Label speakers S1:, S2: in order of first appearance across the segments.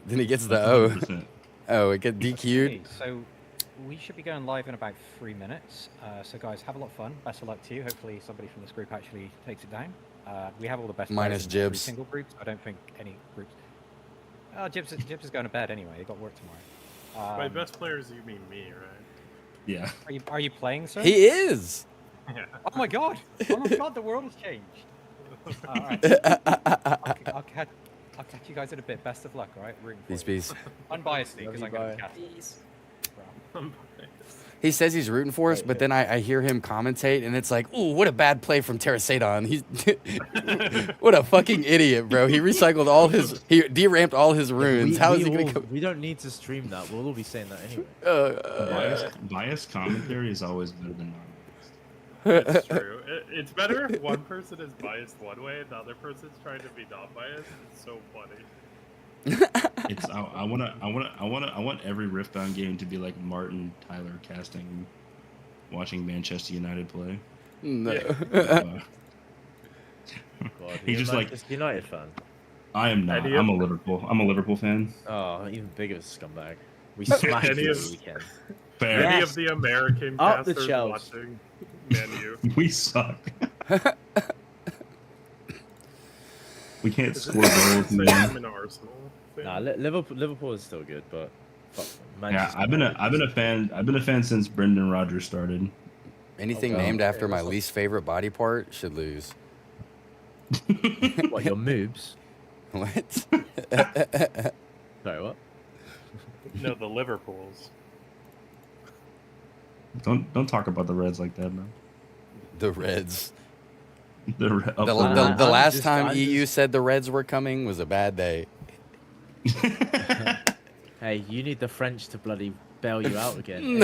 S1: Then he gets the
S2: That's
S1: O.
S2: 100%.
S1: Oh, it get DQ'd.
S3: Okay, so we should be going live in about 3 minutes. So guys, have a lot of fun. Best of luck to you. Hopefully somebody from this group actually takes it down. We have all the best
S1: Minus
S3: players in every
S1: Jibs.
S3: single group. So I don't think any groups. Jibs is going to bed anyway. He got work tomorrow.
S4: By best players, you mean me, right?
S2: Yeah.
S3: Are you playing, sir?
S1: He is.
S4: Yeah.
S3: Oh my god! Oh my god! The world has changed. All right. I'll catch you guys in a bit. Best of luck. All right. Rooting for
S1: Peace,
S3: you.
S1: peace.
S3: Unbiasedly, because I'm going to catch
S4: I'm
S1: He says he's rooting for us, but then I hear him commentate, and it's like, ooh, what a bad play from Terasadon. He's what a fucking idiot, bro. He recycled all his, he deramped all his runes. How is he gonna come?
S5: We don't need to stream that. We'll all be saying that anyway.
S2: Biased commentary is always better than non-biased.
S4: That's true. It's better if one person is biased one way and the other person's trying to be not biased. It's so funny.
S2: It's I want every Riftbound game to be like Martin Tyler casting, watching Manchester United play.
S1: No.
S5: God,
S2: He's just like,
S5: Manchester United fan.
S2: I am not. I'm a Liverpool fan.
S5: Oh, even bigger scumbag. We smashed
S4: Any
S5: this
S4: of-
S5: weekend.
S2: Fair.
S4: Any
S5: Yes.
S4: of the American
S5: Up the
S4: casters
S5: Chelsea.
S4: watching Man U.
S2: We suck. We can't score goals,
S4: Say
S2: man.
S4: I'm an Arsenal fan.
S5: Nah, Liverpool is still good, but fuck,
S2: Yeah,
S5: Manchester
S2: I've been a fan. I've been a fan since Brendan Rodgers started.
S1: Anything
S5: Okay.
S1: named after my
S5: Okay.
S1: least favorite body part should lose.
S5: What, your moves?
S1: What?
S5: Sorry, what?
S4: No, the Liverpools.
S2: Don't talk about the Reds like that, man.
S1: The Reds.
S2: The
S1: The
S5: I'm
S1: last
S5: just-
S1: time
S5: I'm
S1: EU
S5: just-
S1: said the Reds were coming was a bad day.
S5: Hey, you need the French to bloody bail you out again.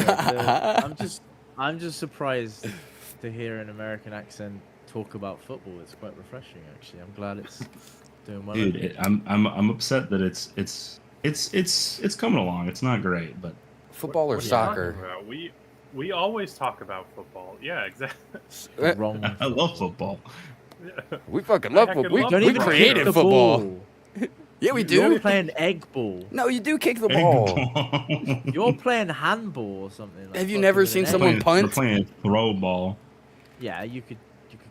S5: I'm just surprised to hear an American accent talk about football. It's quite refreshing, actually. I'm glad it's doing well.
S2: Dude, I'm upset that it's coming along. It's not great, but
S1: Football or
S4: What are you
S1: soccer?
S4: talking about? We always talk about football. Yeah, exactly.
S5: Wrong.
S2: I love football.
S1: We fucking love
S4: I
S1: football.
S4: fucking
S1: We,
S4: love
S5: Don't
S1: we
S5: even
S1: created
S5: kick the
S1: football.
S5: ball.
S1: Yeah, we
S5: You're
S1: do.
S5: playing egg ball.
S1: No, you do kick the ball.
S5: You're playing handball or something. Like
S1: Have you
S5: fucking
S1: never
S5: with
S1: seen
S5: an egg.
S1: someone
S2: We're
S1: punt?
S2: playing throw ball.
S5: Yeah, you could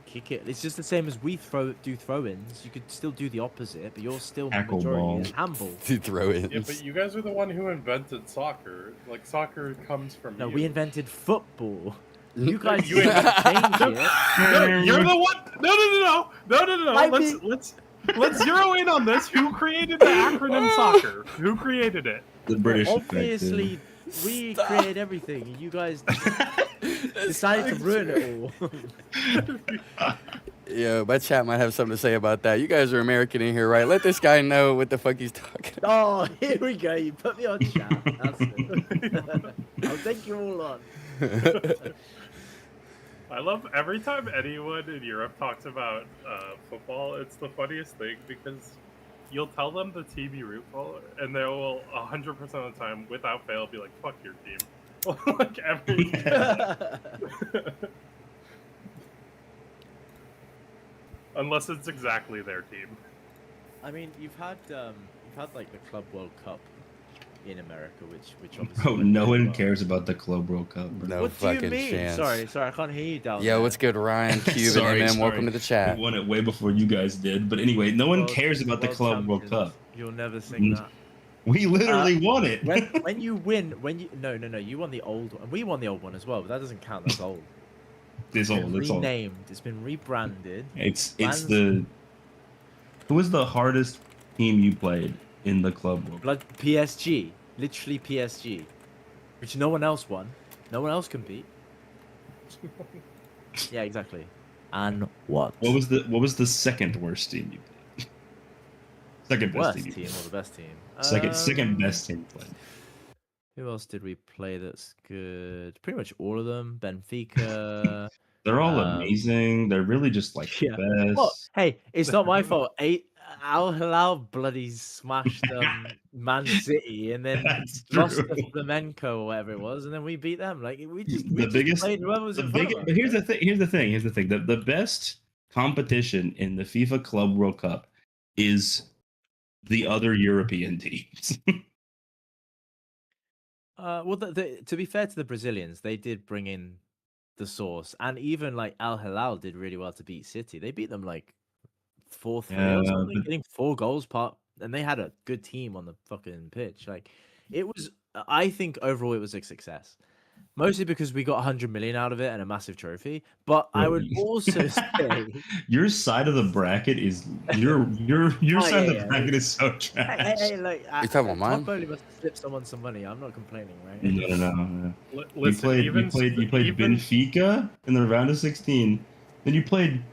S5: kick it. It's just the same as we do throw-ins. You could still do the opposite, but you're still
S2: Tackle
S5: majority
S2: ball.
S5: is handball.
S1: To throw it.
S4: Yeah, but you guys are the one who invented soccer. Like, soccer comes from
S5: No,
S4: you.
S5: we invented football. You guys
S4: You
S5: didn't change it.
S4: No, you're the one. No.
S5: I
S4: Let's zero in on this. Who created the acronym soccer? Who created it?
S2: The British effect, dude.
S5: Obviously, we created everything. You guys decided to ruin it all.
S1: Yo, my chat might have something to say about that. You guys are American in here, right? Let this guy know what the fuck he's talking about.
S5: Oh, here we go. You put me on chat. That's it. I'll take you all on.
S4: I love every time anyone in Europe talks about football. It's the funniest thing because you'll tell them the team you root for, and they will 100% of the time, without fail, be like, "Fuck your team." Like every. Unless it's exactly their team.
S5: I mean, you've had like the Club World Cup in America, which obviously.
S2: Bro,
S5: went
S2: no
S5: very
S2: one
S5: well.
S2: cares about the Club World Cup. Bro.
S1: No
S5: What do you
S1: fucking
S5: mean?
S1: chance.
S5: Sorry, I can't hear you down
S1: Yo,
S5: there.
S1: what's good, Ryan, Cube,
S2: Sorry,
S1: and MM?
S2: sorry.
S1: Welcome to the chat.
S2: We won it way before you guys did. But anyway, no one
S5: World-
S2: cares about the
S5: World
S2: Club World
S5: Champions.
S2: Cup.
S5: You'll never sing that.
S2: We literally won it.
S5: When you win, no, you won the old one. We won the old one as well, but that doesn't count. That's old.
S2: It's old. It's old.
S5: Renamed. It's been rebranded.
S2: It's
S5: Man's-
S2: the. Who was the hardest team you played in the Club World Cup?
S5: Blood PSG. Literally PSG. Which no one else won. No one else can beat. Yeah, exactly. And what?
S2: What was the second worst team you played? Second best
S5: Worst
S2: team.
S5: team or the best team?
S2: Second best team you played.
S5: Who else did we play that's good? Pretty much all of them. Benfica.
S2: They're all amazing. They're really just like
S5: Yeah.
S2: the best.
S5: Well, hey, it's not my fault. Al Hilal bloody smashed Man City and then
S2: That's
S5: lost
S2: true.
S5: to Flamenco or whatever it was, and then we beat them. Like we just
S2: The biggest-
S5: played whoever was
S2: The
S5: in front
S2: big,
S5: of us.
S2: but here's the thing. The best competition in the FIFA Club World Cup is the other European teams.
S5: Well, to be fair to the Brazilians, they did bring in the source, and even like Al Hilal did really well to beat City. They beat them like 4-3 or something,
S2: but
S5: getting 4 goals part, and they had a good team on the fucking pitch. Like it was, I think overall it was a success. Mostly because we got 100 million out of it and a massive trophy. But I
S2: bro,
S5: would also say,
S2: your side of the bracket is your
S5: Oh,
S2: side
S5: yeah,
S2: of the
S5: yeah.
S2: bracket is so
S5: hey,
S2: trash.
S5: like,
S1: You talking about mine?
S5: Top only must have slipped someone some money. I'm not complaining, right?
S2: No.
S4: Listen,
S2: You played Benfica in the round of 16. Then you played.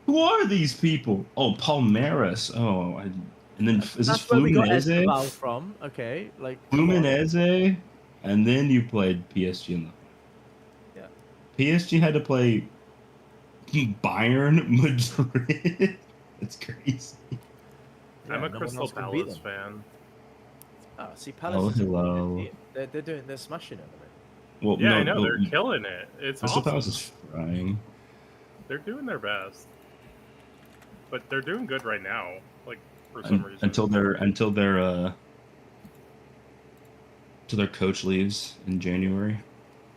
S2: Who are these people? Oh, Palmeiras. Oh, and then is this
S5: That's where we got
S2: Fluminense?
S5: Escobar from. Okay, like come on.
S2: Fluminense, and then you played PSG in the.
S5: Yeah.
S2: PSG had to play Bayern Madrid. That's crazy.
S4: I'm
S5: Yeah,
S4: a
S5: no one
S4: Crystal
S5: else can beat
S4: Palace
S5: them.
S4: fan.
S5: Oh, see,
S2: Oh,
S5: Palace is a really
S2: hello.
S5: good team. They're smashing it.
S2: Well,
S4: Yeah,
S2: no,
S4: I know
S2: no,
S4: they're killing it. It's
S2: Crystal
S4: awesome.
S2: Palace is frying.
S4: They're doing their best, but they're doing good right now. Like for some reason,
S2: Until their coach leaves in January.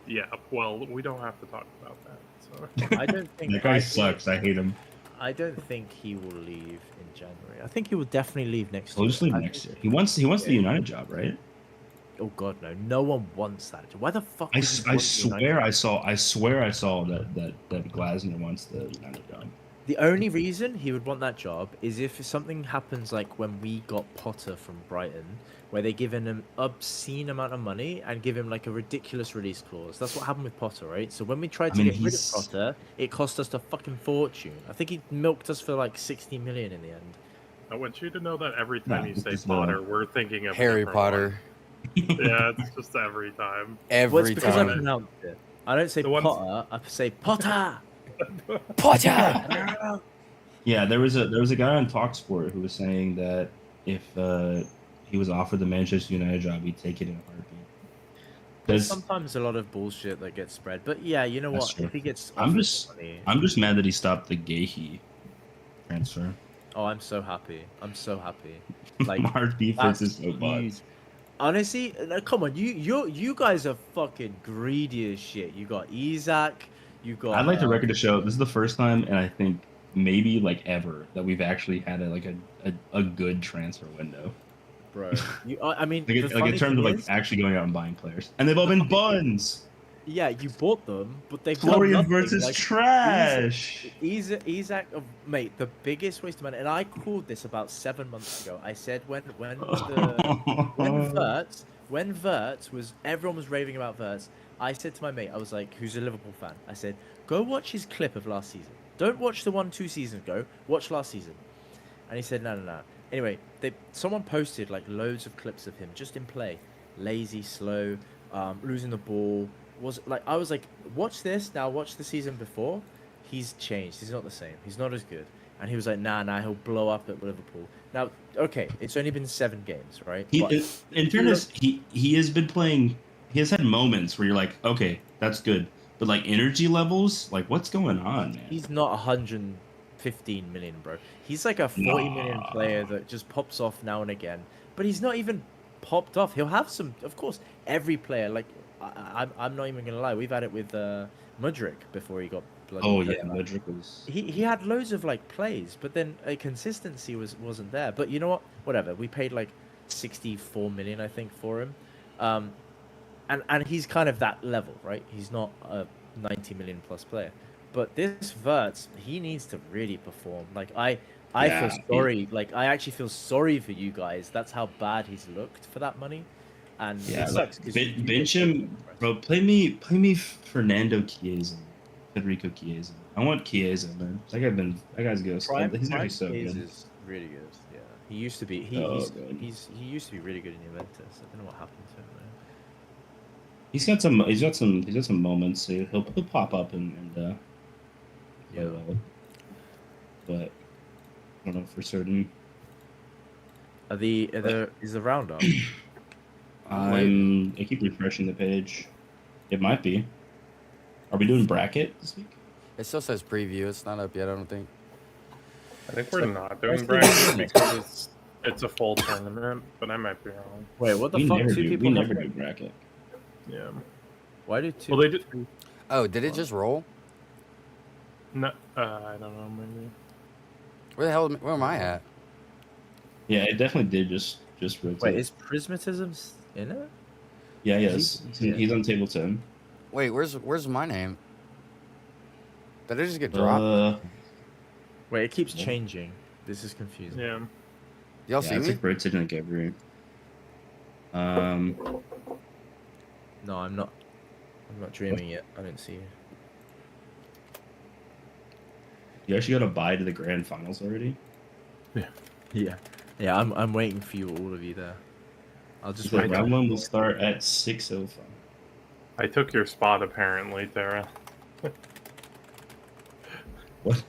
S4: yeah. Well, we don't have to talk about that. So.
S5: I don't think
S2: That guy sucks. I hate him.
S5: I don't think he will leave in January. I think he will definitely leave next
S2: He'll
S5: year.
S2: just leave
S5: I
S2: next
S5: think-
S2: year. He wants the
S5: Yeah.
S2: United job, right?
S5: Oh God, no! No one wants that. Why the fuck?
S2: I
S5: would you want
S2: swear
S5: United?
S2: I saw that Glasner wants the United job.
S5: The only reason he would want that job is if something happens like when we got Potter from Brighton, where they give him an obscene amount of money and give him like a ridiculous release clause. That's what happened with Potter, right? So when we tried to
S2: mean,
S5: get rid of
S2: he's-
S5: Potter, it cost us a fucking fortune. I think he milked us for like 60 million in the end.
S4: I want you to know that every time
S2: Nah,
S4: you say
S2: it's
S4: Potter, we're thinking of a
S1: Harry
S4: different
S1: Potter.
S4: one. Yeah, it's just every time.
S5: Well,
S1: Every
S5: it's because I
S1: time.
S5: pronounced it. I don't say
S4: The ones-
S5: Potter. I say Potter.
S1: Potter!
S2: Yeah, there was a guy on Talksport who was saying that if he was offered the Manchester United job, he'd take it in a heartbeat.
S5: There's
S2: Because
S5: sometimes a lot of bullshit that gets spread, but yeah, you know
S2: That's
S5: what?
S2: true.
S5: If he gets
S2: I'm
S5: offered
S2: just-
S5: money,
S2: I'm just mad that he stopped the Gahey transfer.
S5: oh, I'm so happy. I'm so happy.
S2: Like,
S5: Like,
S2: our defense is
S5: that's
S2: so bad.
S5: huge. Honestly, come on, you guys are fucking greedy as shit. You got Isaac, you got.
S2: I'd like the record to show this is the first time, and I think maybe like ever, that we've actually had a good transfer window.
S5: bro. I mean,
S2: Like,
S5: the
S2: like
S5: funny
S2: in terms
S5: thing
S2: of like
S5: is,
S2: actually going out and buying players, and they've all been buns.
S5: yeah, you bought them, but they've done
S2: Florian
S5: nothing.
S2: Wirtz is
S5: Like,
S2: trash.
S5: Isaac, mate, the biggest waste of money, and I called this about 7 months ago. I said when Wirtz was, everyone was raving about Wirtz. I said to my mate, I was like, who's a Liverpool fan, I said, go watch his clip of last season. Don't watch the 2 seasons ago. Watch last season. And he said, no. Anyway, someone posted like loads of clips of him just in play, lazy, slow, losing the ball. I was like, watch this now. Watch the season before. He's changed. He's not the same. He's not as good. And he was like, nah, he'll blow up at Liverpool. Now, okay, it's only been 7 games, right? But
S2: In fairness, he has been playing. He has had moments where you're like, okay, that's good, but like energy levels, like what's going on, man?
S5: he's not 115 million, bro. He's like a 40 million
S2: Nah.
S5: player that just pops off now and again. But he's not even popped off. He'll have some, of course. Every player, like I'm not even gonna lie. We've had it with Mudryk before he got bloody.
S2: Oh
S5: hurt.
S2: yeah, Mudryk was.
S5: He had loads of like plays, but then a consistency wasn't there. But you know what? Whatever. We paid like 64 million, I think, for him. And he's kind of that level, right? He's not a 90 million plus player. But this Wirtz, he needs to really perform. Like I
S2: Yeah,
S5: feel sorry. Like I actually feel sorry for you guys. That's how bad he's looked for that money. And
S2: Yeah,
S5: it sucks 'cause you
S2: bench
S5: get
S2: him, bro. Play me Fernando Chiesa, Federico Chiesa. I want Chiesa, man. That guy's good. He's actually so good.
S5: is really good. Yeah, he used to be. He used to be really good in Juventus. I don't know what happened to him. Man.
S2: He's got some moments. So he'll pop up and play well. But I don't know for certain.
S5: Is the roundup?
S2: I keep refreshing the page. It might be. Are we doing bracket this week?
S1: It still says preview. It's not up yet, I don't think.
S4: I think we're not doing bracket because It's a full tournament, but I might be wrong.
S5: Wait, what the
S2: We
S5: fuck?
S2: never
S5: Two
S2: do.
S5: people
S2: We
S5: have.
S2: never do bracket.
S4: Yeah.
S5: Why do two?
S4: Well, they did.
S1: Oh, did it just roll?
S4: No, I don't know. Maybe.
S1: Where am I at?
S2: Yeah, it definitely did just rotate.
S5: Wait, is Prismatism in it?
S2: Yeah,
S5: Is
S2: yes.
S5: he?
S2: He's on table 10.
S1: Wait, where's my name? Did it just get dropped?
S5: Wait, it keeps
S2: Yeah.
S5: changing. This is confusing.
S4: Yeah.
S1: Y'all
S2: Yeah,
S1: see
S2: it's
S1: me?
S2: like rotating like every.
S5: No, I'm not. I'm not dreaming yet. I don't see you.
S2: You actually got a bye to the grand finals already.
S5: Yeah. Yeah, I'm waiting for you, all of you there. I'll just
S2: So
S5: wait.
S2: round 1 will start at 6:05.
S4: I took your spot apparently, Tara.
S2: What,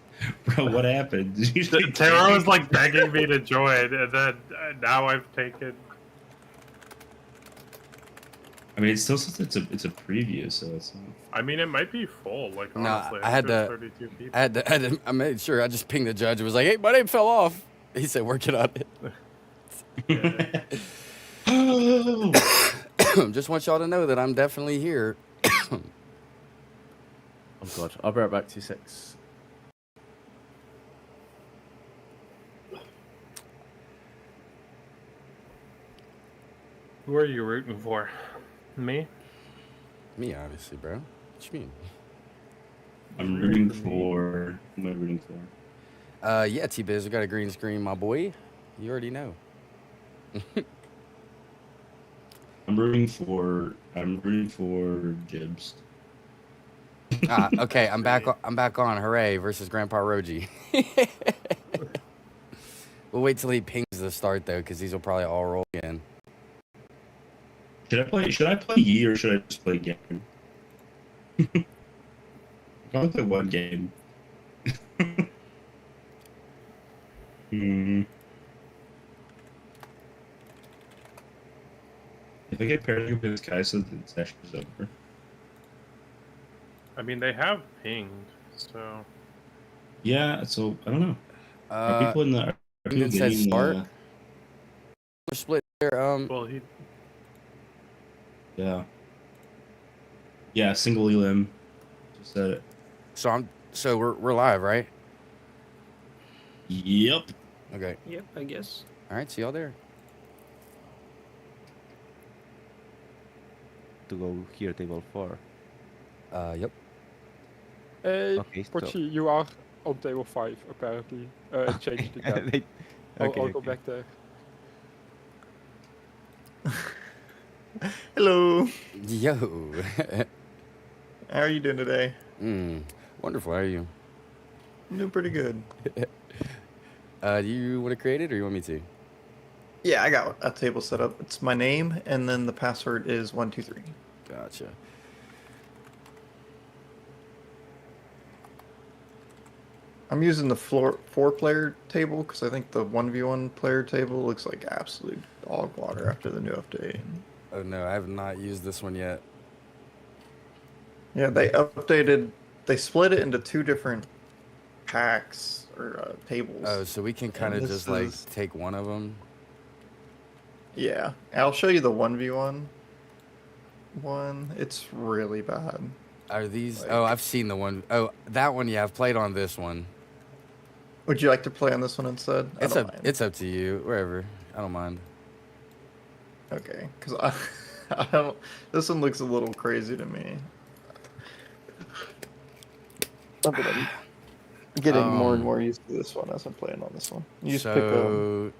S2: bro? What happened? Did you take
S4: Tara was
S2: Jamie?
S4: like begging me to join, and then now I've taken.
S2: I mean, it's still it's a preview, so it's not.
S4: I mean, it might be full. Like
S1: No,
S4: honestly,
S1: I had
S4: there's
S1: to-
S4: 32 people.
S1: I made sure I just pinged the judge. It was like, hey, my name fell off. He said, working on it. Just want y'all to know that I'm definitely here.
S5: Oh god, I'll be right back. 2-6.
S4: Who are you rooting for? Me?
S1: Me, obviously, bro. What you mean?
S2: I'm rooting for. Who am I rooting for?
S1: Yeah, T-Biz, we got a green screen, my boy. You already know.
S2: I'm rooting for Jibs.
S1: Okay, I'm back. I'm back on. Hooray! Versus Grandpa Roji. We'll wait till he pings the start though, because these will probably all roll again.
S2: Should I play Yi or should I just play game? I'll play one game. If I get paired with this guy, so the session is over.
S4: I mean, they have pinged, so
S2: Yeah, so I don't know. Are people in the? Are people
S1: it says
S2: getting,
S1: start. We're split there.
S4: well, he
S2: Yeah, single elim. Just said it.
S1: So we're live, right?
S2: Yep.
S1: Okay.
S6: Yep, I guess.
S1: All right. See y'all there.
S7: To go here, table 4.
S1: Yep.
S8: Hey,
S7: Okay,
S8: Pochi, you are on table 5, apparently. It changed again.
S7: They-
S8: I'll
S7: okay,
S8: go
S7: okay.
S8: back there.
S6: Hello.
S1: Yo.
S6: How are you doing today?
S1: Wonderful. How are you?
S6: I'm doing pretty good.
S1: Do you want to create it or you want me to?
S6: Yeah, I got a table set up. It's my name, and then the password is 123.
S1: Gotcha.
S6: I'm using the 4-player table because I think the 1v1 player table looks like absolute dog water after the new update.
S1: Oh no, I have not used this one yet.
S6: Yeah, they split it into 2 different packs or tables.
S1: Oh, so we can kind of
S6: this
S1: just like
S6: is-
S1: take one of them.
S6: Yeah, I'll show you the 1v1 one. It's really bad.
S1: Are these?
S6: Like-
S1: Oh, I've seen the one. Oh, that one. Yeah, I've played on this one.
S6: Would you like to play on this one instead? I
S1: It's
S6: don't
S1: up.
S6: mind.
S1: It's up to you. Wherever. I don't mind.
S6: Okay, because I don't. This one looks a little crazy to me. I'm getting more and more used to this one as I'm playing on this one. You just pick
S1: So.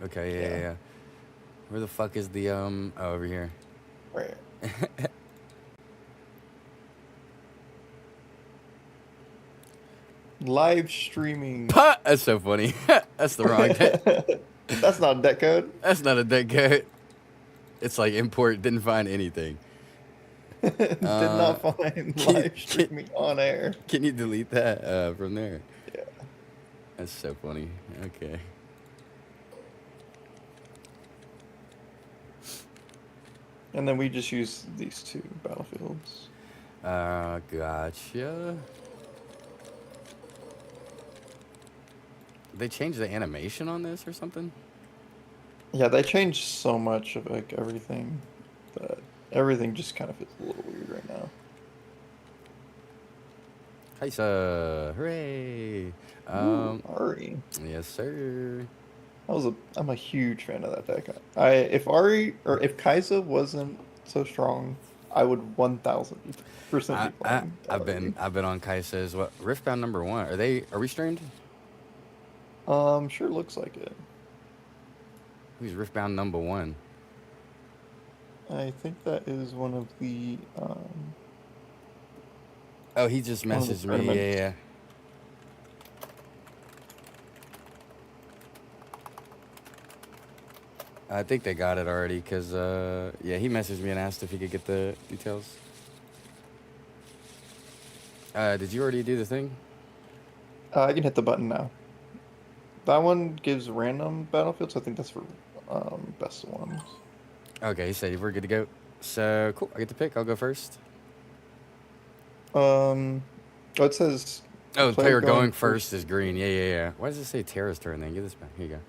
S1: Okay. Yeah,
S6: yeah.
S1: yeah. Yeah. Where the fuck is the Oh, over here.
S6: right. Live streaming.
S1: That's so funny. That's the wrong.
S6: That's not a deck code.
S1: That's not a deck code. It's like import. Didn't find anything.
S6: Did not find live streaming on air.
S1: Can you delete that from there?
S6: Yeah.
S1: That's so funny. Okay.
S6: And then we just use these 2 battlefields.
S1: Gotcha. They changed the animation on this or something?
S6: Yeah, they changed so much of like everything that everything just kind of feels a little weird right now.
S1: Kaisa, hooray!
S6: Ooh, Ahri.
S1: Yes, sir.
S6: I'm a huge fan of that deck. If Ahri or if Kai'Sa wasn't so strong, I would 1000% be playing Ahri.
S1: I've been on Kaisa as well. Riftbound number 1. Are we streamed?
S6: Sure looks like it.
S1: Who's Riftbound number 1?
S6: I think that is one of the
S1: Oh, he just
S6: one of the
S1: messaged me.
S6: tournaments.
S1: Yeah. I think they got it already because, yeah, he messaged me and asked if he could get the details. Did you already do the thing?
S6: I can hit the button now. That one gives random battlefields. I think that's for best ones.
S1: Okay, he said we're good to go. So, cool. I get to pick. I'll go first.
S6: Oh, it says
S1: Oh, the player going first is green. Yeah. Why does it say Terra's turn then? Give this back. Here you go.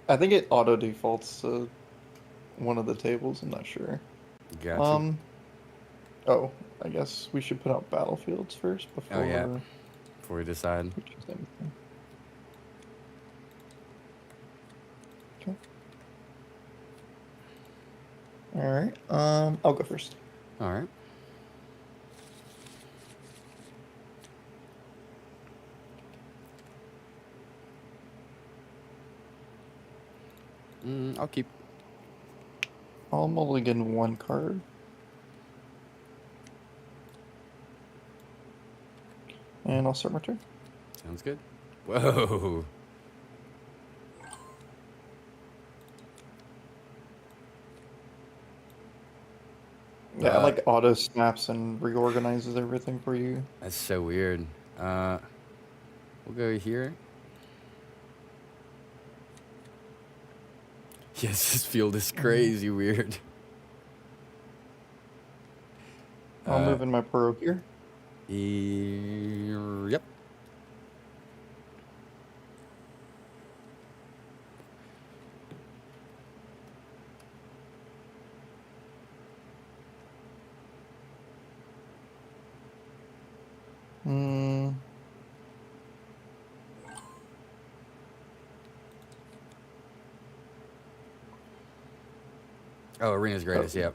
S6: I think it auto defaults to one of the tables. I'm not sure.
S1: Gotcha.
S6: Oh, I guess we should put out battlefields first before
S1: Oh, yeah. Before we decide.
S6: we choose anything. Okay. All right. I'll go first.
S1: All right. I'll keep.
S6: I'll mulligan one card. And I'll start my turn.
S1: Sounds good. Whoa.
S6: Yeah, it like auto snaps and reorganizes everything for you.
S1: That's so weird. We'll go here. Yes, this field is crazy weird.
S6: I'll move in my Puro here.
S1: Yep.
S6: Hmm.
S1: Oh, Arena's greatest. Yep.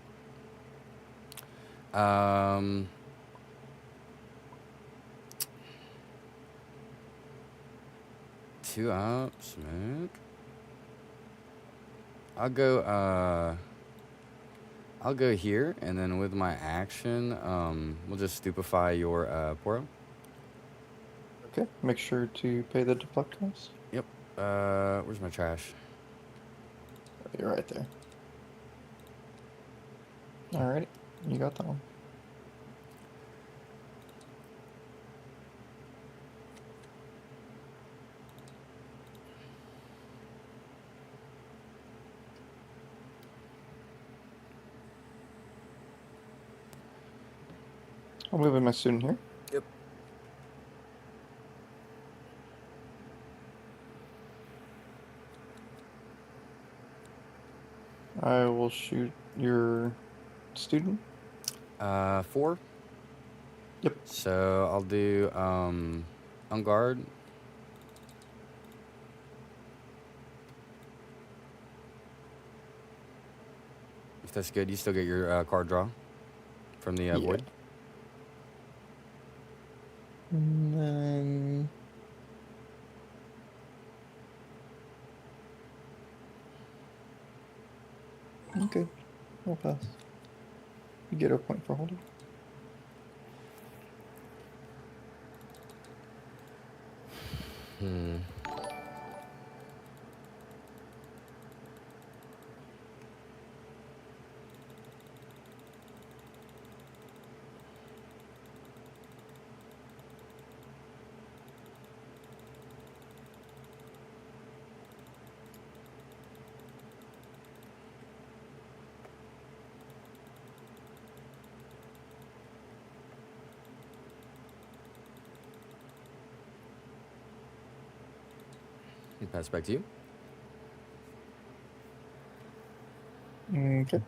S1: 2 up, smoke. I'll go here, and then with my action, we'll just stupefy your Poro.
S6: Okay, make sure to pay the deflect cost.
S1: Yep. Where's my trash?
S6: You're right there. Alright, you got that one. I'll move in my student here.
S1: Yep.
S6: I will shoot your student.
S1: 4.
S6: Yep.
S1: So I'll do on guard. If that's good, you still get your card draw from the void.
S6: And then okay, I'll pass. You get a point for holding.
S1: Pass back to you.
S6: Okay.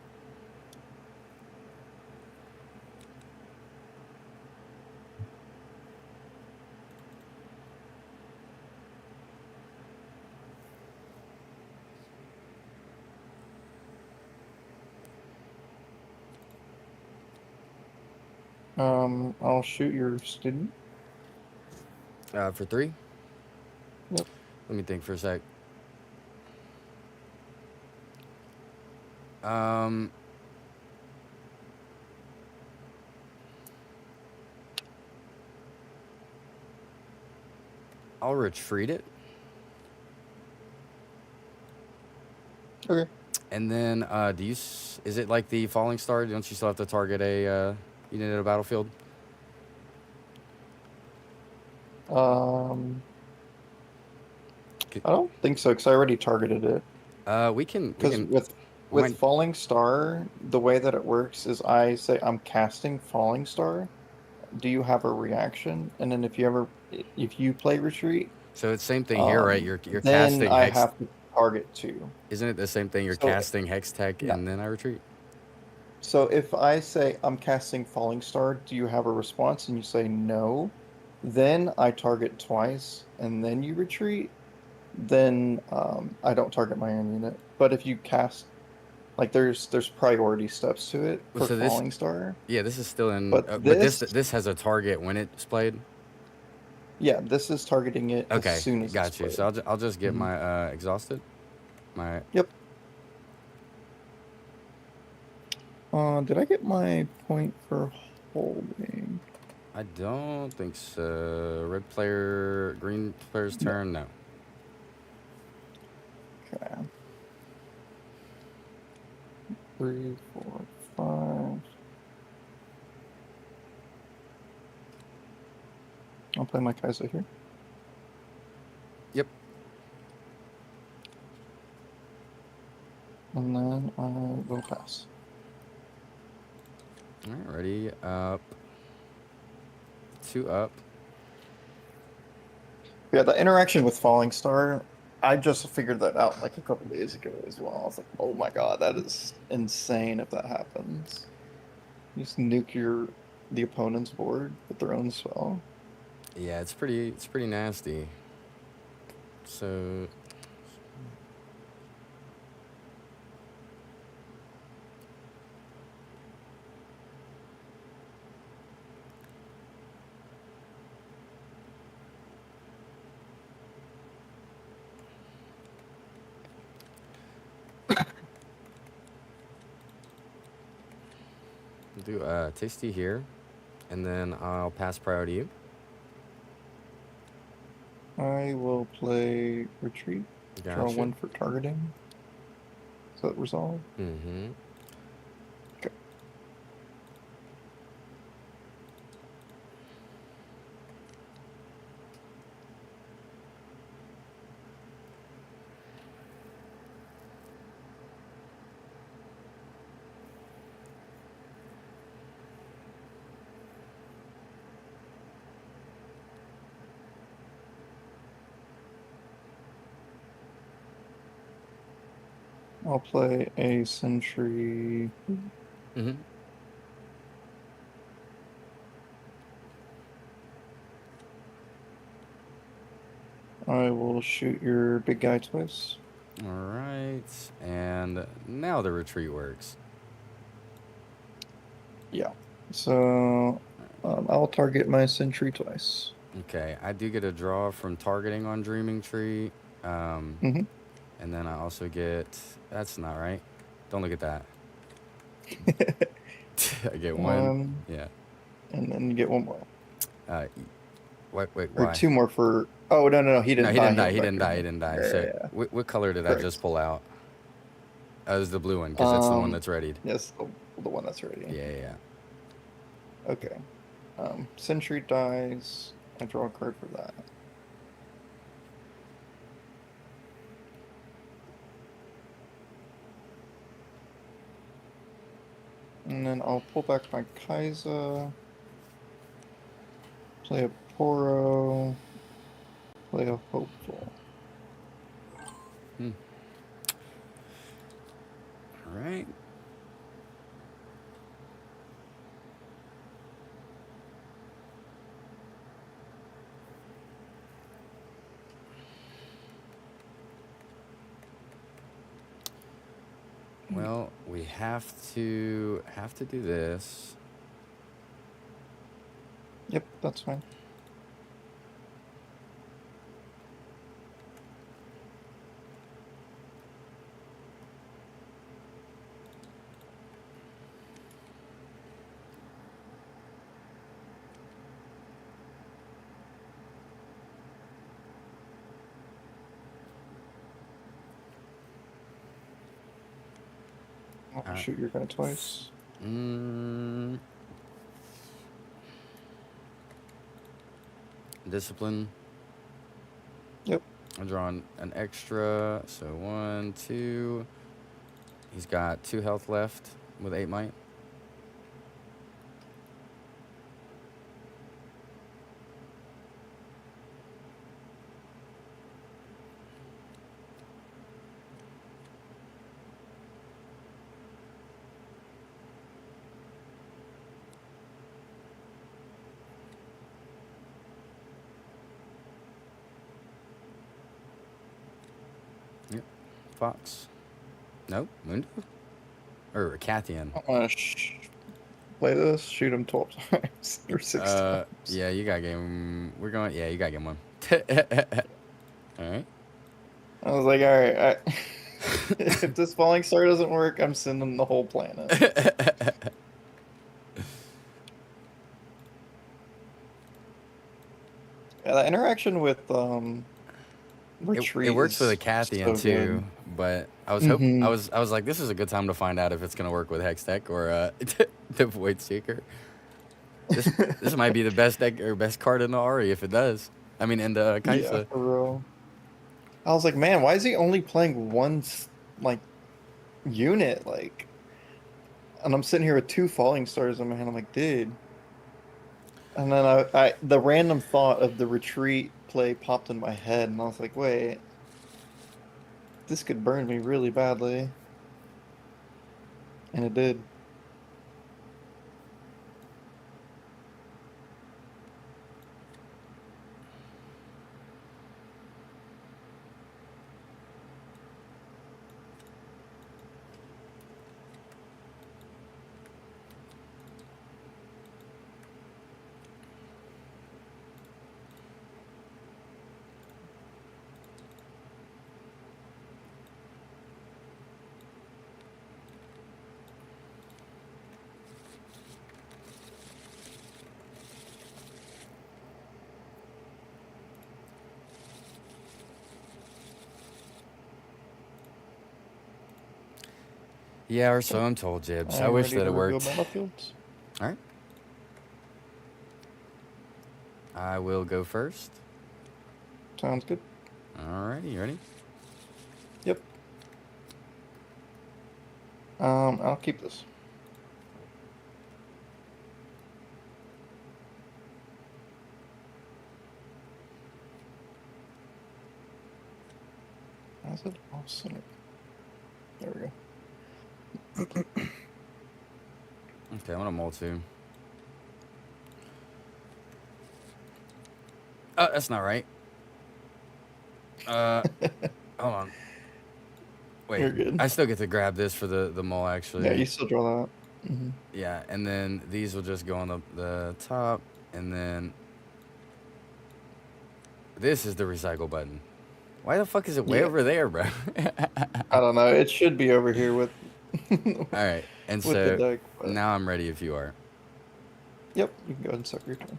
S6: I'll shoot your student.
S1: For 3?
S6: Yep.
S1: Let me think for a sec. I'll retreat it.
S6: Okay.
S1: And then, is it like the falling star? Don't you still have to target a unit at a battlefield?
S6: I don't think so because I already targeted it.
S1: We can.
S6: Because
S1: we
S6: with
S1: might-
S6: Falling Star, the way that it works is I say I'm casting Falling Star. Do you have a reaction? And then if you play Retreat,
S1: So it's same thing here, right? You're
S6: then
S1: casting
S6: I
S1: hex.
S6: have to target 2.
S1: Isn't it the same thing? You're
S6: So
S1: casting hex tech
S6: yeah.
S1: and then I retreat.
S6: So if I say I'm casting Falling Star, do you have a response? And you say no, then I target twice, and then you retreat. Then I don't target my own unit. But if you cast, like, there's priority steps to it for
S1: So this,
S6: Falling Star.
S1: yeah, this is still in.
S6: But
S1: But
S6: this,
S1: this has a target when it's played.
S6: yeah, this is targeting it as
S1: Okay,
S6: soon as
S1: got
S6: it's
S1: you.
S6: played.
S1: So I'll just get
S6: Mhm.
S1: my exhausted. My
S6: Yep. Did I get my point for holding?
S1: I don't think so. Red player, green player's turn. No.
S6: Okay. 3, 4, 5. I'll play my Kaiser here.
S1: Yep.
S6: And then I will pass.
S1: All right, ready? Up. 2 up.
S6: Yeah, the interaction with Falling Star, I just figured that out like a couple days ago as well. I was like, oh my god, that is insane if that happens. You just nuke the opponent's board with their own spell.
S1: Yeah, it's pretty nasty. So we'll do tasty here, and then I'll pass priority you.
S6: I will play Retreat. Draw
S1: Gotcha.
S6: 1 for targeting. Is that resolved?
S1: Mm-hmm.
S6: Okay. I'll play a Sentry.
S1: Mm-hmm.
S6: I will shoot your big guy twice.
S1: All right, and now the retreat works.
S6: Yeah. So I'll target my Sentry twice.
S1: Okay, I do get a draw from targeting on Dreaming Tree.
S6: Mm-hmm.
S1: And then I also get, that's not right. Don't look at that. I get 1. Yeah.
S6: And then you get 1 more.
S1: Wait,
S6: Or
S1: why?
S6: 2 more for. Oh no, he didn't.
S1: No, he didn't die.
S6: He
S1: He didn't die. He
S6: yeah,
S1: didn't die.
S6: yeah,
S1: So,
S6: yeah.
S1: what color did I
S6: Correct.
S1: just pull out? Oh, it was the blue one because that's the one that's readied.
S6: Yes, the one that's ready.
S1: Yeah.
S6: Okay. Sentry dies. I draw a card for that. And then I'll pull back my Kaiser. Play a Poro. Play a Hopeful.
S1: right. Well, we have to do this.
S6: Yep, that's fine. Oh, shoot, you're gonna twice.
S1: Discipline.
S6: Yep.
S1: I'm drawing an extra. So 1, 2. He's got 2 health left with 8 might. Yep. Fox. Nope. Mundo. Or Cathian.
S6: I want to play this, shoot him 12 times or 6 times.
S1: Yeah, you got game. We're going. Yeah, you got game 1. All right.
S6: I was like, all right, if this falling star doesn't work, I'm sending the whole planet. Yeah, the interaction with retreat.
S1: It works for the Cathian
S6: so
S1: too,
S6: good.
S1: but I was hoping I was like, this is a good time to find out if it's gonna work with Hex Tech or the Void Seeker. This might be the best deck or best card in the Ahri if it does. I mean, in the Kaisa.
S6: Yeah, for real. I was like, man, why is he only playing one like unit? Like, and I'm sitting here with 2 falling stars in my hand. I'm like, dude. And then I the random thought of the retreat play popped in my head, and I was like, wait, this could burn me really badly. And it did.
S1: Yeah, or so I'm told, Jibs. I
S6: I'm
S1: wish
S6: ready
S1: that
S6: to
S1: it
S6: reveal
S1: worked.
S6: battlefields.
S1: All right. I will go first.
S6: Sounds good.
S1: All righty, you ready?
S6: Yep. I'll keep this. How's it off center? There we go.
S1: Okay, I'm gonna mull 2. Oh, that's not right. Hold on. Wait,
S6: You're good.
S1: I still get to grab this for the mull, actually.
S6: Yeah, you still draw that.
S1: Yeah, and then these will just go on the top, and then this is the recycle button. Why the fuck is it way over there, bro?
S6: I don't know. It should be over here with.
S1: All right, and
S6: with the
S1: so
S6: deck, but-
S1: now I'm ready if you are.
S6: Yep, you can go ahead and suck your turn.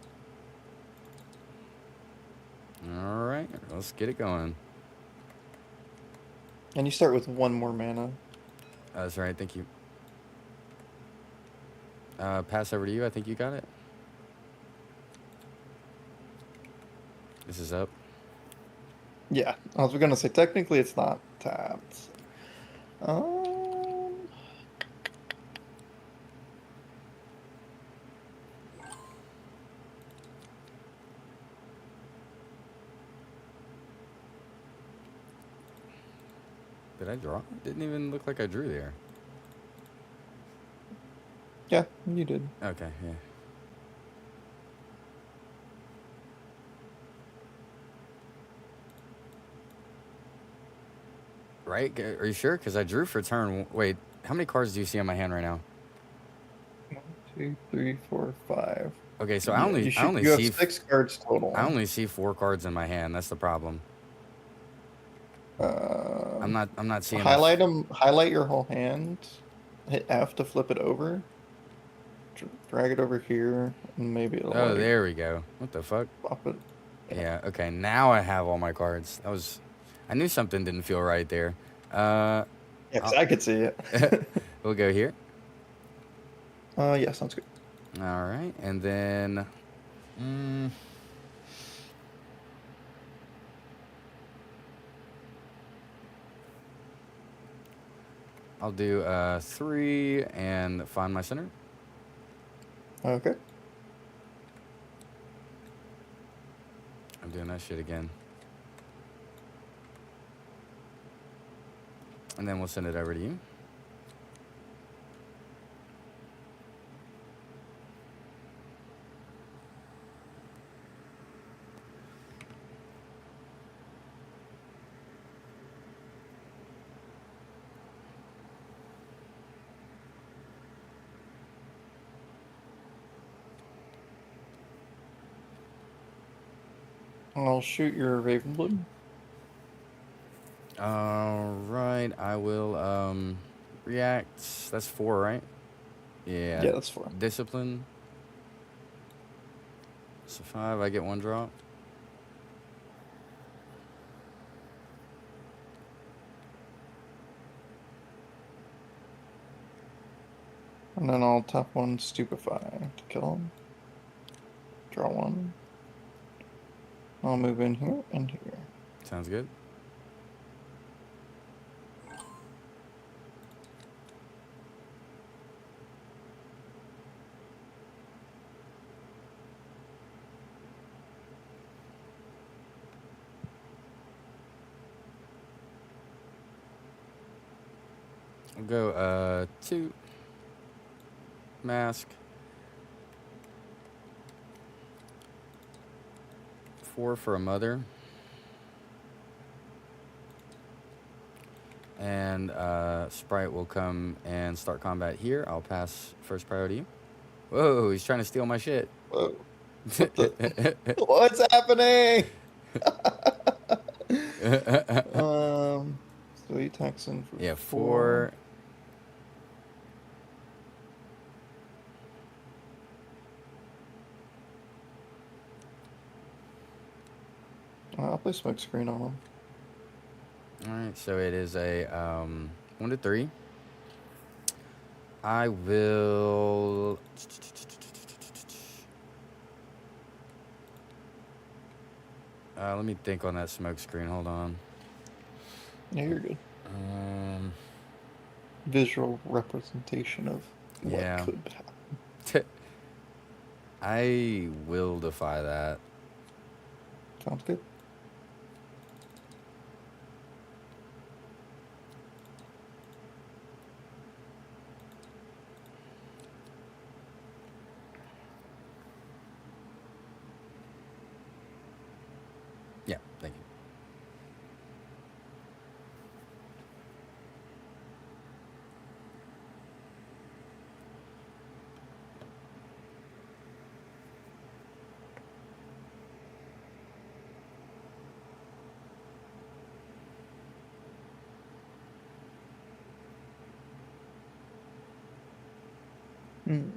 S1: All right, let's get it going.
S6: And you start with 1 more mana.
S1: That's right, thank you. Pass over to you. I think you got it. This is up.
S6: Yeah, I was gonna say technically it's not tapped.
S1: Did I draw? Didn't even look like I drew there.
S6: Yeah, you did.
S1: Okay, yeah. Right? Are you sure? Because I drew for turn. Wait, how many cards do you see on my hand right now?
S6: 1, 2, 3, 4, 5.
S1: Okay, so
S6: Yeah, you have 6 cards total.
S1: I only see 4 cards in my hand. That's the problem. I'm not seeing
S6: highlight them. Highlight your whole hand. Hit F to flip it over. Drag it over here, and maybe it'll
S1: Oh,
S6: like
S1: there we go. What the fuck?
S6: pop it.
S1: Yeah. Okay. Now I have all my cards. I knew something didn't feel right there.
S6: Yeah, 'cause I could see it.
S1: We'll go here.
S6: Yeah, sounds good.
S1: All right, and then. I'll do 3 and find my center.
S6: Okay.
S1: I'm doing that shit again. And then we'll send it over to you.
S6: I'll shoot your Ravenblood.
S1: All right, I will react. That's 4, right? Yeah.
S6: Yeah, that's 4.
S1: Discipline. So 5, I get 1 drop.
S6: And then I'll tap 1 Stupefy to kill him. Draw 1. I'll move in here and here.
S1: Sounds good. I'll go 2 mask, 4 for a mother, and Sprite will come and start combat here. I'll pass first priority. Whoa, he's trying to steal my shit.
S6: Whoa. What's happening? So he attacks in for
S1: Yeah,
S6: 4.
S1: 4.
S6: I'll play smoke screen on him.
S1: All right, so it is a 1 to 3. I will. Let me think on that smoke screen. Hold on.
S6: Yeah, you're good. Visual representation of what
S1: Yeah.
S6: could happen.
S1: I will defy that.
S6: Sounds good.
S1: Yeah, thank you.
S6: Hmm.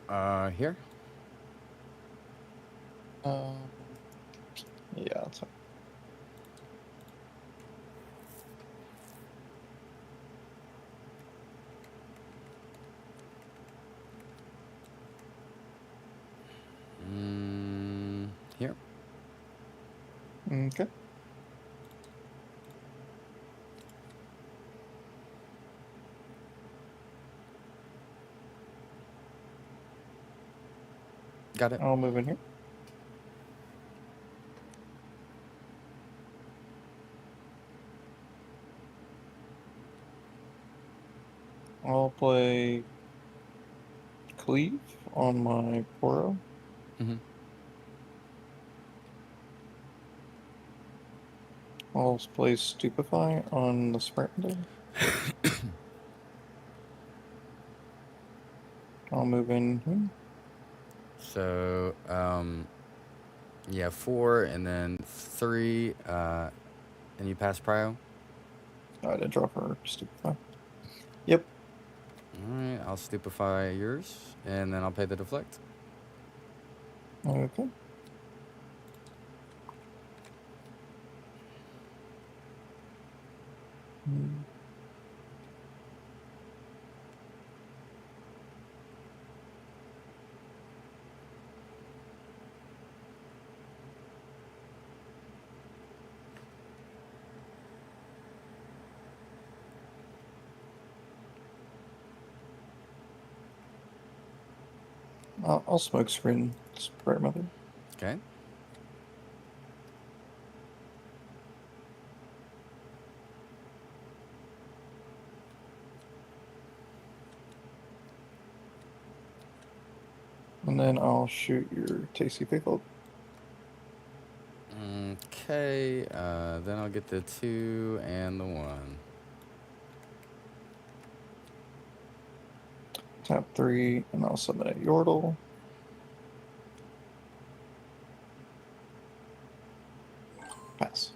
S1: Here.
S6: Um, yeah, that's fine.
S1: Here.
S6: Okay.
S1: Got it.
S6: I'll move in here. I'll play Cleave on my Poro.
S1: Mm-hmm.
S6: I'll play Stupefy on the Sprinter. I'll move in here.
S1: So, yeah, 4 and then 3, and you pass Prio.
S6: I did draw for Stupefy. Yep.
S1: All right, I'll stupefy yours, and then I'll pay the deflect.
S6: Okay. Hmm. I'll smoke screen Sprite Mother.
S1: Okay.
S6: And then I'll shoot your Tasty Pickle.
S1: Okay, then I'll get the 2 and the 1.
S6: Tap 3, and I'll summon a Yordle. Pass.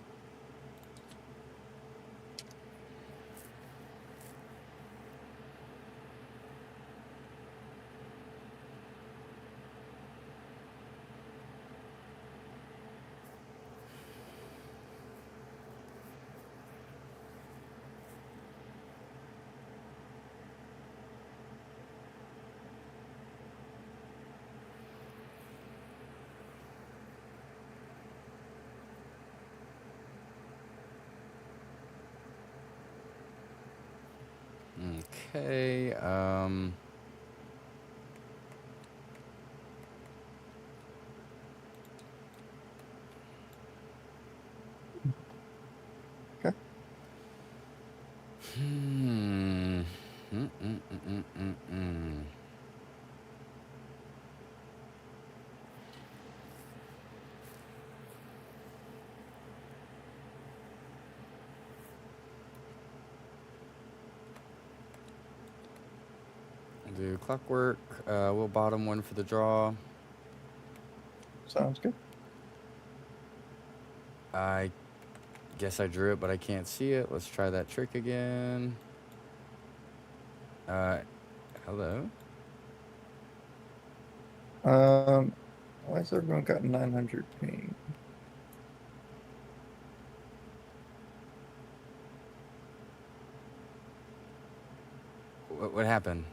S1: Okay,
S6: Okay.
S1: Hmm. Mm. Do clockwork. We'll bottom 1 for the draw.
S6: Sounds good.
S1: I guess I drew it, but I can't see it. Let's try that trick again. Hello?
S6: Why has everyone got 900 ping?
S1: What happened?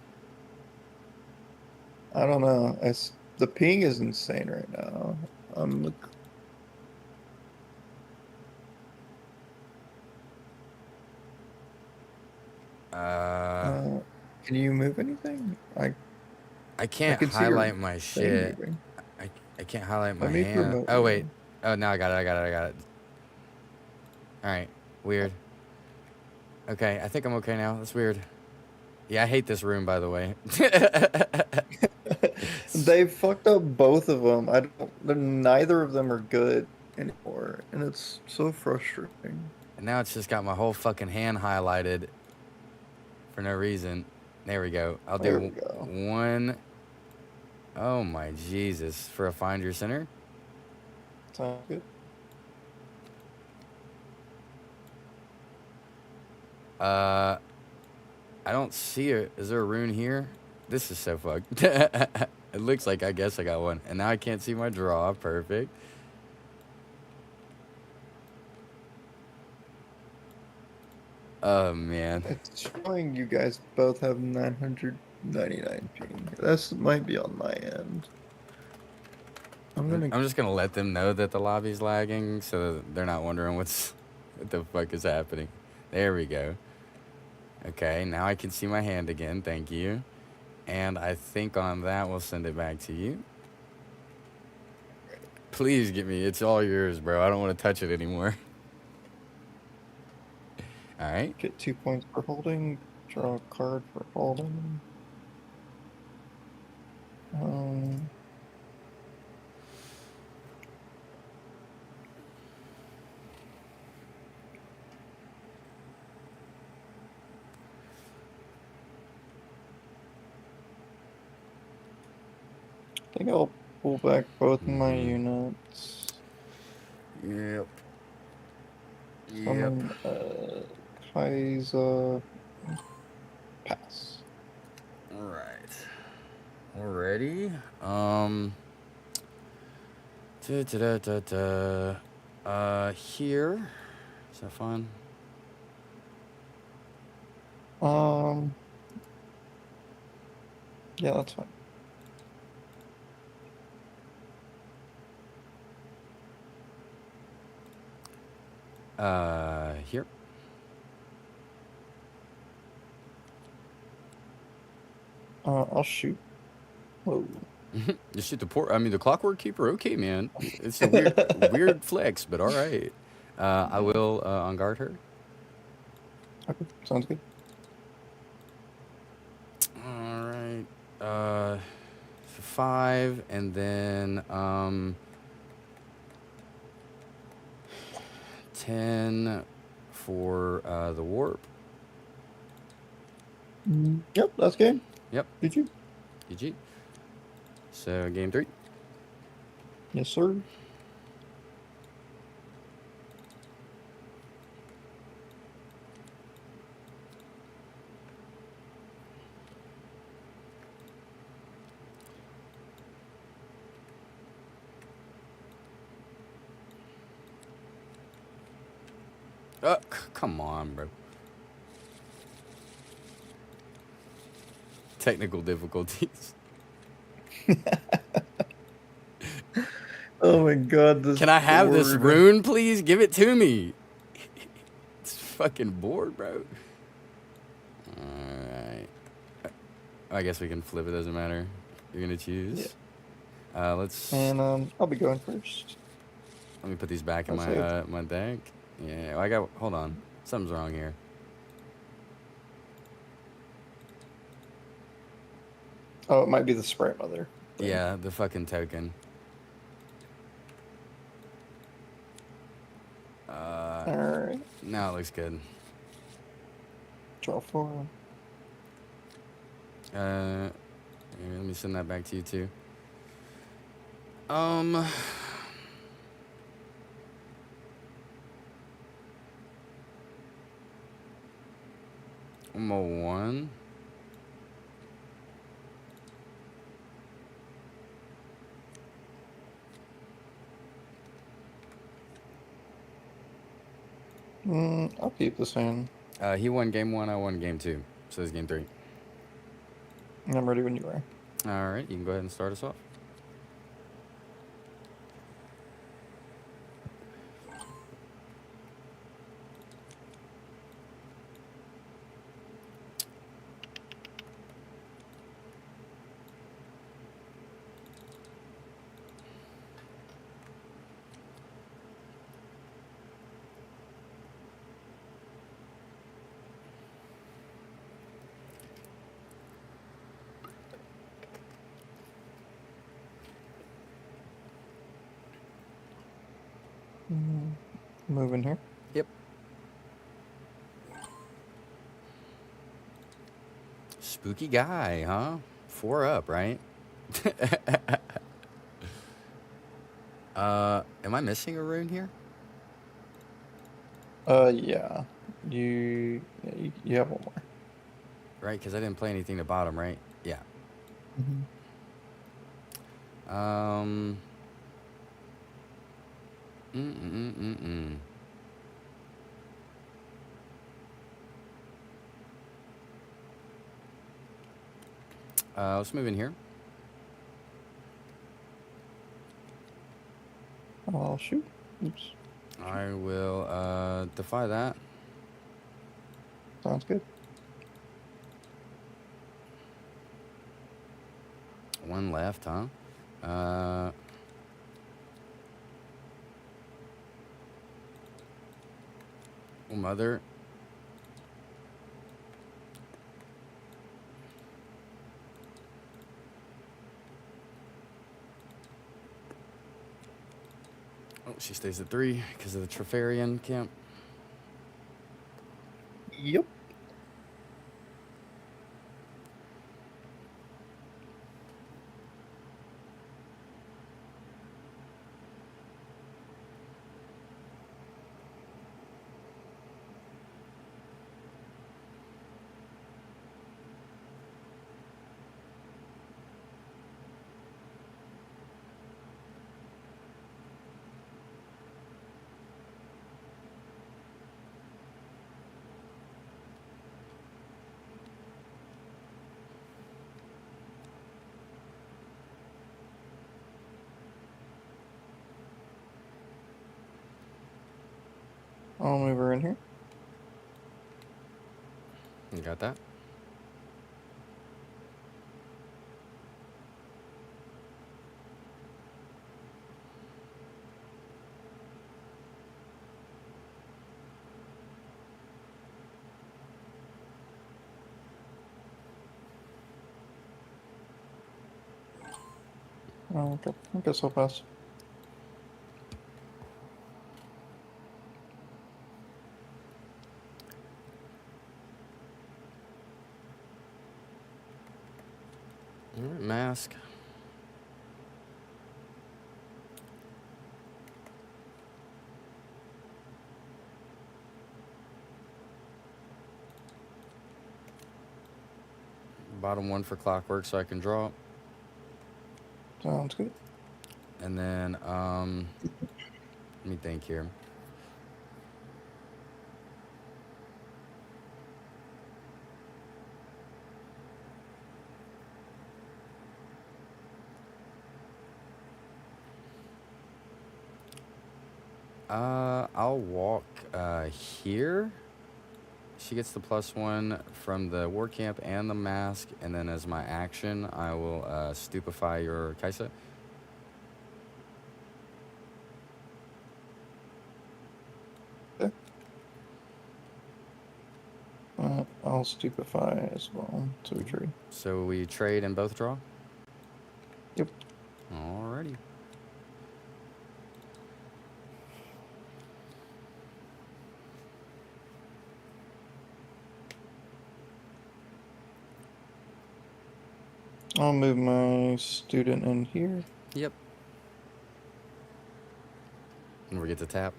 S6: I don't know. The ping is insane right now. Can you move anything?
S1: I can't
S6: can see your
S1: highlight my
S6: thing
S1: shit.
S6: moving.
S1: I can't highlight my
S6: Let me
S1: hand.
S6: promote
S1: Oh, wait.
S6: you.
S1: Oh, now I got it. All right. Weird. Okay, I think I'm okay now. That's weird. Yeah, I hate this room, by the way.
S6: They fucked up both of them. Neither of them are good anymore, and it's so frustrating.
S1: And now it's just got my whole fucking hand highlighted for no reason. There we go. I'll
S6: There
S1: do
S6: we go.
S1: 1. Oh my Jesus! For a find your center.
S6: Sounds good.
S1: I don't see it. Is there a rune here? This is so fucked. It looks like I guess I got one. And now I can't see my draw. Perfect. Oh, man.
S6: It's showing you guys both have 999 ping. This might be on my end.
S1: I'm just going to let them know that the lobby's lagging so that they're not wondering what the fuck is happening. There we go. Okay, now I can see my hand again. Thank you. And I think on that, we'll send it back to you. Please get me. It's all yours, bro. I don't want to touch it anymore. All right.
S6: Get 2 points for holding. Draw a card for holding. I think I'll pull back both my units.
S1: Yep.
S6: Summon, Kaiser. Pass.
S1: All right. Already. Here. Is that fun?
S6: Yeah, that's fine.
S1: Here.
S6: I'll shoot. Whoa.
S1: You shoot the Clockwork Keeper. Okay, man. It's a weird flex, but all right. I will on guard her.
S6: Okay, sounds good.
S1: All right. 5, and then 10 for the warp.
S6: Yep, that's game.
S1: Yep.
S6: GG.
S1: GG. So game 3.
S6: Yes, sir.
S1: Come on, bro. Technical difficulties.
S6: Oh my god, this
S1: Can I have this
S6: board.
S1: rune, please? Give it to me. It's fucking bored, bro. Alright. I guess we can flip it, doesn't matter. You're gonna choose.
S6: Yeah.
S1: Let's...
S6: And I'll be going first.
S1: Let me put these back in
S6: That's
S1: my deck. Yeah, I got... Hold on. Something's wrong here.
S6: Oh, it might be the Sprite Mother.
S1: Yeah, the fucking token.
S6: Alright.
S1: Now it looks good.
S6: Draw 4.
S1: Here, let me send that back to you too. I'm a 1.
S6: I'll keep the same.
S1: He won game 1, I won game 2. So it's game 3.
S6: I'm ready when you are.
S1: All right, you can go ahead and start us off.
S6: Moving here.
S1: Yep. Spooky guy, huh? 4 up, right? Am I missing a rune here?
S6: Yeah. You have one more.
S1: Right, because I didn't play anything to bottom, right? Yeah. Um. Mm-mm-mm-mm. Let's move in here.
S6: I'll shoot. Oops.
S1: I will defy that.
S6: Sounds good.
S1: One left, huh? Uh. Oh, mother. Oh, she stays at 3 because of the Trefarian camp.
S6: Yep. I'll move her in here.
S1: You got that?
S6: Oh, okay. I guess I'll pass.
S1: All right, mask. Bottom one for clockwork so I can draw.
S6: Sounds good.
S1: And then, let me think here. I'll walk here. She gets the +1 from the war camp and the mask, and then as my action, I will stupefy your Kaisa.
S6: Okay. I'll stupefy as well to retreat.
S1: So we trade and both draw?
S6: Yep.
S1: Alrighty.
S6: I'll move my student in here.
S1: Yep. And we get to tap.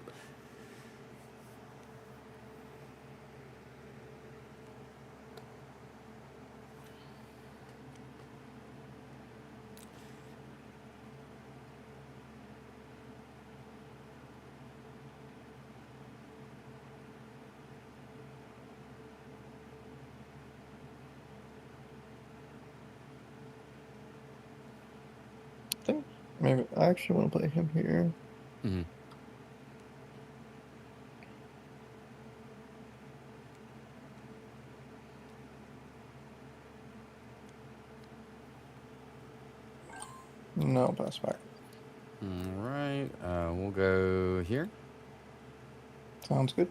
S6: I think maybe I actually want to play him here.
S1: Mm-hmm.
S6: No, pass back.
S1: Alright, we'll go here.
S6: Sounds good.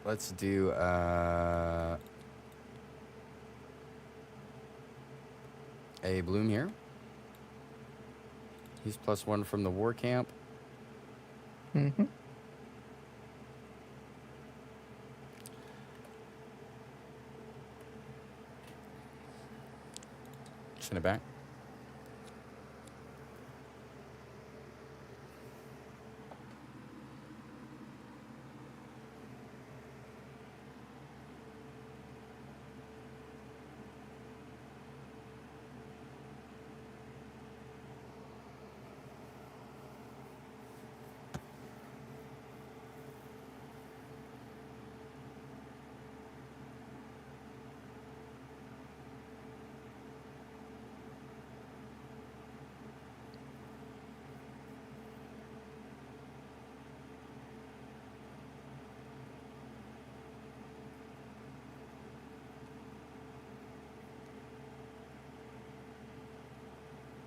S1: Let's do a bloom here. He's +1 from the war camp.
S6: Mm-hmm.
S1: Send it back.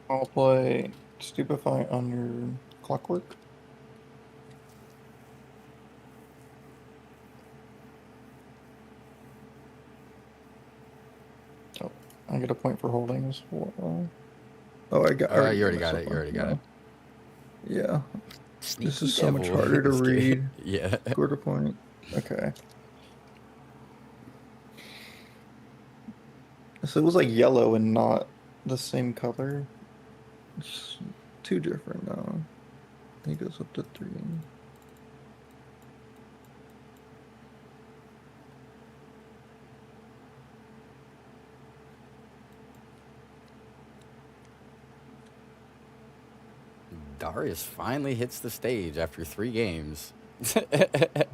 S6: I'll play Stupefy on your Clockwork. Oh, I get a point for holding as well. Oh, I got.
S1: You already got it. You already got it.
S6: Yeah.
S1: Sneaky
S6: This is so much
S1: devil.
S6: harder to read.
S1: Yeah.
S6: Scored a point. Okay. So it was like yellow and not the same color. It's too different now. He goes up to 3.
S1: Darius finally hits the stage after 3 games. I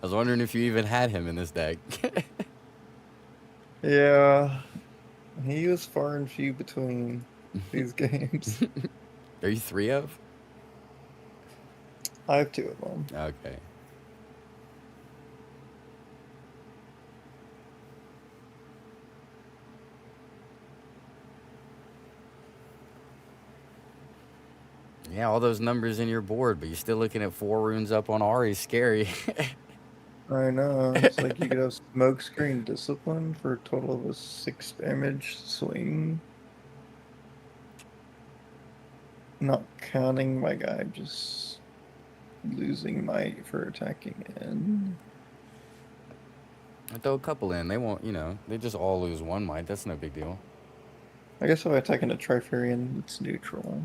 S1: was wondering if you even had him in this deck.
S6: Yeah. He was far and few between these games.
S1: Are you 3 of?
S6: I have 2 of them.
S1: Okay. Yeah, all those numbers in your board, but you're still looking at 4 runes up on Ahri. Scary.
S6: I know. It's like you could have Smokescreen Discipline for a total of a 6 damage swing. Not counting my guy just losing might for attacking in.
S1: I throw a couple in. They won't, they just all lose 1 might. That's no big deal.
S6: I guess if I attack into Trifarian, it's neutral.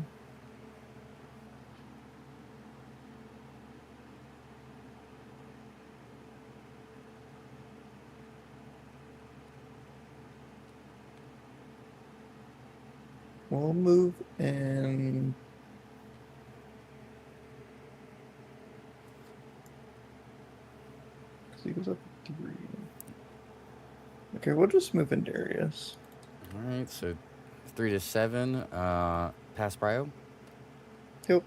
S6: We'll move in. Because he goes up to 3. Okay, we'll just move in Darius.
S1: All right, so 3 to 7. Pass Prio.
S6: Yep.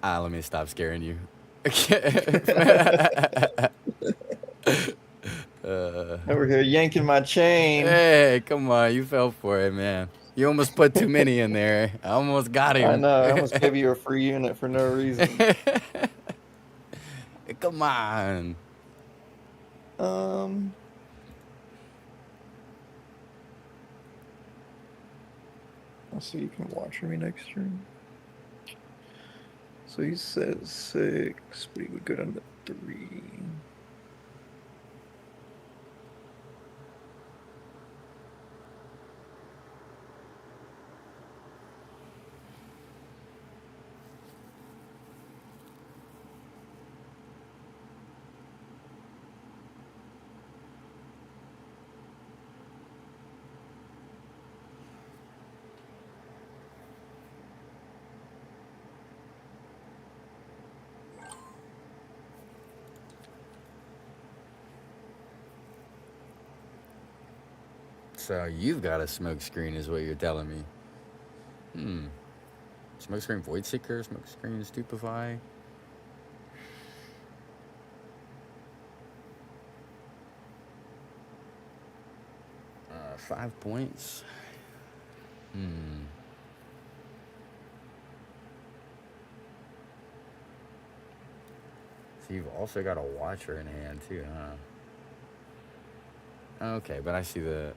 S1: Let me stop scaring you.
S6: Over here yanking my chain.
S1: Hey, come on. You fell for it, man. You almost put too many in there. I almost got him.
S6: I know. I almost gave you a free unit for no reason.
S1: Come on.
S6: So you can watch me next turn. So he says 6, but he would go down to 3.
S1: So you've got a smoke screen, is what you're telling me. Smoke screen Void Seeker, smoke screen Stupefy. 5 points. So you've also got a Watcher in hand too, huh? Okay, but I see the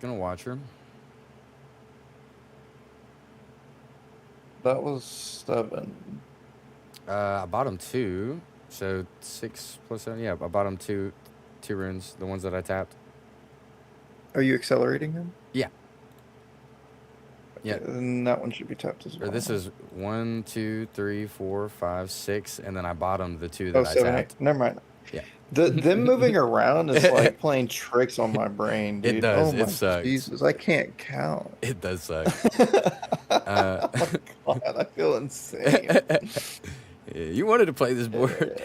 S1: Gonna watch her.
S6: That was 7.
S1: I bought him 2, so 6 plus 7. Yeah, I bought him 2 runes, the ones that I tapped.
S6: Are you accelerating him?
S1: Yeah. Yeah.
S6: Okay, then that one should be tapped as well.
S1: Or this is 1, 2, 3, 4, 5, 6, and then I bought him the 2
S6: Oh,
S1: that I
S6: 7, 8.
S1: tapped.
S6: Never mind.
S1: Yeah.
S6: Them moving around is like playing tricks on my brain, dude.
S1: It does.
S6: Oh
S1: It
S6: my
S1: sucks.
S6: Jesus, I can't count.
S1: It does suck.
S6: Oh my God, I feel insane.
S1: Yeah, you wanted to play this board.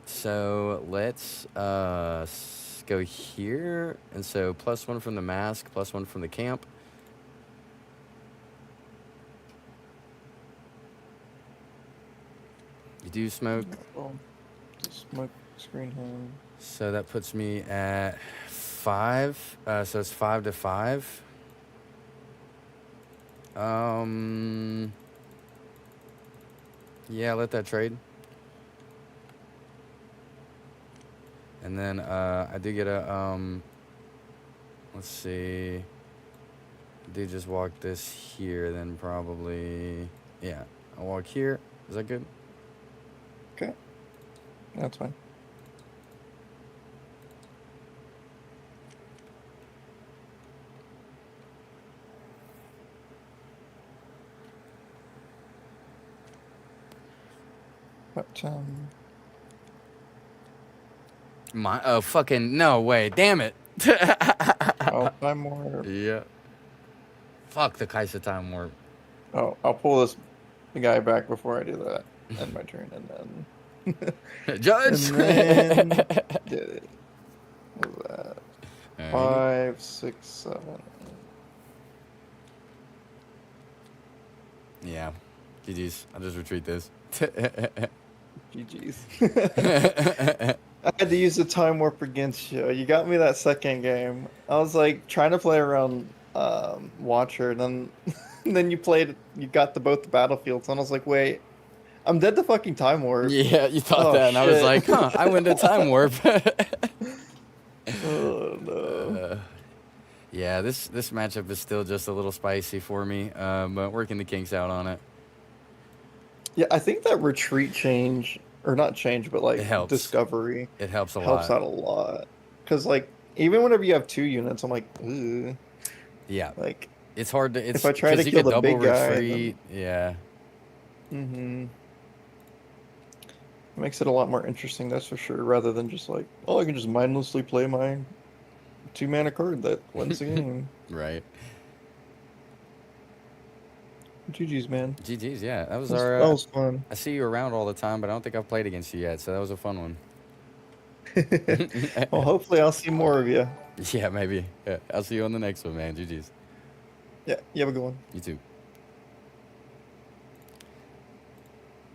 S1: So let's go here, and so +1 from the mask, +1 from the camp. You do smoke.
S6: Well, just smoke screen him.
S1: So that puts me at 5. So it's 5 to 5. Yeah, let that trade. And then I do get a let's see. I do just walk this here, then probably yeah. I'll walk here. Is that good?
S6: Okay, that's fine. But
S1: Oh fucking no way! Damn it!
S6: oh, time warp.
S1: Yeah. Fuck the Kaisa time warp.
S6: Oh, I'll pull this guy back before I do that. End my turn, and then
S1: Judge.
S6: and then did it. What was that?
S1: Alrighty.
S6: 5, 6, 7.
S1: Yeah. GG's. I'll just retreat this.
S6: GG's. I had to use the time warp against you. You got me that second game. I was like trying to play around Watcher, and then and then you got both the battlefiels, and I was like, wait, I'm dead to fucking time warp.
S1: Yeah, you thought
S6: Oh,
S1: that, and I was
S6: shit.
S1: like, huh, I went to time warp.
S6: Oh no.
S1: Yeah, this matchup is still just a little spicy for me, but working the kinks out on it.
S6: Yeah, I think that retreat change, or not change, but like
S1: It helps.
S6: discovery
S1: It helps a
S6: helps
S1: lot.
S6: out a lot. Because like even whenever you have 2 units, I'm like, ugh.
S1: Yeah,
S6: Like,
S1: it's hard to. It's
S6: if I try to
S1: 'cause you
S6: kill
S1: get
S6: the
S1: double
S6: big guy,
S1: retreat. Yeah,
S6: mm-hmm. It makes it a lot more interesting, that's for sure, rather than just like, oh, I can just mindlessly play my 2-mana card that wins the game.
S1: right.
S6: GG's, man.
S1: GG's. Yeah, that was
S6: That
S1: our.
S6: was fun.
S1: I see you around all the time, but I don't think I've played against you yet, so that was a fun one.
S6: Well, hopefully I'll see more of you.
S1: Yeah, maybe. Yeah, I'll see you on the next one, man. GG's.
S6: Yeah, you have a good one.
S1: You too.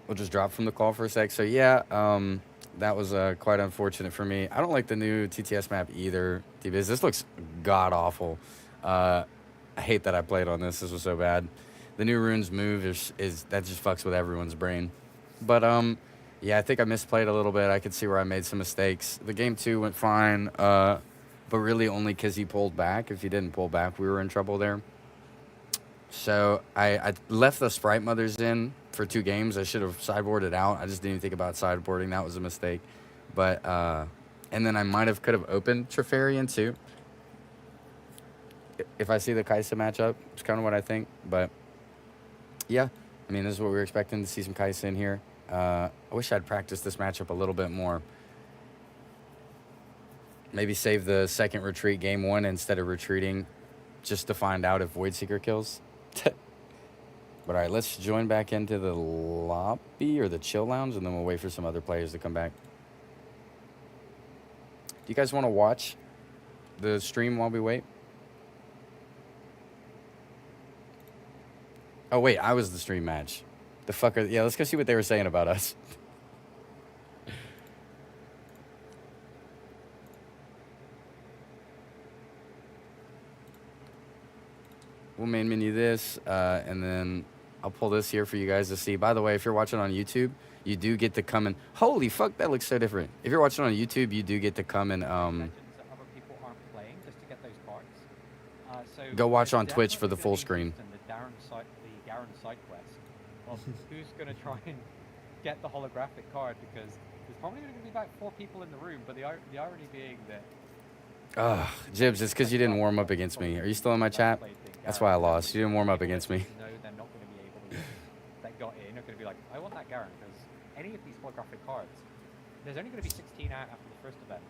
S1: We'll just drop from the call for a sec. So yeah, that was quite unfortunate for me. I don't like the new TTS map either, D-Biz. This looks god awful. I hate that I played on this. This was so bad. The new runes move is that just fucks with everyone's brain. But yeah, I think I misplayed a little bit. I could see where I made some mistakes. The game 2 went fine, but really only because he pulled back. If he didn't pull back, we were in trouble there. So I left the Sprite Mothers in for 2 games. I should have sideboarded out. I just didn't even think about sideboarding. That was a mistake. But and then I could have opened Trifarian too. If I see the Kaisa matchup, it's kind of what I think. But yeah, I mean, this is what we were expecting to see, some Kaisa in here. I wish I'd practiced this matchup a little bit more. Maybe save the second retreat game 1 instead of retreating, just to find out if Voidseeker kills. But all right, let's join back into the lobby or the chill lounge, and then we'll wait for some other players to come back. Do you guys want to watch the stream while we wait? Oh wait, I was the stream match. The fucker. Yeah, let's go see what they were saying about us. We'll main menu this, and then I'll pull this here for you guys to see. By the way, if you're watching on YouTube, you do get to come and holy fuck, that looks so different. If you're watching on YouTube, you do get to come and
S3: Legends that other people aren't playing just to get those cards. So
S1: go watch
S3: there's
S1: on Twitch for the
S3: definitely
S1: full
S3: gonna be
S1: screen.
S3: Houston, the Garen side quest of who's going to try and get the holographic card, because there's probably going to be about 4 people in the room, but the irony being that
S1: Jibs, it's because you didn't warm up against me. Are you still in my chat? That's why I lost. You didn't warm up against me.
S3: No, they're not going to be able to. That got in are going to be like, I want that Garen, because any of these holographic cards, there's only going to be 16 out after the first event,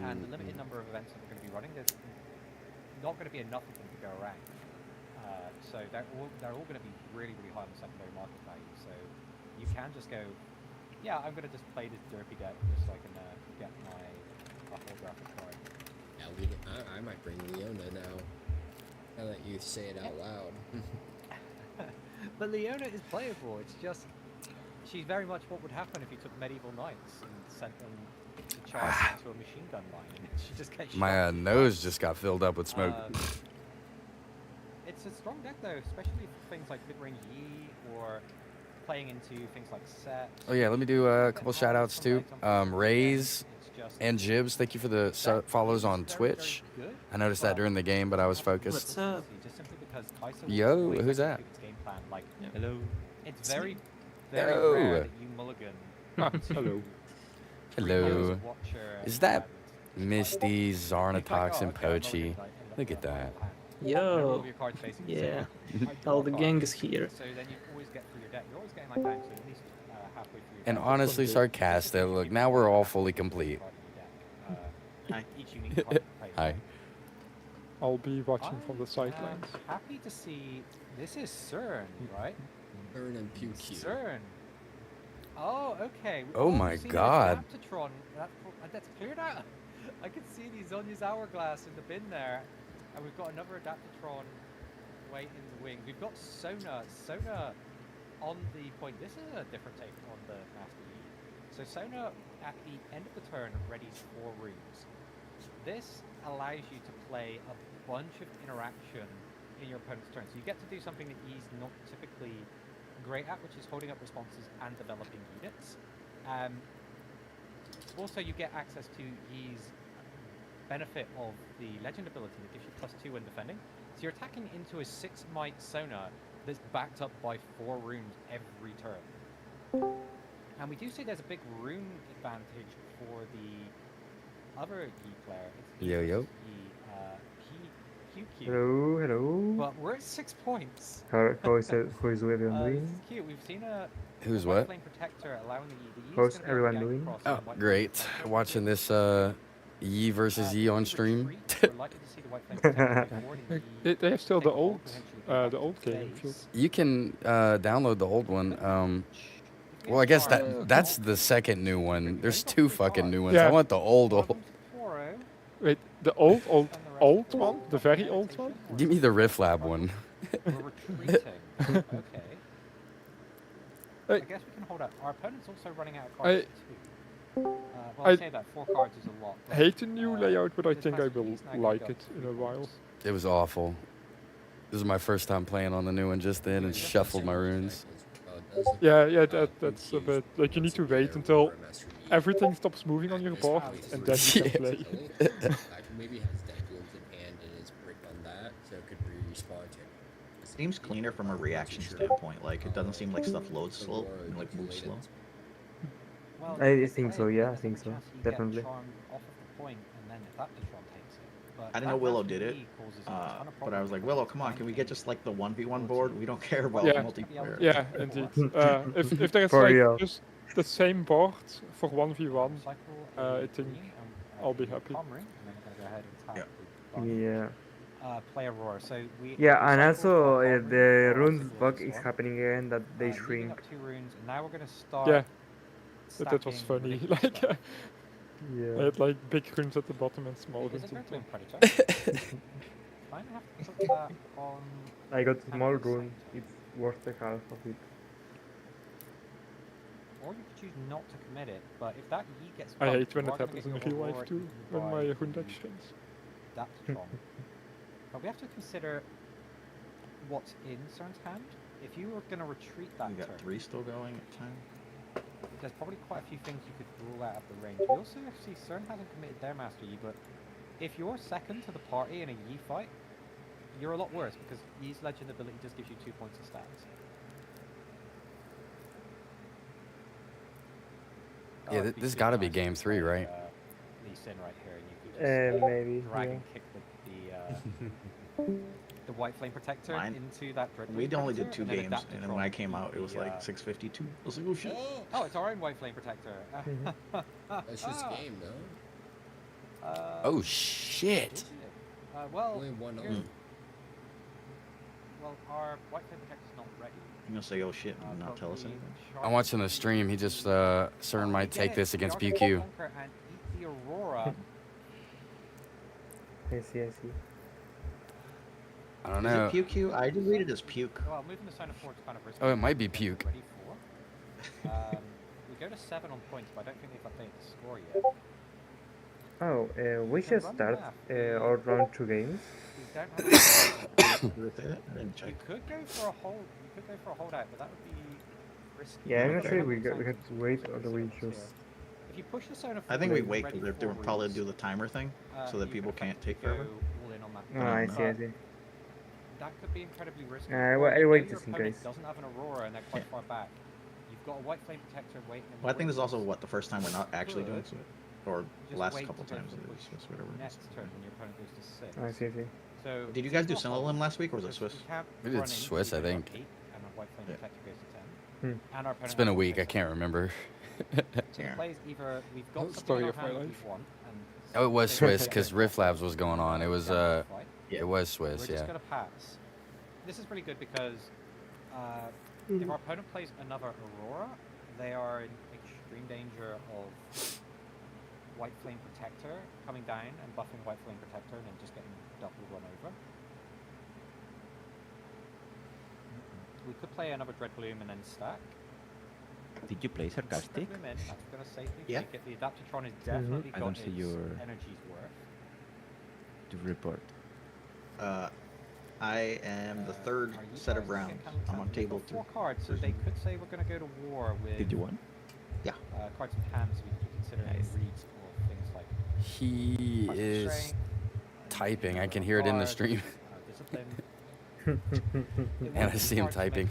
S3: and the limited number of events that we're going to be running, there's not going to be enough of them to go around. So they're all going to be really, really high on the secondary market value. So you can just go, yeah, I'm going to just play this derpy deck just so I can get my holographic card.
S9: Yeah, I might bring Leona now that you say it out loud.
S3: But Leona is playable. It's just she's very much what would happen if you took medieval knights and sent them to charge into a machine gun line, and she just gets
S1: My
S3: shot.
S1: nose just got filled up with smoke.
S3: It's a strong deck though, especially for things like mid-range Yi or playing into things like set.
S1: Oh yeah, let me do a couple shout outs too. Rays and Jibs, thank you for the follows on Twitch. I noticed that during the game, but I was focused.
S10: What's up?
S1: Yo, who's that?
S3: Hello. It's very,
S1: Yo.
S3: very rare that you mulligan.
S8: Hello.
S1: Hello. Is that Misty, Zarnatox, and Pochi? Look at that.
S10: Yo. Yeah. All the gang is here.
S3: So then you always get through your deck. You're always getting like down to at least halfway through your
S1: And
S3: deck.
S1: honestly sarcastic. Look, now we're all fully complete.
S3: Each unique card to play.
S1: Hi.
S8: I'll be watching from the sidelines.
S3: Happy to see. This is CERN, right?
S9: Burn and puke you.
S3: CERN. Oh, okay.
S1: Oh
S3: we've
S1: my
S3: seen an
S1: God.
S3: Adaptatron. That's cleared out. I can see the Zonya's Hourglass in the bin there. And we've got another Adaptatron waiting in the wing. We've got Sona. Sona on the point. This is a different take on the Master Yi. So Sona at the end of the turn readies 4 runes. This allows you to play a bunch of interaction in your opponent's turn. So you get to do something that Yi's not typically great at, which is holding up responses and developing units. Also, you get access to Yi's benefit of the legend ability that gives you +2 when defending. So you're attacking into a 6 might Sona that's backed up by 4 runes every turn. And we do see there's a big rune advantage for the other Yi player. It's
S1: Yo, yo.
S3: QQ.
S11: Hello, hello.
S3: But we're at 6 points.
S11: How is everyone
S3: This
S11: doing?
S3: is cute. We've seen a
S1: Who's
S3: White
S1: what?
S3: Flame Protector allowing the Yi's
S11: How's
S3: gonna be able to
S11: everyone
S3: gang
S11: doing?
S3: across
S1: Oh,
S3: and White
S1: great.
S3: Flame
S1: Watching this Yi versus Yi on stream.
S3: We're likely to see the White Flame Protector before the Yi
S8: They have still the
S3: take
S8: old,
S3: potentially
S8: the old game.
S3: phase.
S8: Feels.
S1: You can download the old one. Well, I guess that's the second new one. There's 2 fucking new ones. I
S8: Yeah.
S1: want the old.
S8: Wait, the old one, the very old one.
S1: Give me the Riff Lab one.
S3: We're retreating. Okay. I
S8: Hey.
S3: guess we can hold out. Our opponent's also running out of
S8: I-
S3: cards too. Well, I say that 4 cards is a lot.
S8: I hate the new layout, but I
S3: this
S8: think I
S3: Master
S8: will
S3: Yi's now gonna
S8: like
S3: go
S8: it in a
S3: 3
S8: while.
S3: cards.
S1: It was awful. This is my first time playing on the new one just then and shuffled my runes.
S8: Yeah, that's a bit like you need to wait until everything stops moving on your board and then you can play.
S9: Maybe has deck rules in hand and is bricked on that, so it could respawn to.
S12: Seems cleaner from a reaction standpoint. Like it doesn't seem like stuff loads slow and like moves slow.
S3: Well,
S11: I think so, yeah, I
S3: there's a
S11: think so,
S3: chance that you get
S11: definitely.
S3: Charm off of the point, and then Adaptatron takes it. But
S12: I didn't know
S3: that
S12: Willow
S3: Master
S12: did it,
S3: Yi causes a ton of
S12: but I was like,
S3: problems
S12: Willow,
S3: for
S12: come on, can we get just like the
S3: finding
S12: 1v1 board? We don't care about
S8: Yeah.
S12: multiplayer.
S8: Yeah, indeed. If there's
S11: For
S8: like
S11: real.
S8: just the same board for 1v1,
S3: Cycle
S8: I
S3: a
S8: think
S3: green and,
S8: I'll be happy.
S3: palm ring, and then we're gonna go ahead and tap the button.
S11: Yeah.
S3: Play Aurora. So we
S11: Yeah, and
S3: recycle
S11: also
S3: our palm
S11: the
S3: ring for our
S11: runes
S3: single
S11: bug
S3: this
S11: is
S3: one.
S11: happening again that they
S3: Leaving
S11: shrink.
S3: up 2 runes, and now we're gonna start.
S8: Yeah, that was
S3: stacking
S8: funny.
S3: ridiculous
S8: Like
S3: stuff.
S8: I
S11: Yeah.
S8: had like big runes at the bottom and small
S3: Is
S8: runes
S3: it
S8: at
S3: going
S8: the
S3: to
S8: top.
S3: Predator? Might have to put that on.
S11: I got small
S3: at the same
S11: rune.
S3: time.
S11: It's worth the half of it.
S3: Or you could choose not to commit it, but if that Yi gets
S8: I
S3: bumped,
S8: hate when
S3: you
S8: it
S3: are gonna
S8: happens
S3: get
S8: in
S3: your
S8: real life
S3: Aurora
S8: too,
S3: eaten
S8: when
S3: by
S8: my rune deck
S3: the
S8: shrinks.
S3: Adaptatron. But we have to consider what's in CERN's hand. if you were going to retreat that
S12: We got
S3: turn,
S12: 3 still going at 10.
S3: there's probably quite a few things you could rule out of the range. We also see CERN hasn't committed their Master Yi, but if you're second to the party in a Yi fight, you're a lot worse because Yi's legend ability just gives you 2 points of stats.
S1: Yeah,
S3: it'd be
S1: this
S3: super
S1: got to be
S3: nice
S1: game
S3: if
S1: 3,
S3: you
S1: right?
S3: played, Lee Sin right here, and you could just
S11: Maybe.
S3: drag
S11: Yeah.
S3: and kick the White Flame Protector
S12: Mine-
S3: into that Dread
S12: We
S3: Blue
S12: only did
S3: Protector,
S12: 2
S3: and then
S12: games,
S3: Adaptatron
S12: and then when I came
S3: would
S12: out, it was
S3: be,
S12: like 652. I was like, oh shit.
S3: Oh, it's our own White Flame Protector.
S9: That's just game, no?
S1: Oh
S3: Is
S1: shit!
S3: it? Well,
S9: Only one
S3: here's-
S9: on.
S3: well, our White Flame Protector's not ready.
S12: I'm gonna say, oh shit, and
S3: but
S12: not tell us
S3: we
S12: anything.
S3: charge
S1: I'm watching the stream. He just CERN might
S3: get
S1: take
S3: it.
S1: this
S3: We
S1: against
S3: are gonna
S1: PQ.
S3: conquer and eat the Aurora.
S11: I see.
S1: I don't
S12: Is
S1: know.
S12: it PQ? I did read it as puke.
S3: Well, moving the Sona forward is kind of risky.
S1: Oh, it might be
S3: because we're
S1: puke.
S3: ready for. We go to 7 on points, but I don't think they've updated the score yet.
S11: Oh, we should
S3: run
S11: start
S3: that.
S11: our round 2 games.
S3: We don't have a
S12: I didn't check.
S3: You could go for a hold. You could go for a holdout, but that would be risky.
S11: Yeah, I'm
S3: You
S11: not
S3: don't
S11: sure
S3: have
S11: we
S3: the
S11: got
S3: time
S11: to wait or do we
S3: sequence here.
S11: just.
S3: If you push the Sona
S12: I think we
S3: forward,
S12: wait
S3: ready
S12: because they're
S3: for
S12: probably
S3: routes,
S12: do the timer thing, so that
S3: you
S12: people
S3: can
S12: can't take
S3: effectively
S12: forever.
S3: go all in on that
S11: No,
S3: turn,
S11: I
S3: but
S11: see.
S3: That could be incredibly risky.
S11: I
S3: Or if you
S11: wait
S3: know your
S11: just in
S3: opponent
S11: case.
S3: doesn't have an Aurora and they're quite far back. You've got a White Flame Protector waiting in the
S12: Well, I think this is also
S3: wings.
S12: what the first time we're not actually doing
S3: Good.
S12: it, or
S3: Just
S12: last
S3: wait
S12: couple
S3: to go
S12: times
S3: for
S12: it
S3: the
S12: is.
S3: push
S12: Just whatever. it is.
S3: next turn when your opponent goes to 6.
S11: I see.
S3: So
S12: Did you
S3: it's
S12: guys do
S3: not
S12: Sentinel
S3: hold,
S12: last week, or was it
S3: because
S12: Swiss?
S3: we can't
S1: We did
S3: run in
S1: Swiss,
S3: because
S1: I
S3: we go
S1: think.
S3: 8 and our White Flame
S12: Yeah.
S3: Protector goes to 10.
S11: Hmm.
S3: And our opponent
S1: It's been a
S3: has
S1: week. I
S3: face
S1: can't
S3: up.
S1: remember.
S3: So the
S12: Yeah.
S3: plays either we've got
S8: That's
S3: something in
S8: story
S3: our
S8: of my
S3: hand that
S8: life.
S3: we want, and
S1: Oh, it was
S3: they
S1: Swiss
S3: don't
S1: because
S3: get
S1: Rift
S3: it.
S1: Labs was going on. It was
S3: Down the fight.
S1: it was
S3: We're
S1: Swiss.
S3: just
S1: Yeah.
S3: gonna pass. This is really good because if our opponent plays another Aurora, they are in extreme danger of White Flame Protector coming down and buffing White Flame Protector and then just getting double run over. We could play another Dread Bloom and then stack.
S7: Did you play
S3: Dread
S7: Sarcastic?
S3: Bloom in, that's gonna safely
S12: Yeah.
S3: take it. The Adaptatron is definitely
S7: I
S3: got
S7: don't see
S3: its
S7: your-
S3: energy's worth.
S7: To report.
S12: I am the third
S3: Are you
S12: set of
S3: guys gonna
S12: rounds.
S3: get
S12: I'm on
S3: We've
S12: table
S3: got
S12: 2.
S3: 4 cards, so they could say we're gonna go to war with
S7: Did you win?
S3: cards in hand, so we could consider any
S7: Nice.
S3: reads or things like
S1: He
S3: Heart
S1: is
S3: Restraint,
S1: typing. I can hear it in the
S3: guard,
S1: stream.
S3: Discipline.
S1: And I see him typing.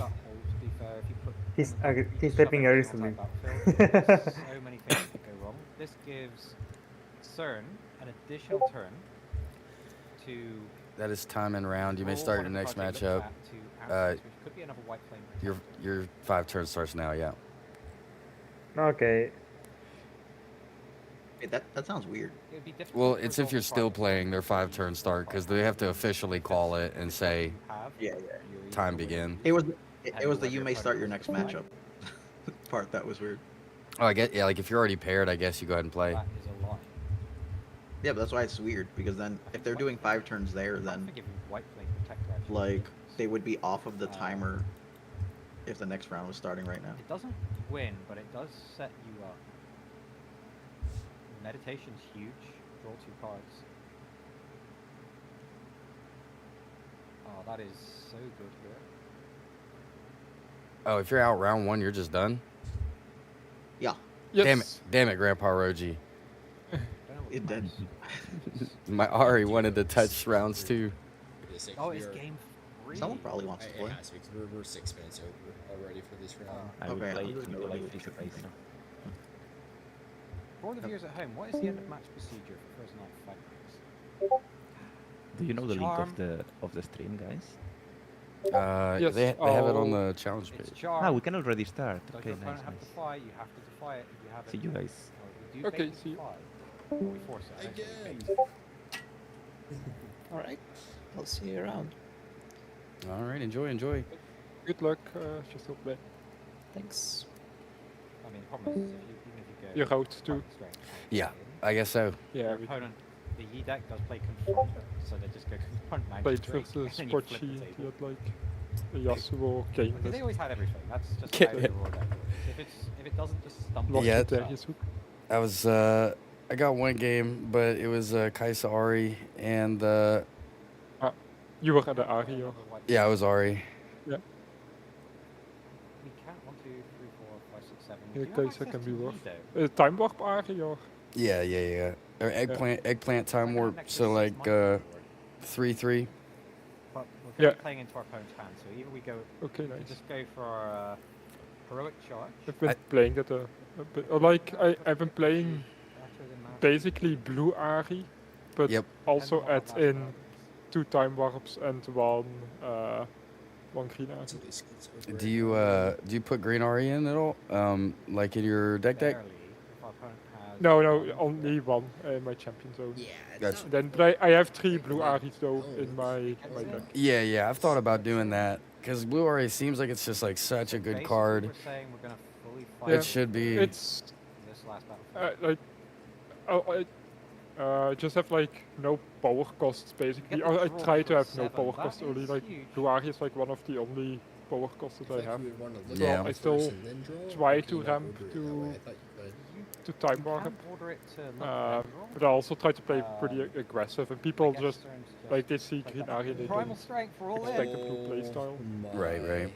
S11: He's
S3: He's
S11: typing aggressively.
S3: So many things could go wrong. This gives CERN an additional turn to.
S1: That is time and round. You may
S3: roll
S1: start
S3: one
S1: your
S3: of the
S1: next
S3: cards they looked
S1: matchup.
S3: at to access, which could be another White Flame.
S1: Your 5 turn starts now. Yeah.
S11: Okay.
S12: Hey, that sounds weird.
S3: It would be difficult
S1: Well,
S3: to
S1: it's if
S3: resolve
S1: you're
S3: the
S1: still
S3: problem
S1: playing their
S3: if
S1: 5
S3: you
S1: turn start because
S3: fight
S1: they have to
S3: back.
S1: officially call it and say
S3: You have,
S12: Yeah,
S3: you're
S1: time
S3: either
S1: begin.
S3: winning
S12: It was the
S3: whoever
S12: you
S3: your
S12: may start your
S3: opponent
S12: next
S3: is
S12: matchup part that was weird.
S1: Oh, I get. Yeah, like if you're already paired, I guess you go ahead and play.
S3: That is a lie.
S12: Yeah, but that's why it's weird because then if they're doing 5 turns there,
S3: I
S12: then
S3: think if White Flame Protector actually
S12: like
S3: wins,
S12: they would be off of the timer if the next round was starting right now.
S3: it doesn't win, but it does set you up. Meditation's huge. Draw 2 cards. Oh, that is so good here.
S1: Oh, if you're out round 1, you're just done.
S12: Yeah,
S8: Yes.
S1: Damn it, Grandpa Roji.
S3: I don't know what
S12: it
S3: the
S12: did.
S3: match-
S1: My Ahri wanted to touch rounds too.
S3: Oh, it's game 3.
S12: Someone probably wants to
S9: It
S12: play.
S9: has to, because we're 6 minutes over already for this round.
S7: I will
S12: Okay,
S7: play
S12: I'm
S7: it
S12: just
S7: in
S12: gonna
S7: like
S12: do
S7: 3
S12: it.
S7: seconds.
S3: For all the viewers at home, what is the end of match procedure for first night fight nights?
S7: Do you know the link
S3: Charm.
S7: of the stream, guys?
S8: Yes,
S1: They have it on
S8: I'll-
S1: the challenge
S3: It's
S1: page.
S3: charm.
S7: Ah, we can already start.
S3: Does
S7: Okay,
S3: your
S7: nice,
S3: opponent have
S7: nice.
S3: to fight? You have to defy it if you have it.
S7: See you guys.
S3: Or we do
S8: Okay,
S3: make
S8: see
S3: you
S8: you.
S3: fight. Or we force it. I don't think we
S9: Again.
S3: make it.
S6: All right. I'll see you around.
S1: All right, enjoy.
S8: Good luck. Just still play.
S6: Thanks.
S3: I mean, the problem is, even if you go.
S8: You're out too.
S3: fight strength,
S1: Yeah.
S3: fight in,
S1: I guess so.
S8: Yeah,
S3: your
S8: we
S3: opponent, the Yi deck does play confront, so they just go confront
S8: played
S3: magic trick,
S8: versus
S3: and then you flip the
S8: Pochi. He
S3: table.
S8: had like a Yasuo game.
S3: Because they always had everything. That's just
S1: Yeah.
S3: how the raw deck works. If it doesn't just stumble.
S8: Lost
S1: Yeah.
S8: to Darius.
S1: I was I got one game, but it was Kaisa Ahri and
S8: You were at the Ahri, or?
S1: yeah, I was Ahri.
S8: Yeah. In
S3: Do you have
S8: case I
S3: access
S8: can
S3: to
S8: be
S3: Yi,
S8: worth.
S3: though?
S8: Time warp Ahri or
S1: Yeah. Or eggplant time warp. So like 3/3.
S3: But we're going to
S8: Yeah.
S3: be playing into our opponent's hand, so either we go,
S8: Okay,
S3: we can
S8: nice.
S3: just go for our heroic charge.
S8: I've been playing that a bit. Or like I've been playing
S3: Better than Master
S8: basically blue Ahri, but
S1: Yep.
S8: also
S3: Depends on
S8: add
S3: what that
S8: in
S3: last
S8: 2 time warps and one green
S9: It's
S8: Ahri.
S9: at least it's over
S1: Do
S9: it.
S1: you put green Ahri in at all? Like in your deck?
S3: barely, if our opponent has
S8: No,
S3: one,
S8: only one in my champion zone.
S9: Yeah, it's
S1: That's-
S9: not
S8: Then, but I have 3
S9: Like,
S8: blue
S9: like,
S8: Ahris though in my deck.
S1: Yeah. I've thought about doing that because blue Ahri seems like it's just like such a good
S3: basically
S1: card.
S3: We're saying we're going to fully fight
S8: Yeah,
S1: It should be.
S8: It's
S3: this last battlefield.
S8: like just have like no power costs basically.
S3: Get the
S8: I
S3: draw
S8: try to
S3: for
S8: have no
S3: 7,
S8: power
S3: that
S8: costs only.
S3: is
S8: Like
S3: huge.
S8: blue Ahri is like one of the only power costs
S9: I
S8: that
S9: feel
S8: I
S9: like
S8: have.
S9: you would want to look
S1: Yeah.
S9: at
S8: I
S9: it
S8: still
S9: first and then draw.
S8: try
S9: Okay,
S8: to
S9: not
S8: ramp
S9: over it
S8: to-
S9: that way. I thought you could.
S8: To time
S3: You
S8: warp.
S3: can order it to look then draw.
S8: But I also try to play pretty aggressive, and people
S3: I guess
S8: just
S3: Cern's just
S8: like they see
S3: like
S8: green
S3: that.
S8: Ahri, they
S3: Primal
S8: don't
S3: strength for all
S8: expect
S3: in.
S8: the blue playstyle.
S1: Right.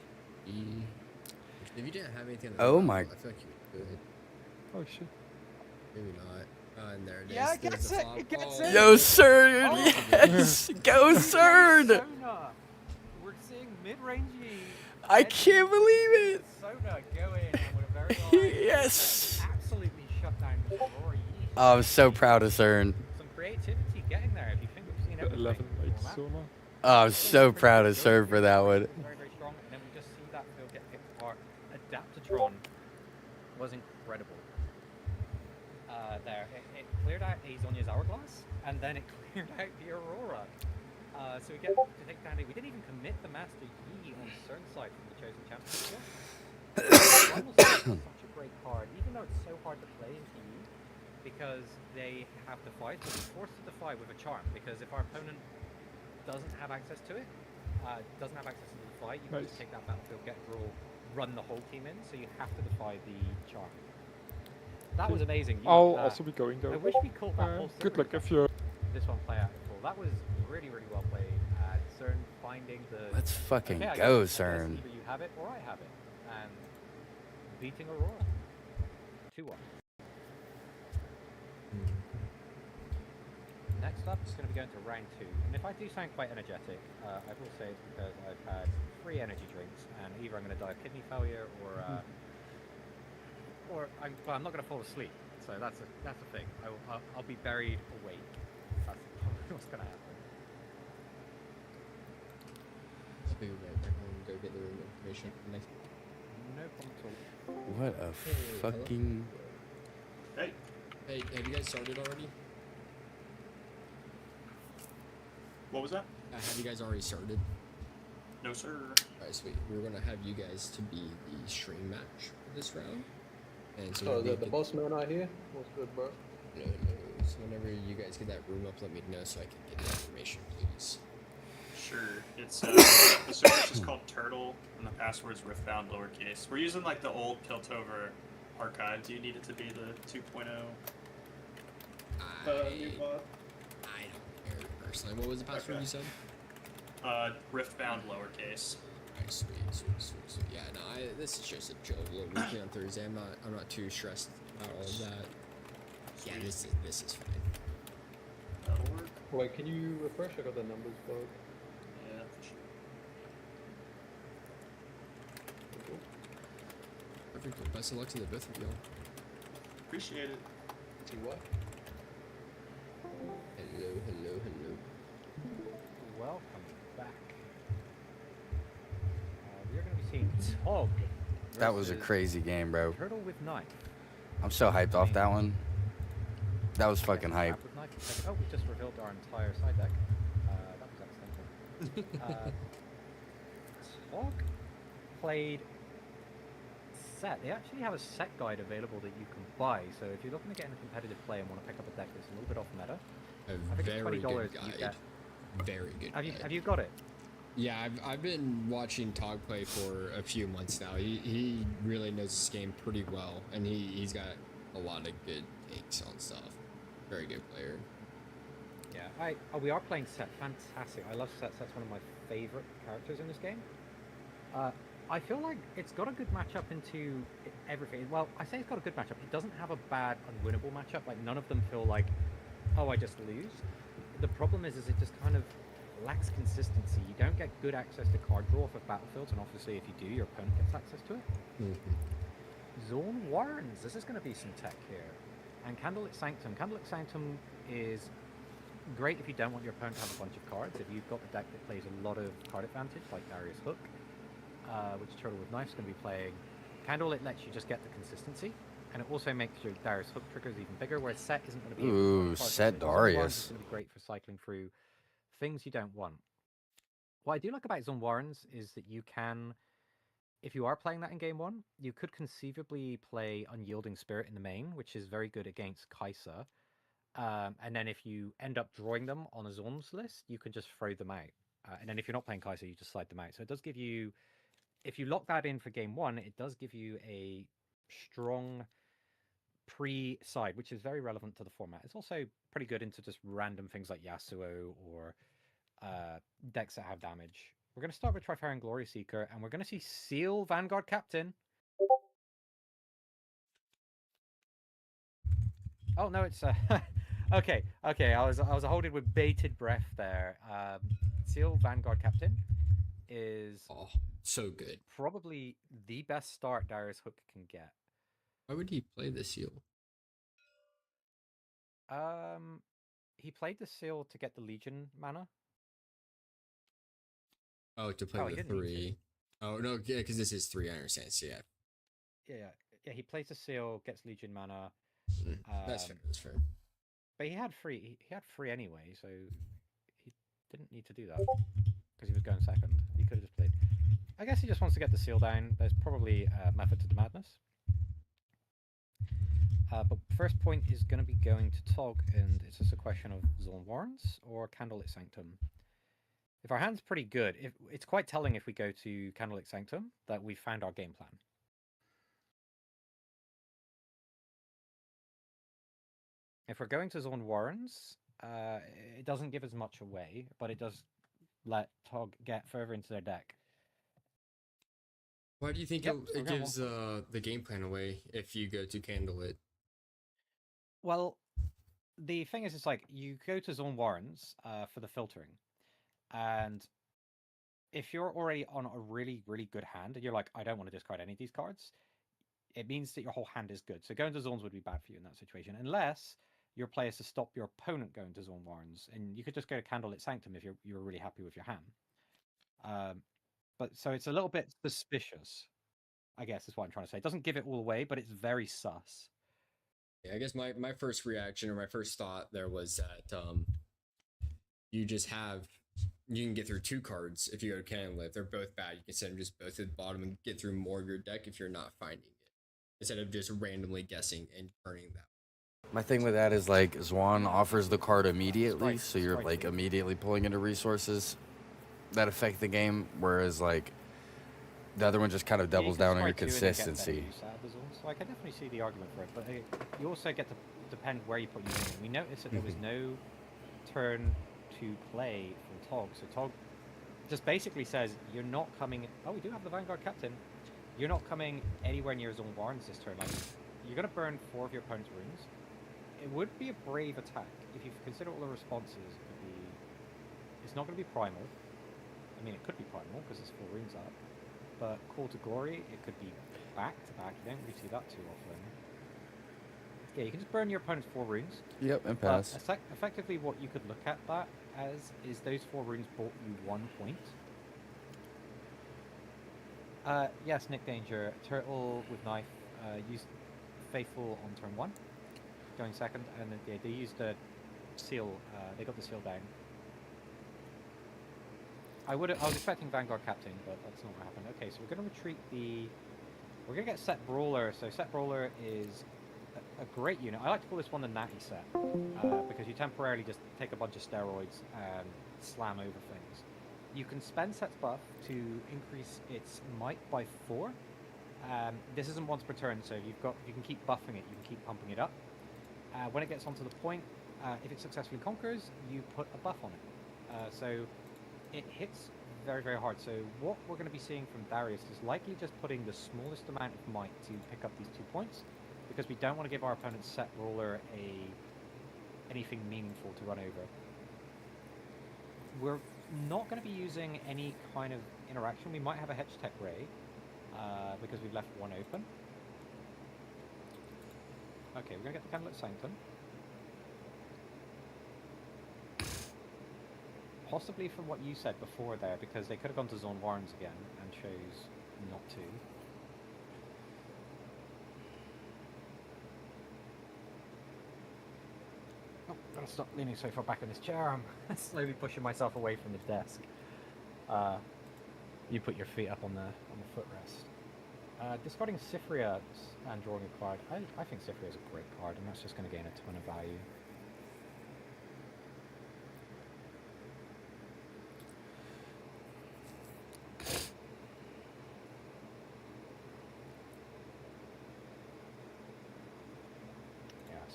S9: If you didn't have anything on the
S1: Oh
S9: ground,
S1: my-
S9: I feel like you would do it.
S8: Oh shit!
S9: Maybe not. And there it is.
S3: Yeah, it
S9: There's
S3: gets
S9: the
S3: it,
S9: flop.
S3: it gets
S9: Oh,
S3: it.
S1: Yo, Cern!
S3: Oh.
S1: Yes! Go, Cern!
S3: Sona. We're seeing mid-rangey.
S1: I can't believe it!
S3: Sona go in and with a very light.
S1: Yes!
S3: Absolutely shut down the Rory.
S1: Oh, I'm so proud of Cern.
S3: Some creativity getting there. If you think we've seen everything.
S8: 11 late
S3: before that.
S8: Sona.
S1: Oh, I'm so proud of Cern for that one.
S3: Very, very strong. And then we just see that field get picked apart. Adaptatron was incredible. There. It cleared out a Zonya's Hourglass, and then it cleared out the Aurora. So we get to take down. We didn't even commit the Master Yi on Cern's side from the Chosen Championship. Such a great card, even though it's so hard to play in Yi, because they have to fight. So we're forced to defy with a charm, because if our opponent doesn't have access to it, doesn't have access to the fight, you can just take that battlefield, get a draw, run the whole team in, so you have to defy the charm. That was amazing.
S8: I'll also be going though.
S3: I wish we caught that whole
S8: Good luck
S3: series.
S8: if you're.
S3: This one play out in full. That was really, really well played. Cern finding the.
S1: Let's fucking
S3: okay, I
S1: go,
S3: guess
S1: Cern.
S3: Either you have it or I have it, and beating Aurora. 2-1. Next up is going to be going to round 2, and if I do sound quite energetic, I will say it's because I've had 3 energy drinks, and either I'm going to die of kidney failure or I'm not going to fall asleep. So that's a thing. I'll be buried awake. That's probably what's going to happen.
S9: I'll be right back home and go get the room information. Next.
S3: No problem at all.
S1: What a fucking.
S4: Hey.
S9: Hey, have you guys started already?
S13: What was that?
S9: Have you guys already started?
S13: No, sir.
S9: Alright, sweet. We're gonna have you guys to be the stream match for this round. And so
S14: Oh,
S9: we
S14: the
S9: can-
S14: boss man out here? What's good, bro?
S9: No. So whenever you guys get that room up, let me know so I can get the information, please.
S13: Sure. It's the service is called Turtle, and the password's Riftbound lowercase. We're using like the old Piltover archive. Do you need it to be the 2.0?
S9: I don't care personally. What was the password you said?
S13: Riftbound lowercase.
S9: Alright, sweet. Yeah, no, this is just a joke. Little weekly on Thursday. I'm not too stressed about all of that. Yeah, this is fine.
S13: That'll work.
S14: Wait, can you refresh? I got the numbers, bro.
S13: Yeah, for sure.
S9: Perfect. Well, best of luck to the both of y'all.
S13: Appreciate it.
S14: See what?
S9: Hello.
S3: Welcome back. We're going to be seeing Tog.
S1: That was a
S3: versus
S1: crazy game, bro.
S3: Turtle with knife.
S1: I'm so hyped off that one. That was fucking hype.
S3: With knife. Oh, we just revealed our entire side deck. That was accidental. Tog played set. They actually have a set guide available that you can buy. So if you're looking to get into competitive play and want to pick up a deck that's a little bit off meta, I think it's
S9: Very
S3: $20
S9: good
S3: you
S9: guide.
S3: get.
S9: Very good.
S3: Have you got it?
S9: Yeah, I've been watching Tog play for a few months now. He really knows this game pretty well, and he's got a lot of good takes on stuff. Very good player.
S3: Yeah, we are playing Set. Fantastic. I love Set. Set's one of my favorite characters in this game. I feel like it's got a good matchup into everything. Well, I say it's got a good matchup. It doesn't have a bad, unwinnable matchup. Like, none of them feel like, oh, I just lose. The problem is it just kind of lacks consistency. You don't get good access to card draw off of battlefields, and obviously if you do, your opponent gets access to it. Zone Warrens. This is going to be some tech here. And Candlelit Sanctum. Candlelit Sanctum is great if you don't want your opponent to have a bunch of cards. If you've got a deck that plays a lot of card advantage, like Darius Hook, which Turtle with Knife's going to be playing, Candlelit lets you just get the consistency, and it also makes your Darius Hook triggers even bigger, whereas Set isn't going to be...
S1: Ooh, Set Darius.
S3: It's going to be great for cycling through things you don't want. What I do like about Zone Warrens is that you can, if you are playing that in game one, you could conceivably play Unyielding Spirit in the main, which is very good against Kai'Sa. And then if you end up drawing them on a Zones list, you can just throw them out. And then if you're not playing Kai'Sa, you just slide them out. So it does give you, if you lock that in for game one, it does give you a strong pre-side, which is very relevant to the format. It's also pretty good into just random things like Yasuo or decks that have damage. We're going to start with Trifarian Glory Seeker, and we're going to see Seal Vanguard Captain. Oh no, it's okay. I was holding with bated breath there. Seal Vanguard Captain is
S9: so good.
S3: Probably the best start Darius Hook can get.
S9: Why would he play the Seal?
S3: He played the Seal to get the Legion mana.
S9: Oh, to play the 3. Oh no, yeah, because this is 3. I understand. So
S3: Yeah. He plays the Seal, gets Legion mana.
S9: That's fair. That's fair.
S3: But he had 3. He had 3 anyway, so he didn't need to do that because he was going second. He could have just played. I guess he just wants to get the Seal down. There's probably a method to the madness. But first point is going to be going to Tog, and it's just a question of Zone Warrens or Candlelit Sanctum. If our hand's pretty good, it's quite telling if we go to Candlelit Sanctum that we found our game plan. If we're going to Zone Warrens, it doesn't give as much away, but it does let Tog get further into their deck.
S9: Why do you think it gives the game plan away if you go to Candlelit?
S3: Well, the thing is, it's like you go to Zone Warrens for the filtering, and if you're already on a really, really good hand, and you're like, I don't want to discard any of these cards, it means that your whole hand is good. So going to Zones would be bad for you in that situation, unless your play is to stop your opponent going to Zone Warrens, and you could just go to Candlelit Sanctum if you're really happy with your hand. But so it's a little bit suspicious, I guess is what I'm trying to say. It doesn't give it all away, but it's very sus.
S9: Yeah, I guess my first reaction or my first thought there was that you can get through 2 cards if you go to Candlelit. If they're both bad, you can send them just both to the bottom and get through more of your deck if you're not finding it, instead of just randomly guessing and turning that.
S1: My thing with that is like Zwan offers the card immediately, so you're like immediately pulling into resources that affect the game, whereas like the other one just kind of doubles down on your consistency.
S3: So I can definitely see the argument for it, but you also get to depend where you put your unit. We noticed that there was no turn to play from Tog, so Tog just basically says you're not coming. Oh, we do have the Vanguard Captain. You're not coming anywhere near Zone Warrens this turn. Like, you're going to burn 4 of your opponent's runes. It would be a brave attack if you consider all the responses. It's not going to be primal. I mean, it could be primal because there's 4 runes up. But Call to Glory, it could be back to back. You don't really see that too often. Yeah, you can just burn your opponent's 4 runes.
S1: Yep, and pass.
S3: Effectively, what you could look at that as is those 4 runes bought you 1 point. Yes, Nick Danger. Turtle with Knife used Faithful on turn 1, going second, and yeah, they used the Seal. They got the Seal down. I was expecting Vanguard Captain, but that's not what happened. Okay, so we're going to retreat we're going to get Set Brawler. So Set Brawler is a great unit. I like to call this one the Natty Set, because you temporarily just take a bunch of steroids and slam over things. You can spend Set's buff to increase its might by 4. This isn't once per turn, so you can keep buffing it, you can keep pumping it up. When it gets onto the point, if it successfully conquers, you put a buff on it. So it hits very, very hard. So what we're going to be seeing from Darius is likely just putting the smallest amount of might to pick up these 2 points, because we don't want to give our opponent's set ruler anything meaningful to run over. We're not going to be using any kind of interaction. We might have a Hedge Tech Ray, because we've left one open. Okay, we're going to get the Candlelit Sanctum. Possibly from what you said before there, because they could have gone to Zone Warrens again and chose not to. Oh, gotta stop leaning so far back in this chair. I'm slowly pushing myself away from the desk. You put your feet up on the footrest. Discarding Cyphria and drawing a card. I think Cyphria is a great card, and that's just going to gain a ton of value.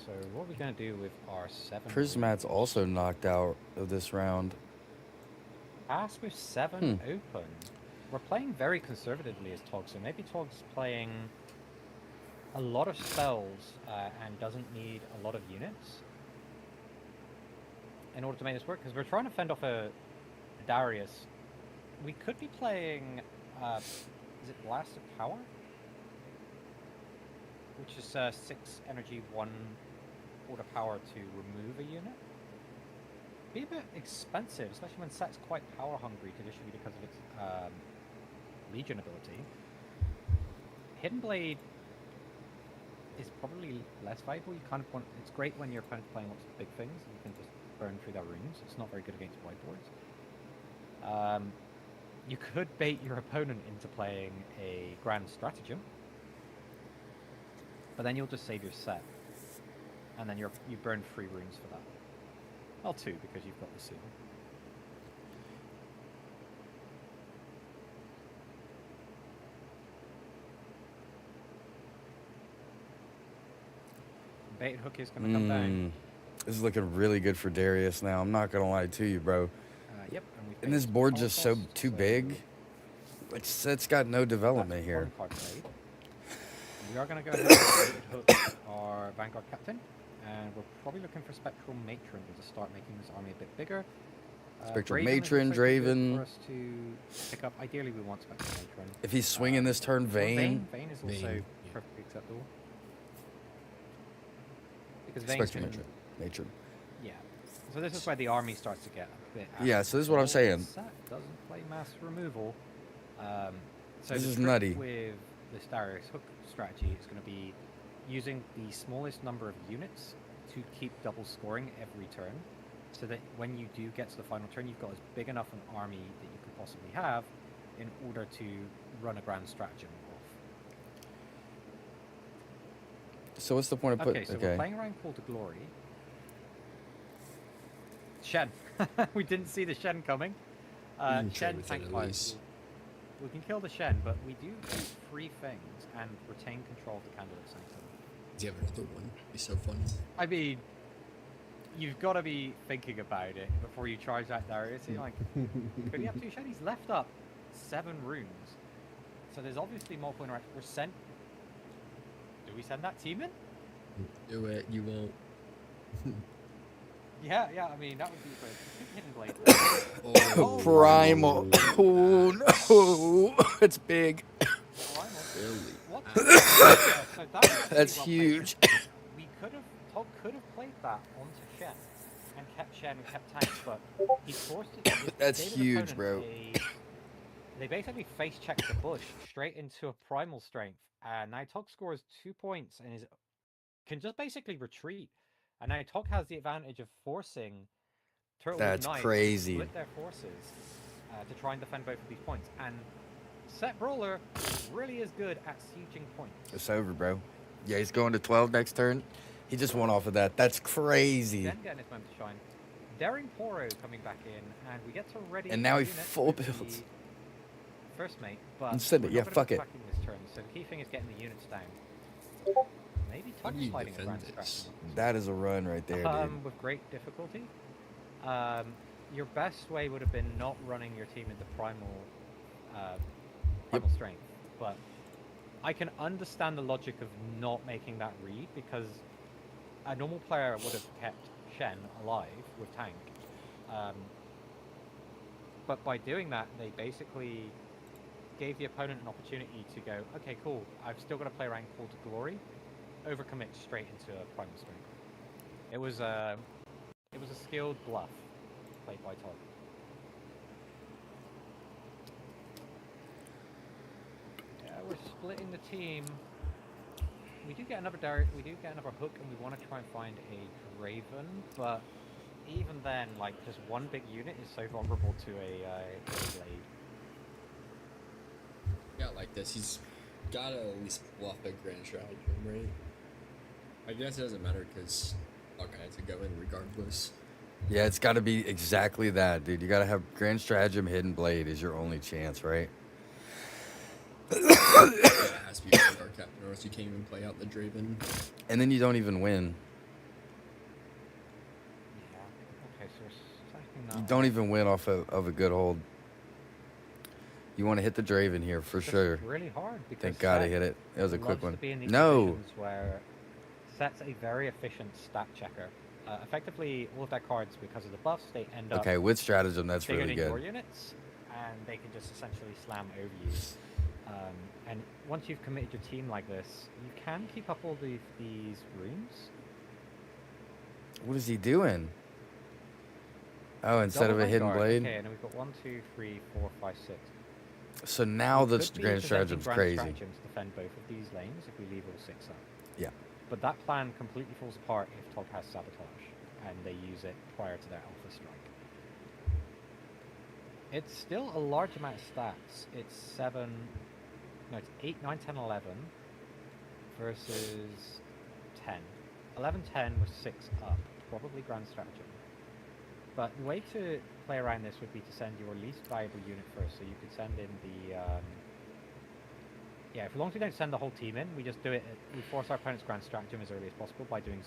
S3: So what are we going to do with our 7?
S1: Prismat's also knocked out of this round.
S3: Pass with 7 open. We're playing very conservatively as Tog, so maybe Tog's playing a lot of spells and doesn't need a lot of units in order to make this work, because we're trying to fend off a Darius. We could be playing, is it Blast of Power? Which is 6 energy, 1 order power to remove a unit. Be a bit expensive, especially when Set's quite power hungry traditionally because of its Legion ability. Hidden Blade is probably less valuable. You kind of want, it's great when your opponent's playing lots of big things and you can just burn through their runes. It's not very good against whiteboards. You could bait your opponent into playing a Grand Stratagem, but then you'll just save your set, and then you burn 3 runes for that. Well, 2 because you've got the seal. Bait hook is going to come down.
S1: This is looking really good for Darius now. I'm not going to lie to you, bro.
S3: Yep.
S1: And this board just so too big. It's got no development here.
S3: We are going to go ahead and hook our Vanguard Captain, and we're probably looking for Spectral Matron to start making this army a bit bigger.
S1: Spectral Matron, Draven.
S3: For us to pick up. Ideally, we want Spectral Matron.
S1: If he's swinging this turn, Vayne.
S3: Vayne is also perfectly acceptable. Because
S1: Spectral Matron.
S3: Yeah. So this is where the army starts to get a bit.
S1: Yeah. So this is what I'm saying.
S3: Set doesn't play mass removal. So
S1: this
S3: the
S1: is
S3: trick
S1: nutty.
S3: With this Darius hook strategy, is going to be using the smallest number of units to keep double scoring every turn, so that when you do get to the final turn, you've got as big enough an army that you could possibly have in order to run a Grand Stratagem off.
S1: So what's the point of putting?
S3: Okay, so we're playing around Call to Glory. Shen. We didn't see the Shen coming. Shen tank wise. We can kill the Shen, but we do 3 things and retain control of the Candlelit Sanctum.
S9: Do you have another one? It'd be so fun.
S3: I mean, you've got to be thinking about it before you charge that Darius. You're like, could he have 2 Shen? He's left up 7 runes. So there's obviously multiple interactions. We're sent. Do we send that team in?
S9: Do it. You won't.
S3: Yeah, I mean, that would be great. Hidden Blade.
S1: Oh, Primal. Oh, no. It's big.
S3: What?
S1: That's huge.
S3: We Tog could have played that onto Shen and kept Shen and kept tanks, but he forced it.
S1: That's huge, bro.
S3: They basically face checked the bush straight into a primal strength, and now Tog scores 2 points and can just basically retreat. And now Tog has the advantage of forcing Turtle
S1: That's
S3: Knight
S1: crazy.
S3: to split their forces to try and defend both of these points. And Set Brawler really is good at sieging points.
S1: It's over, bro. Yeah, he's going to 12 next turn. He just won off of that. That's crazy.
S3: Then getting his moment to shine. Daring Poro coming back in, and we get to ready.
S1: And now he
S3: unit
S1: full
S3: with
S1: builds.
S3: the First mate, but
S1: And send it.
S3: we're
S1: Yeah,
S3: not
S1: fuck
S3: gonna
S1: it.
S3: be attacking this turn. So the key thing is getting the units down. Maybe
S9: How do
S3: Tug's
S9: you
S3: fighting a
S9: defend
S3: Grand
S9: this?
S3: Stratagem.
S1: That is a run right there, dude.
S3: With great difficulty. your best way would have been not running your team into primal strength, but I can understand the logic of not making that read because a normal player would have kept Shen alive with tank. But by doing that, they basically gave the opponent an opportunity to go, okay, cool, I've still got to play around Call to Glory, overcommit straight into a primal strength. It was a skilled bluff played by Todd. Yeah, we're splitting the team. We do get another hook, and we want to try and find a Draven, but even then, like, just one big unit is so vulnerable to a blade.
S9: Yeah, like this, he's gotta at least bluff a grand stratagem, right? I guess it doesn't matter because Hawkeye has to go in regardless.
S1: Yeah, it's got to be exactly that, dude. You got to have Grand Stratagem, Hidden Blade is your only chance, right?
S9: Yeah, it has to be Vanguard Captain, or else you can't even play out the Draven.
S1: And then you don't even win.
S3: Yeah. Okay, so we're stacking that
S1: You don't even win off of a good hold. You want to hit the Draven here for sure.
S3: It's really hard because
S1: Thank God I hit it. It was a quick one.
S3: To be in these
S1: No.
S3: positions where Set's a very efficient stat checker. Effectively, all of their cards, because of the buffs, they end up.
S1: Okay, with stratagem, that's
S3: bigger
S1: really
S3: than your
S1: good.
S3: units, and they can just essentially slam over you. And once you've committed your team like this, you can keep up all these runes.
S1: What is he doing? Oh, instead of a hidden
S3: Vanguard.
S1: blade?
S3: Okay, and then we've got 1, 2, 3, 4, 5, 6.
S1: So now the
S3: Could be
S1: Grand
S3: presenting
S1: Stratagem's
S3: Grand
S1: crazy.
S3: Stratagems to defend both of these lanes if we leave all 6 up.
S1: Yeah.
S3: But that plan completely falls apart if Tog has Sabotage, and they use it prior to their Alpha Strike. It's still a large amount of stats. It's 8, 9, 10, 11 versus 10. 11, 10 with 6 up, probably Grand Stratagem. But the way to play around this would be to send your least valuable unit first, so you could send in the... Yeah, as long as we don't send the whole team in, we just do it. We force our opponent's Grand Stratagem as early as possible by doing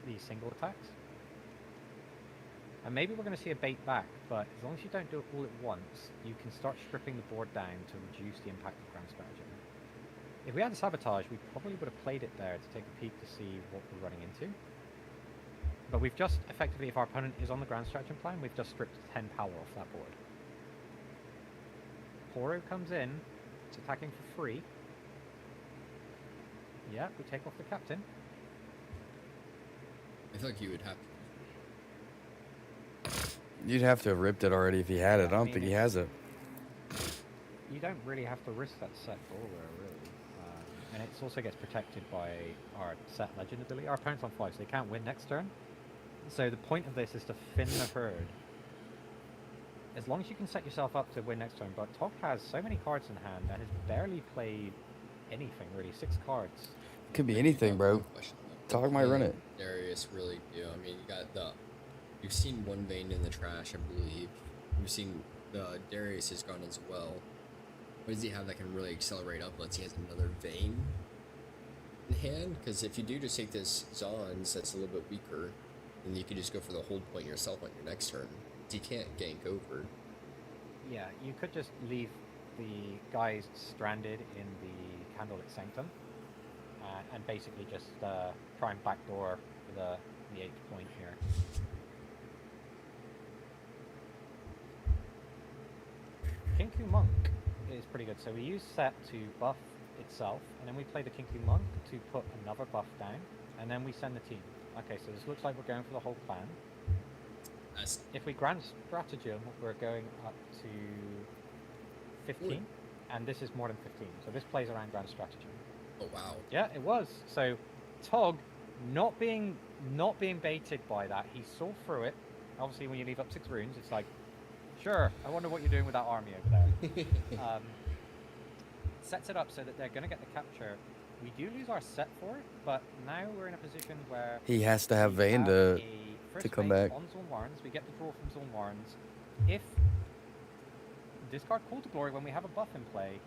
S3: these single attacks. And maybe we're going to see a bait back, but as long as you don't do it all at once, you can start stripping the board down to reduce the impact of Grand Stratagem. If we had a Sabotage, we probably would have played it there to take a peek to see what we're running into. But we've just, effectively, if our opponent is on the Grand Stratagem plan, we've just stripped 10 power off that board. Poro comes in, it's attacking for free. Yeah, we take off the captain.
S9: I feel like you would have to.
S1: You'd have to have ripped it already if he had it. I don't think he has it.
S3: You don't really have to risk that set bulwark, really. And it also gets protected by our set legend ability. Our opponent's on 5, so they can't win next turn. So the point of this is to thin the herd. As long as you can set yourself up to win next turn, but Tog has so many cards in hand and has barely played anything, really. 6 cards.
S1: Could be anything, bro. Tog might run it.
S9: Darius really do. I mean, you've seen one vein in the trash, I believe. You've seen the Darius has gone as well. What does he have that can really accelerate up? Let's see, he has another vein in hand. Because if you do just take this Zons, that's a little bit weaker, then you can just go for the hold point yourself on your next turn. You can't gank over.
S3: Yeah, you could just leave the guys stranded in the Candlelit Sanctum, and basically just try and backdoor the 8th point here. Kinku Monk is pretty good. So we use Set to buff itself, and then we play the Kinku Monk to put another buff down, and then we send the team. Okay, so this looks like we're going for the whole plan. If we Grand Stratagem, we're going up to 15, and this is more than 15. So this plays around Grand Stratagem.
S9: Oh wow.
S3: Yeah, it was. So Tog, not being baited by that, he saw through it. Obviously, when you leave up 6 runes, it's like, sure, I wonder what you're doing with that army over there. Sets it up so that they're going to get the capture. We do lose our set for it, but now we're in a position where
S1: He has to have Vayne to come back.
S3: On Zulnwarns, we get the draw from Zulnwarns. If discard Call to Glory when we have a buff in play,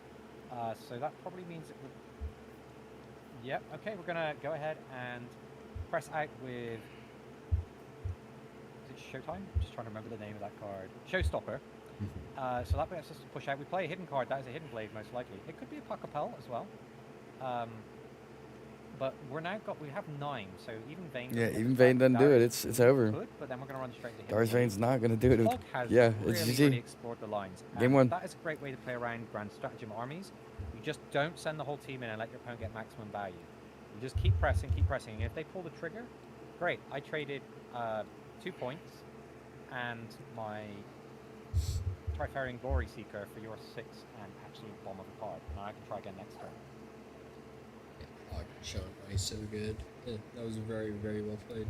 S3: so that probably means that we're... Yep, okay, we're gonna go ahead and press out with... Did Showtime. Just trying to remember the name of that card. Showstopper. So that lets us to push out. We play a hidden card. That is a hidden blade, most likely. It could be a Puckapel as well. But we have 9, so even Vayne.
S1: Yeah, even Vayne doesn't do it. It's over.
S3: Could, but then we're gonna run straight to hidden
S1: Darth
S3: blade.
S1: Vayne's not gonna do it.
S3: Hog has
S1: Yeah,
S3: really,
S1: it's
S3: really
S1: GG.
S3: explored the lines.
S1: Game
S3: And
S1: 1.
S3: That is a great way to play around grand stratagem armies. You just don't send the whole team in and let your opponent get maximum value. You just keep pressing, and if they pull the trigger, great. I traded 2 points and my Trifarian Glory Seeker for your 6 and absolute bomb of a card. Now I can try again next turn.
S9: Oh, Sean, nice, so good. Yeah, that was very, very well played.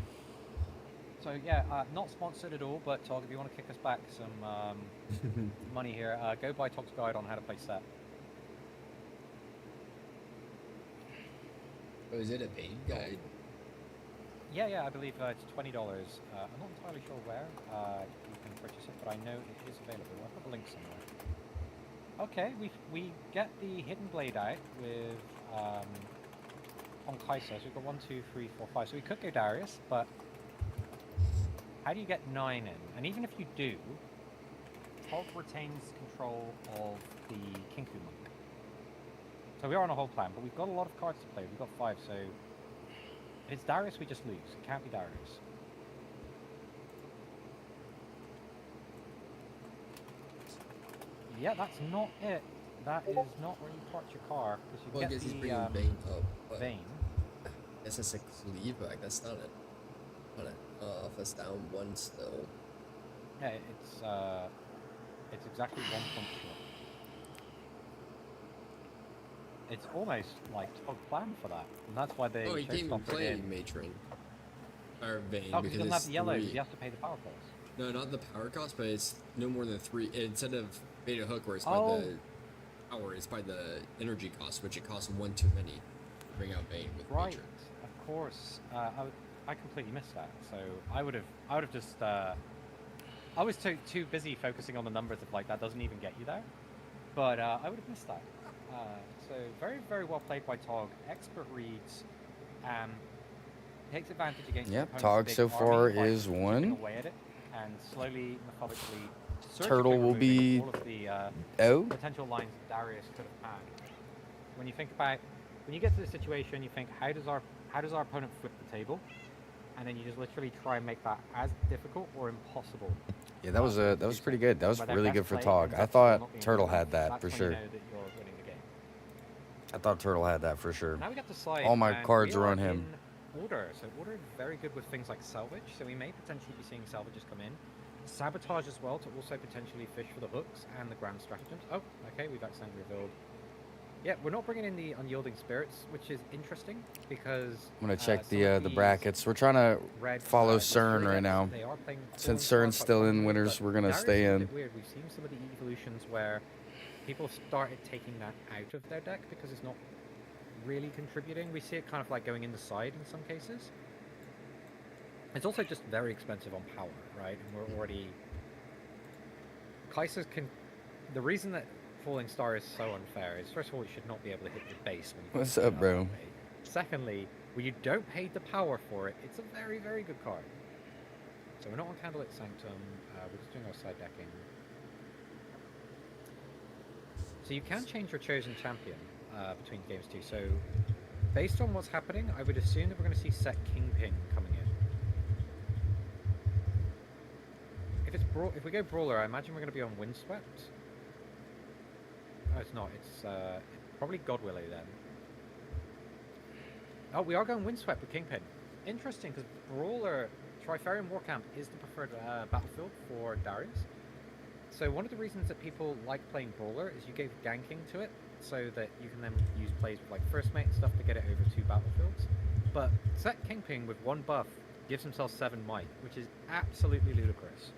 S3: So yeah, not sponsored at all, but Tog, if you want to kick us back some money here, go buy Tog's guide on how to play set.
S9: Oh, is it a paid guide?
S3: Yeah, I believe it's $20. I'm not entirely sure where you can purchase it, but I know it is available. I'll put the link somewhere. Okay, we get the Hidden Blade out with on Kaiser. So we've got 1, 2, 3, 4, 5. So we could go Darius, but how do you get 9 in? And even if you do, Tog retains control of the Kinku Monk. So we are on a whole plan, but we've got a lot of cards to play. We've got 5, so if it's Darius, we just lose. It can't be Darius. Yeah, that's not it. That is not where you park your car.
S9: Well, I
S3: You
S9: guess he's
S3: get
S9: bringing
S3: the
S9: Vayne up. But
S3: Vayne.
S9: I guess that's a cleave back. That's not it. Not it. That's down 1 still.
S3: Yeah, it's exactly 1 point short. It's almost like Tog planned for that, and that's why they.
S9: Oh, he can't even
S3: showstopped it
S9: play
S3: in.
S9: Matron. Or Vayne.
S3: Oh, because he doesn't have
S9: it's
S3: the yellows.
S9: 3.
S3: He has to pay the power cost.
S9: No, not the power cost, but it's no more than 3. Instead of Beta Hook, where it's by
S3: Oh.
S9: the power, it's by the energy cost, which it costs 1 too many to bring out Vayne with
S3: Right,
S9: Matron.
S3: of course. I completely missed that. So I would have just. I was too busy focusing on the numbers of like that doesn't even get you there, but I would have missed that. So very, very well played by Tog. Expert reads, takes advantage against.
S1: Yep,
S3: the opponent's
S1: Tog
S3: big
S1: so
S3: army
S1: far
S3: by
S1: is
S3: chipping
S1: 1.
S3: away at it and slowly, methodically.
S1: Turtle
S3: surgically
S1: will be
S3: removing all of the
S1: O.
S3: potential lines that Darius could have had. When you think about, when you get to the situation, you think, how does our opponent flip the table? And then you just literally try and make that as difficult or impossible.
S1: Yeah, that was pretty good. That was
S3: Where their
S1: really
S3: best
S1: good for
S3: play
S1: Tog.
S3: ends
S1: I
S3: up still
S1: thought
S3: not being
S1: Turtle
S3: good
S1: had
S3: enough.
S1: that
S3: That's
S1: for
S3: when
S1: sure.
S3: You know that you're winning the game.
S1: I thought Turtle had that for sure.
S3: Now we got to slide.
S1: All my
S3: and
S1: cards
S3: we
S1: are on him.
S3: in order. So order is very good with things like salvage. So we may potentially be seeing salvages come in. Sabotage as well to also potentially fish for the hooks and the grand stratagems. Oh, okay, we've accidentally revealed. Yeah, we're not bringing in the unyielding spirits, which is interesting because
S1: I'm gonna check
S3: some of
S1: the
S3: these
S1: brackets. We're trying to
S3: red,
S1: follow
S3: luxury
S1: CERN right
S3: decks,
S1: now.
S3: they are playing
S1: Since
S3: falling
S1: CERN's
S3: stars
S1: still
S3: quite
S1: in
S3: prominently,
S1: winners,
S3: but
S1: we're gonna
S3: Darius
S1: stay
S3: is a
S1: in.
S3: bit weird. We've seen some of the evolutions where people started taking that out of their deck because it's not really contributing. We see it kind of like going in the side in some cases. It's also just very expensive on power, right? And we're already... Kaisers can... The reason that Falling Star is so unfair is, first of all, it should not be able to hit your base when you
S1: What's
S3: put it
S1: up,
S3: out
S1: bro?
S3: that way. Secondly, when you don't pay the power for it, it's a very, very good card. So we're not on Candlelit Sanctum, we're just doing our side decking. So you can change your chosen champion between games too. So based on what's happening, I would assume that we're going to see Set Kingpin coming in. If we go Brawler, I imagine we're going to be on Windswept. Oh, it's not. It's probably Godwillow then. Oh, we are going Windswept with Kingpin. Interesting, because Brawler, Trifarian Warcamp is the preferred battlefield for Darius. So one of the reasons that people like playing Brawler is you give ganking to it, so that you can then use plays with like First Mate and stuff to get it over 2 battlefields. But Set Kingpin with 1 buff gives himself 7 might, which is absolutely ludicrous.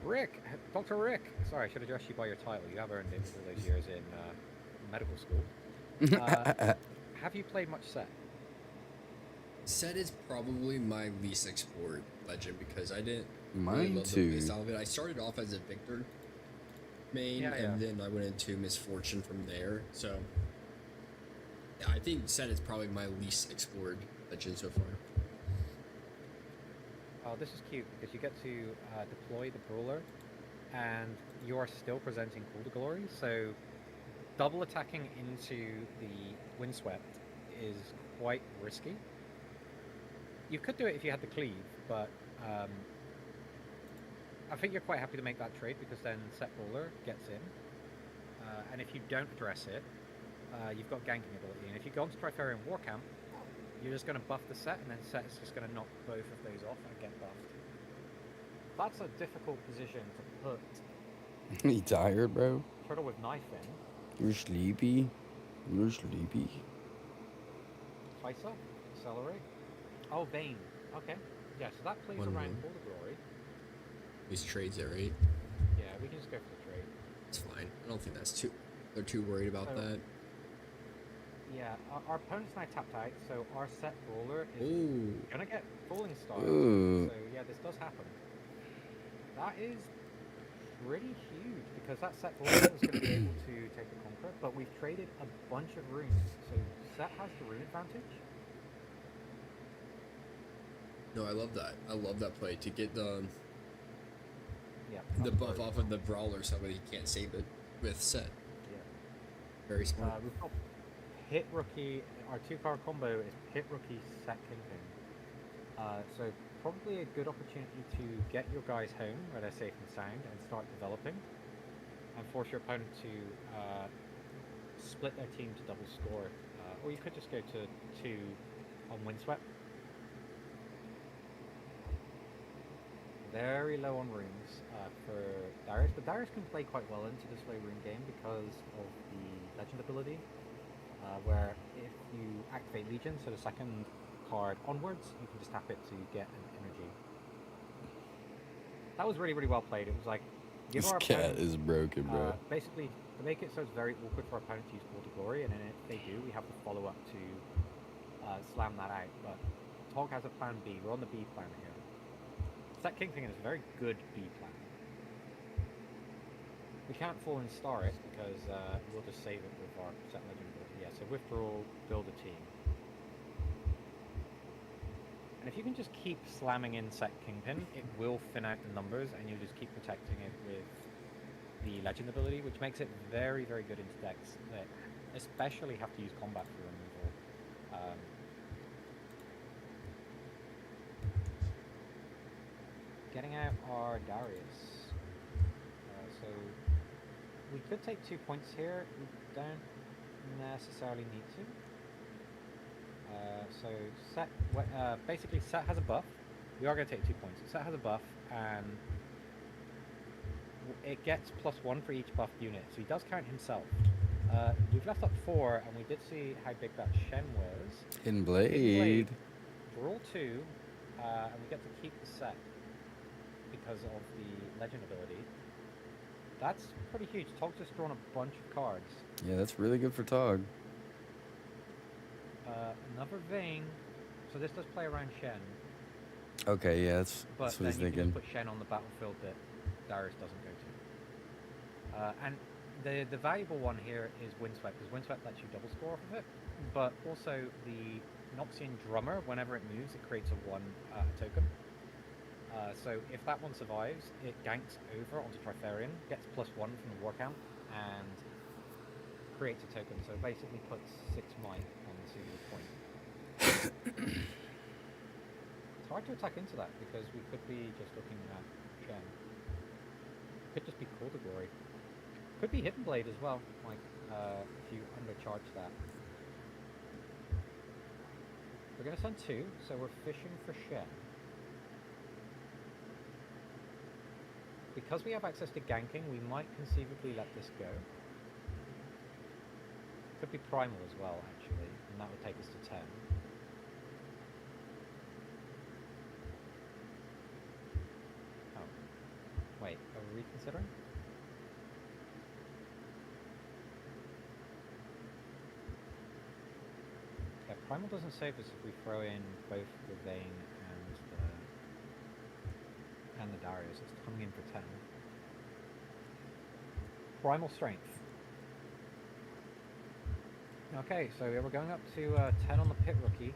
S3: Rick, Dr. Rick. Sorry, I should address you by your title. You have earned it for those years in medical school. Have you played much Set?
S9: Set is probably my least explored legend because I didn't
S1: Mine
S9: really love
S1: too.
S9: the playstyle of it. I started off as a Victor main,
S3: Yeah,
S9: and then I went into Misfortune from there. So yeah, I think Set is probably my least explored legend so far.
S3: Oh, this is cute because you get to deploy the brawler, and you are still presenting Call to Glory. So double attacking into the Windswept is quite risky. You could do it if you had the cleave, but I think you're quite happy to make that trade because then Set Brawler gets in, and if you don't address it, you've got ganking ability. And if you go onto Trifarian War Camp, you're just going to buff the Set, and then Set is just going to knock both of those off and get buffed. That's a difficult position to put.
S1: You tired, bro?
S3: Turtle with knife in.
S1: You're sleepy. You're sleepy.
S3: Faisal, accelerate. Oh, Bane. Okay. Yeah, so that plays
S9: One
S3: around
S9: more.
S3: Call to Glory.
S9: These trades it, right?
S3: Yeah, we can just go for the trade.
S9: It's fine. I don't think that's too. They're too worried about
S3: So-
S9: that.
S3: Yeah, our opponent's now tapped out, so our Set Brawler is
S9: Ooh.
S3: gonna get Falling Star.
S1: Ooh.
S3: So yeah, this does happen. That is pretty huge because that Set Brawler was gonna be able to take the Conqueror, but we've traded a bunch of runes, so Set has the rune advantage.
S9: No, I love that. I love that play to get the
S3: Yeah.
S9: buff off of the brawler so that he can't save it with Set.
S3: Yeah.
S9: Very smart.
S3: We've got Hit Rookie. Our 2-card combo is Hit Rookie, Set Kingpin. So probably a good opportunity to get your guys home where they're safe and sound and start developing, and force your opponent to split their team to double score. Or you could just go to 2 on Windswept. Very low on runes for Darius, but Darius can play quite well into this low rune game because of the legend ability, where if you activate Legion, so the second card onwards, you can just tap it to get an energy. That was really, really well played. It was like, give
S1: This
S3: our
S1: cat
S3: opponent,
S1: is broken, bro.
S3: basically, to make it so it's very awkward for our opponent to use Call to Glory, and then if they do, we have to follow up to slam that out. But Tog has a plan B. We're on the B plan here. Set Kingpin is a very good B plan. We can't fall and star it because we'll just save it with our Set Legend ability. Yeah, so withdrawal, build a team. And if you can just keep slamming in Set Kingpin, it will thin out the numbers and you'll just keep protecting it with the Legend ability, which makes it very, very good into decks that especially have to use combat for removal. Getting out our Darius. So we could take 2 points here. We don't necessarily need to. So Set, basically Set has a buff. We are going to take 2 points. Set has a buff, and it gets +1 for each buff unit. So he does count himself. We've left up 4, and we did see how big that Shen was.
S1: Hidden Blade.
S3: Draw 2, and we get to keep the Set because of the Legend ability. That's pretty huge. Tog's just drawn a bunch of cards.
S1: Yeah, that's really good for Tog.
S3: Another Vayne. So this does play around Shen.
S1: Okay, yeah, that's
S3: But
S1: what
S3: then
S1: he's
S3: you can
S1: thinking.
S3: just put Shen on the battlefield that Darius doesn't go to. And the valuable one here is Windswept, because Windswept lets you double score off of it. But also the Noxian Drummer, whenever it moves, it creates a 1 token. So if that one survives, it ganks over onto Trifarian, gets +1 from the war count, and creates a token. So it basically puts 6 might on the single point. It's hard to attack into that because we could be just looking at Shen. Could just be Call to Glory. Could be Hidden Blade as well, like if you undercharge that. We're going to send 2, so we're fishing for Shen. Because we have access to ganking, we might conceivably let this go. Could be Primal as well, actually, and that would take us to 10. Oh. Wait, are we reconsidering? Yeah, Primal doesn't save us if we throw in both the Vayne and the Darius. It's coming in for 10. Primal Strength. Okay, so we're going up to 10 on the Pit Rookie.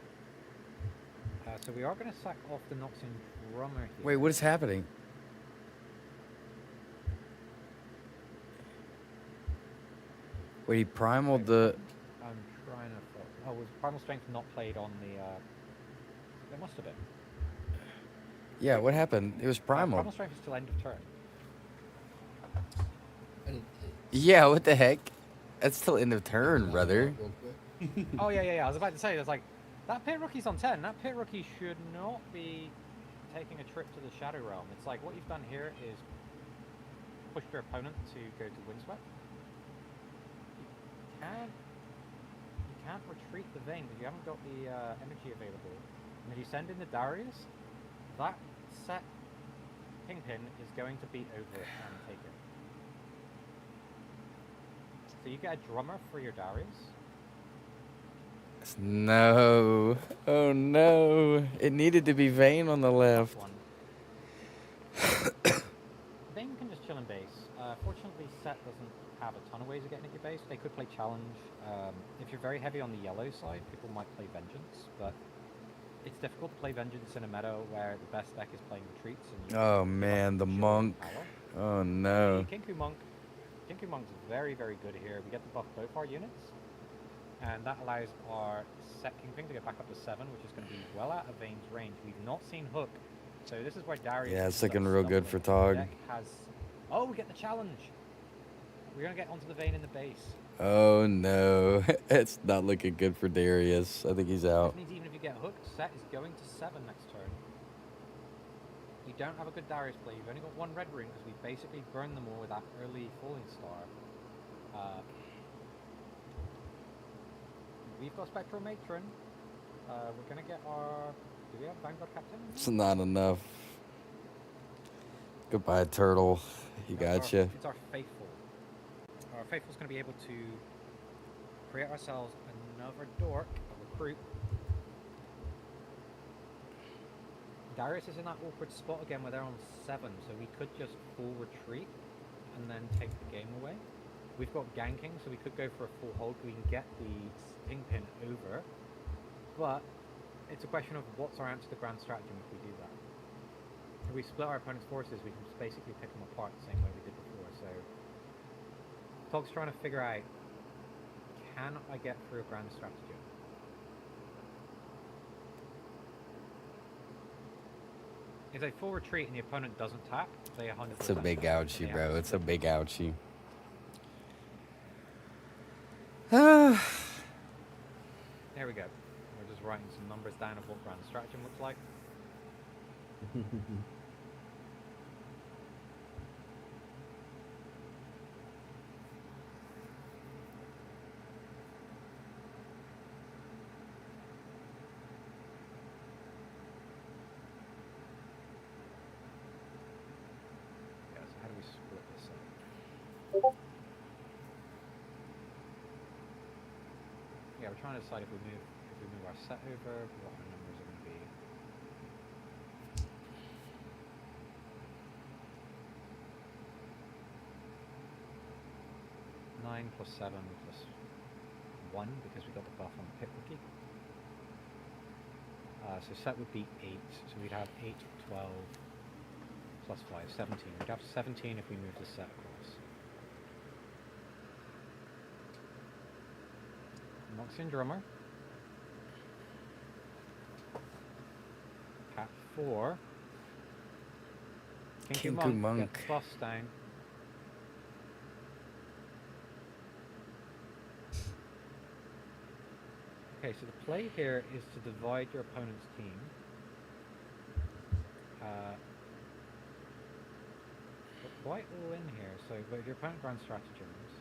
S3: So we are going to sack off the Noxian Drummer here.
S1: Wait, what is happening? Wait, he primaled the...
S3: I'm trying to... Oh, was Primal Strength not played on the... It must have been.
S1: Yeah, what happened? It was primal.
S3: Primal Strength is till end of turn.
S1: Yeah, what the heck? That's till end of turn, brother.
S3: Oh, yeah. I was about to say, there's like... That Pit Rookie's on 10. That Pit Rookie should not be taking a trip to the Shadow Realm. It's like, what you've done here is push your opponent to go to Windswept. You can't retreat the Vein because you haven't got the energy available. And if you send in the Darius, that set Kingpin is going to beat over it and take it. So you get a drummer for your Darius.
S1: No. Oh no. It needed to be Vayne on the left.
S3: Vayne can just chill in base. Fortunately, Set doesn't have a ton of ways of getting at your base. They could play challenge. If you're very heavy on the yellow side, people might play Vengeance, but it's difficult to play Vengeance in a meta where the best deck is playing retreats. And you
S1: Oh man, the monk. Oh no.
S3: Kinku Monk's very, very good here. We get to buff both our units, and that allows our Set Kingpin to get back up to 7, which is going to be well out of Vayne's range. We've not seen Hook, so this is where Darius...
S1: Yeah, it's looking real good for Tog.
S3: Oh, we get the challenge. We're going to get onto the Vayne in the base.
S1: Oh no. It's not looking good for Darius. I think he's out.
S3: This means even if you get hooked, Set is going to 7 next turn. You don't have a good Darius play. You've only got 1 red rune because we basically burned them all with that early Falling Star. We've got Spectral Matron. We're going to get our... Do we have Vanguard Captain?
S1: It's not enough. Goodbye, Turtle. He gotcha.
S3: It's our Faithful. Our Faithful's going to be able to create ourselves another dork, a recruit. Darius is in that awkward spot again where they're on 7, so we could just full retreat and then take the game away. We've got ganking, so we could go for a full hold. We can get the Kingpin over, but it's a question of what's our answer to Grand Stratagem if we do that. If we split our opponent's forces, we can just basically pick them apart the same way we did before. So Tog's trying to figure out, can I get through a Grand Stratagem? If they full retreat and the opponent doesn't tap, they 100%.
S1: It's a big ouchie, bro. It's a big ouchie.
S3: There we go. We're just writing some numbers down of what Grand Stratagem looks like. Yeah, so how do we split this up? Yeah, we're trying to decide if we move our set over, what our numbers are going to be. Nine plus 7 plus 1 because we got the buff on the Pit Rookie. So set would be 8, so we'd have 8, 12 plus 5, 17. We'd have 17 if we move the set across. Noxian Drummer. Cat 4. Kinku Monk. Get the buffs down. Okay, so the play here is to divide your opponent's team. We're quite all in here, so with your opponent Grand Stratagems,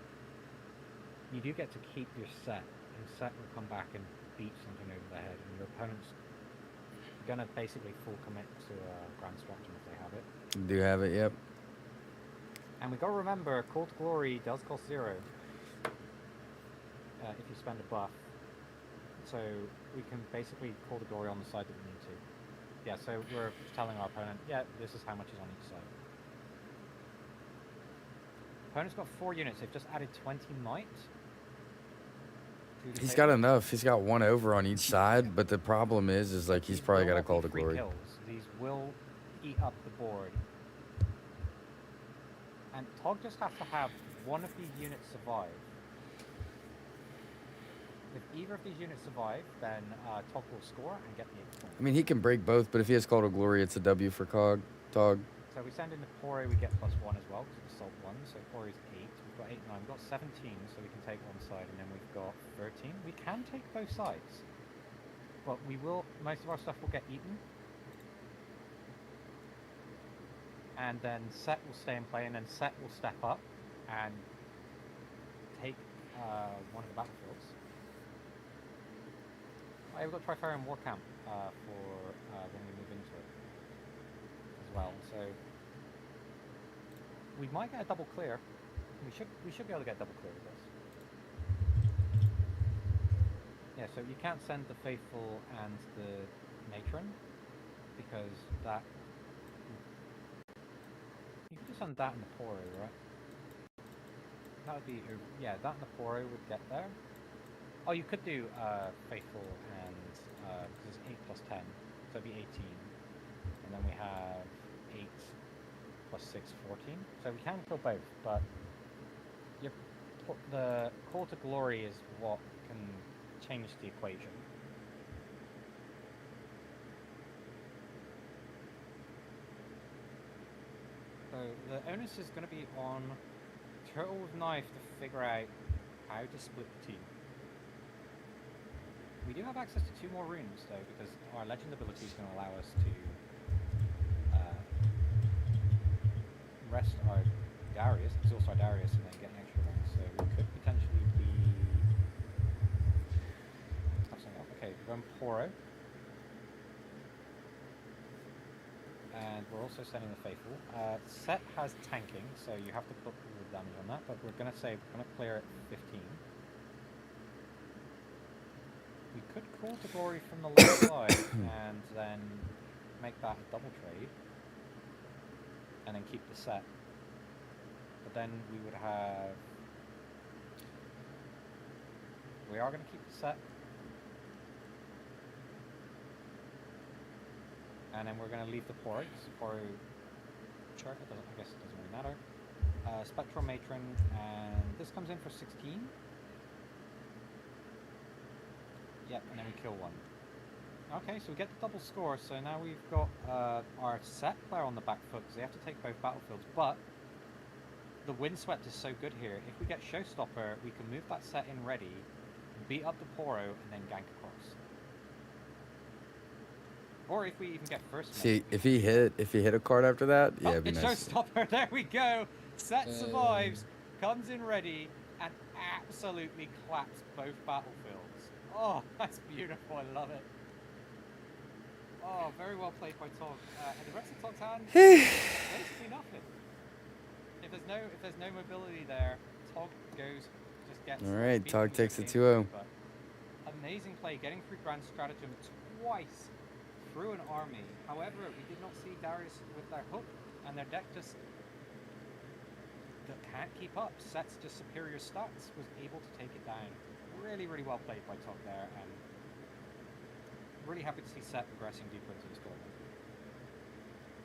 S3: you do get to keep your set, and set will come back and beat something over the head, and your opponent's gonna basically full commit to Grand Stratagem if they have it.
S1: Do have it, yep.
S3: And we gotta remember, Call to Glory does cost 0 if you spend a buff. So we can basically call the glory on the side that we need to. Yeah, so we're telling our opponent, yeah, this is how much is on each side. Opponent's got 4 units, they've just added 20 might. to the
S1: He's
S3: table.
S1: got enough. He's got one over on each side, but the problem is like he's
S3: These
S1: probably
S3: will
S1: got a
S3: not
S1: call
S3: be
S1: to
S3: free
S1: glory.
S3: kills. These will eat up the board. And Tog just has to have one of these units survive. If either of these units survive, then Tog will score and get the 8 point.
S1: I mean, he can break both, but if he has call to glory, it's a W for Tog.
S3: So we send in the Pore, we get +1 as well, because it's assault 1. So Pore is 8. We've got 8, 9. We've got 17, so we can take one side, and then we've got 13. We can take both sides, but we will. Most of our stuff will get eaten, and then Set will stay in play, and then Set will step up and take one of the battlefields. We've got Trifarian War Camp for when we move into it as well. So we might get a double clear. We should be able to get a double clear with this. Yeah. So you can't send the Faithful and the Matron because that you could just send that and the Poro, right? That would be yeah. That and the Poro would get there. Oh, you could do Faithful and because it's 8 plus 10, so it'd be 18, and then we have 8 plus 6, 14. So we can kill both, but the call to glory is what can change the equation. So the onus is going to be on Turtle with Knife to figure out how to split the team. We do have access to 2 more runes though, because our legend ability is going to allow us to rest our Darius, exhaust our Darius, and then get an extra one. So we could potentially be okay, we're going Poro. And we're also sending the Faithful. Set has tanking, so you have to put the damage on that, but we're going to say we're going to clear at 15. We could call to glory from the left side and then make that a double trade and then keep the set. But then we would have... We are going to keep the set. And then we're going to leave the Poro. Poro, sure, I guess it doesn't really matter. Spectral Matron, and this comes in for 16. Yep, and then we kill one. Okay, so we get the double score, so now we've got our Set player on the back foot, because they have to take both battlefields, but the Windswept is so good here. If we get Showstopper, we can move that Set in ready, beat up the Poro, and then gank across. Or if we even get first.
S1: See, if he hit a card after that, yeah, it'd be
S3: it's
S1: nice.
S3: Showstopper, there we go! Set survives, comes in ready, and absolutely claps both battlefields. Oh, that's beautiful, I love it. Oh, very well played by Tog. And the rest of Tog's hand, basically nothing. If there's no mobility there, Tog just gets...
S1: Alright, Tog takes the 2-0.
S3: Amazing play, getting through Grand Stratagem twice through an army. However, we did not see Darius with their hook, and their deck just can't keep up. Set's just superior stats was able to take it down. Really, really well played by Tog there, and really happy to see Set progressing deeper into this tournament.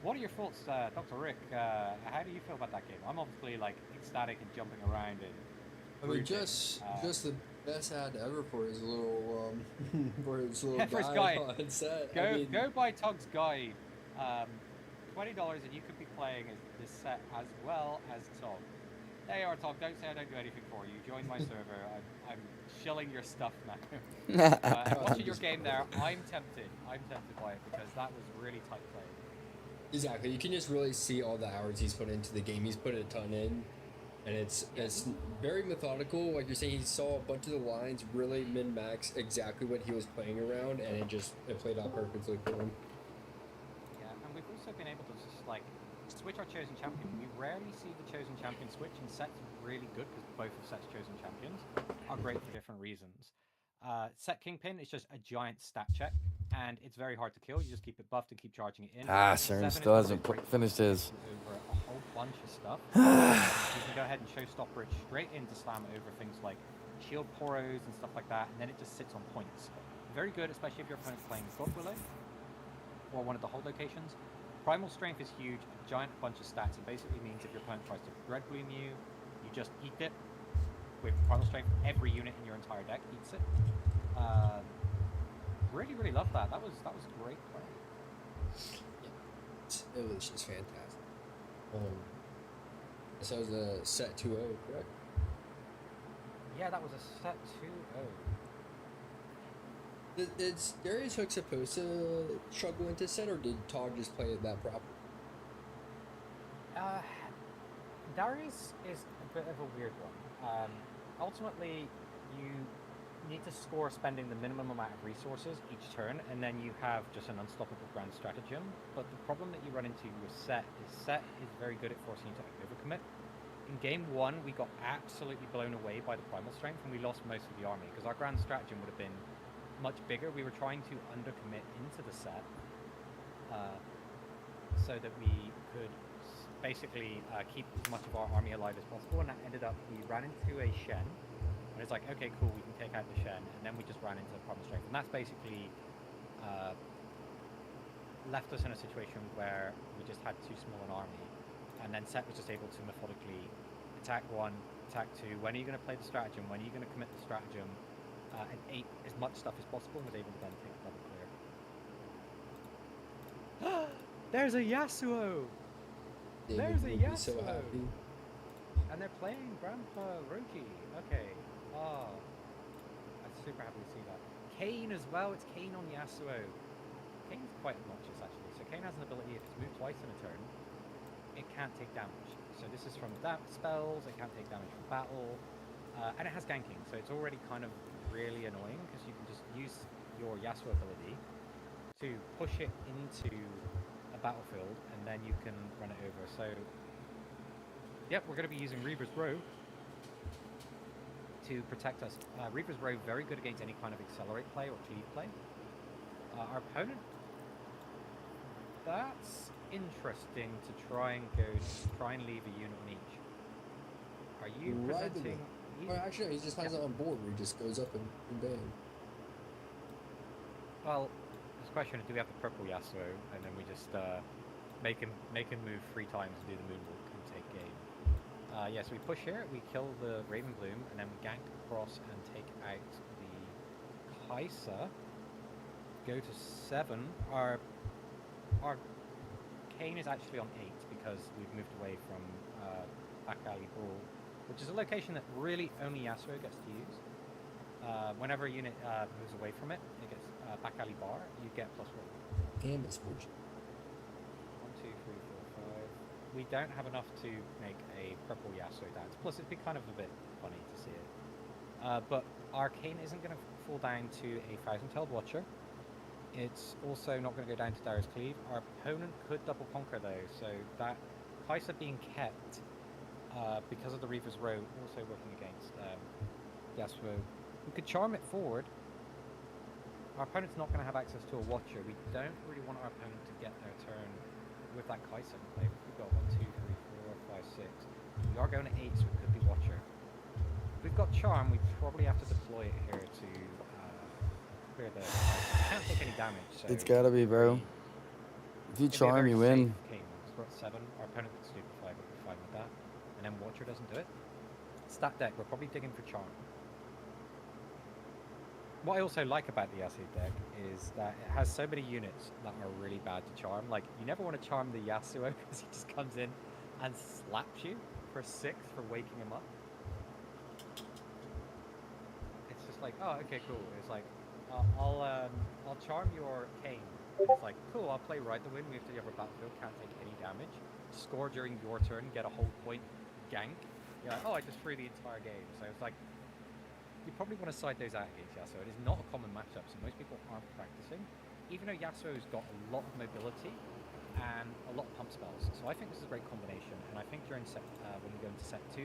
S3: What are your thoughts, Dr. Rick? How do you feel about that game? I'm obviously like ecstatic and jumping around and.
S9: I mean, just the best ad ever for his little
S3: for his
S9: guide
S3: guide.
S9: on Set.
S3: Go buy Tog's guide. $20 and you could be playing this Set as well as Tog. There you are, Tog. Don't say I don't do anything for you. Join my server. I'm shilling your stuff now. Watching your game there, I'm tempted. I'm tempted by it because that was really tight play.
S9: Exactly. You can just really see all the hours he's put into the game. He's put a ton in, and it's very methodical. Like you're saying, he saw a bunch of the lines, really min-max exactly what he was playing around, and it played out perfectly for him.
S3: Yeah, and we've also been able to just like switch our chosen champion. We rarely see the chosen champion switch, and Set's really good because both of Set's chosen champions are great for different reasons. Set Kingpin is just a giant stat check, and it's very hard to kill. You just keep it buffed and keep charging it in.
S1: CERN still hasn't finished his.
S3: Over a whole bunch of stuff. You can go ahead and Showstopper it straight in to slam over things like shield poros and stuff like that, and then it just sits on points. Very good, especially if your opponent's playing God Willow or one of the hold locations. Primal Strength is huge, a giant bunch of stats. It basically means if your opponent tries to Red Bloom you, you just eat it. With Primal Strength, every unit in your entire deck eats it. Really, really love that. That was great play.
S9: Yeah, it was just fantastic. So it was a set 2-0, correct?
S3: Yeah, that was a set 2-0.
S9: Is Darius Hook supposed to struggle into set, or did Todd just play it that proper?
S3: Darius is a bit of a weird one. Ultimately, you need to score spending the minimum amount of resources each turn, and then you have just an unstoppable grand stratagem. But the problem that you run into with set is very good at forcing you to overcommit. In game 1, we got absolutely blown away by the Primal Strength, and we lost most of the army, because our grand stratagem would have been much bigger. We were trying to undercommit into the set so that we could basically keep as much of our army alive as possible, and that ended up, we ran into a Shen, and it's like, okay, cool, we can take out the Shen, and then we just ran into the Primal Strength, and that's basically left us in a situation where we just had too small an army, and then Set was just able to methodically attack 1, attack 2, when are you going to play the stratagem, when are you going to commit the stratagem, and ate as much stuff as possible, and was able to then take the double clear. There's a Yasuo! There's a Yasuo!
S9: So happy.
S3: And they're playing Grandpa Roki. Okay. Oh. I'm super happy to see that. Kane as well. It's Kane on Yasuo. Kane's quite obnoxious, actually. So Kane has an ability, if it's moved twice in a turn, it can't take damage. So this is from spells, it can't take damage from battle, and it has ganking. So it's already kind of really annoying, because you can just use your Yasuo ability to push it into a battlefield, and then you can run it over. So, yep, we're going to be using Reaver's Row to protect us. Reaver's Row, very good against any kind of accelerate play or cleave play. Our opponent, that's interesting to try and leave a unit on each. Are you presenting?
S9: Well, actually, he just has it on board where he just goes up and bam.
S3: Well, this question is, do we have the purple Yasuo, and then we just make him move 3 times and do the moonwalk and take game? Yes, we push here, we kill the Raven Bloom, and then we gank across and take out the Kai'Sa. Go to 7. Our Kane is actually on 8 because we've moved away from Back Alley Brawl, which is a location that really only Yasuo gets to use. Whenever a unit moves away from it, it gets Back Alley Bar, you get +1.
S9: Gambit's fortune.
S3: 1, 2, 3, 4, 5. We don't have enough to make a purple Yasuo dance. Plus, it'd be kind of a bit funny to see it. But Arcane isn't going to fall down to a Thousand-Tailed Watcher. It's also not going to go down to Darius Cleave. Our opponent could double conquer though, so that Kai'Sa being kept because of the Reaver's Row also working against Yasuo. We could charm it forward. Our opponent's not going to have access to a Watcher. We don't really want our opponent to get their turn with that Kai'Sa in play. We've got 1, 2, 3, 4, 5, 6. We are going to 8, so it could be Watcher. If we've got Charm, we probably have to deploy it here to clear the Kai'Sa. Can't take any damage, so
S1: It's gotta be, bro. If you charm, you win.
S3: We're at 7. Our opponent could stupefy, but we're fine with that. And then Watcher doesn't do it. Stat deck, we're probably digging for Charm. What I also like about the Yasuo deck is that it has so many units that are really bad to charm. Like, you never want to charm the Yasuo because he just comes in and slaps you for 6 for waking him up. It's just like, oh, okay, cool. It's like, I'll charm your Kane. And it's like, cool, I'll play Ride the Wind, move to the other battlefield, can't take any damage. Score during your turn, get a whole point, gank. You're like, oh, I just threw the entire game. So it's like, you probably want to side those out against Yasuo. It is not a common matchup, so most people aren't practicing. Even though Yasuo's got a lot of mobility and a lot of pump spells. So I think this is a great combination, and I think during set, when we go into set 2,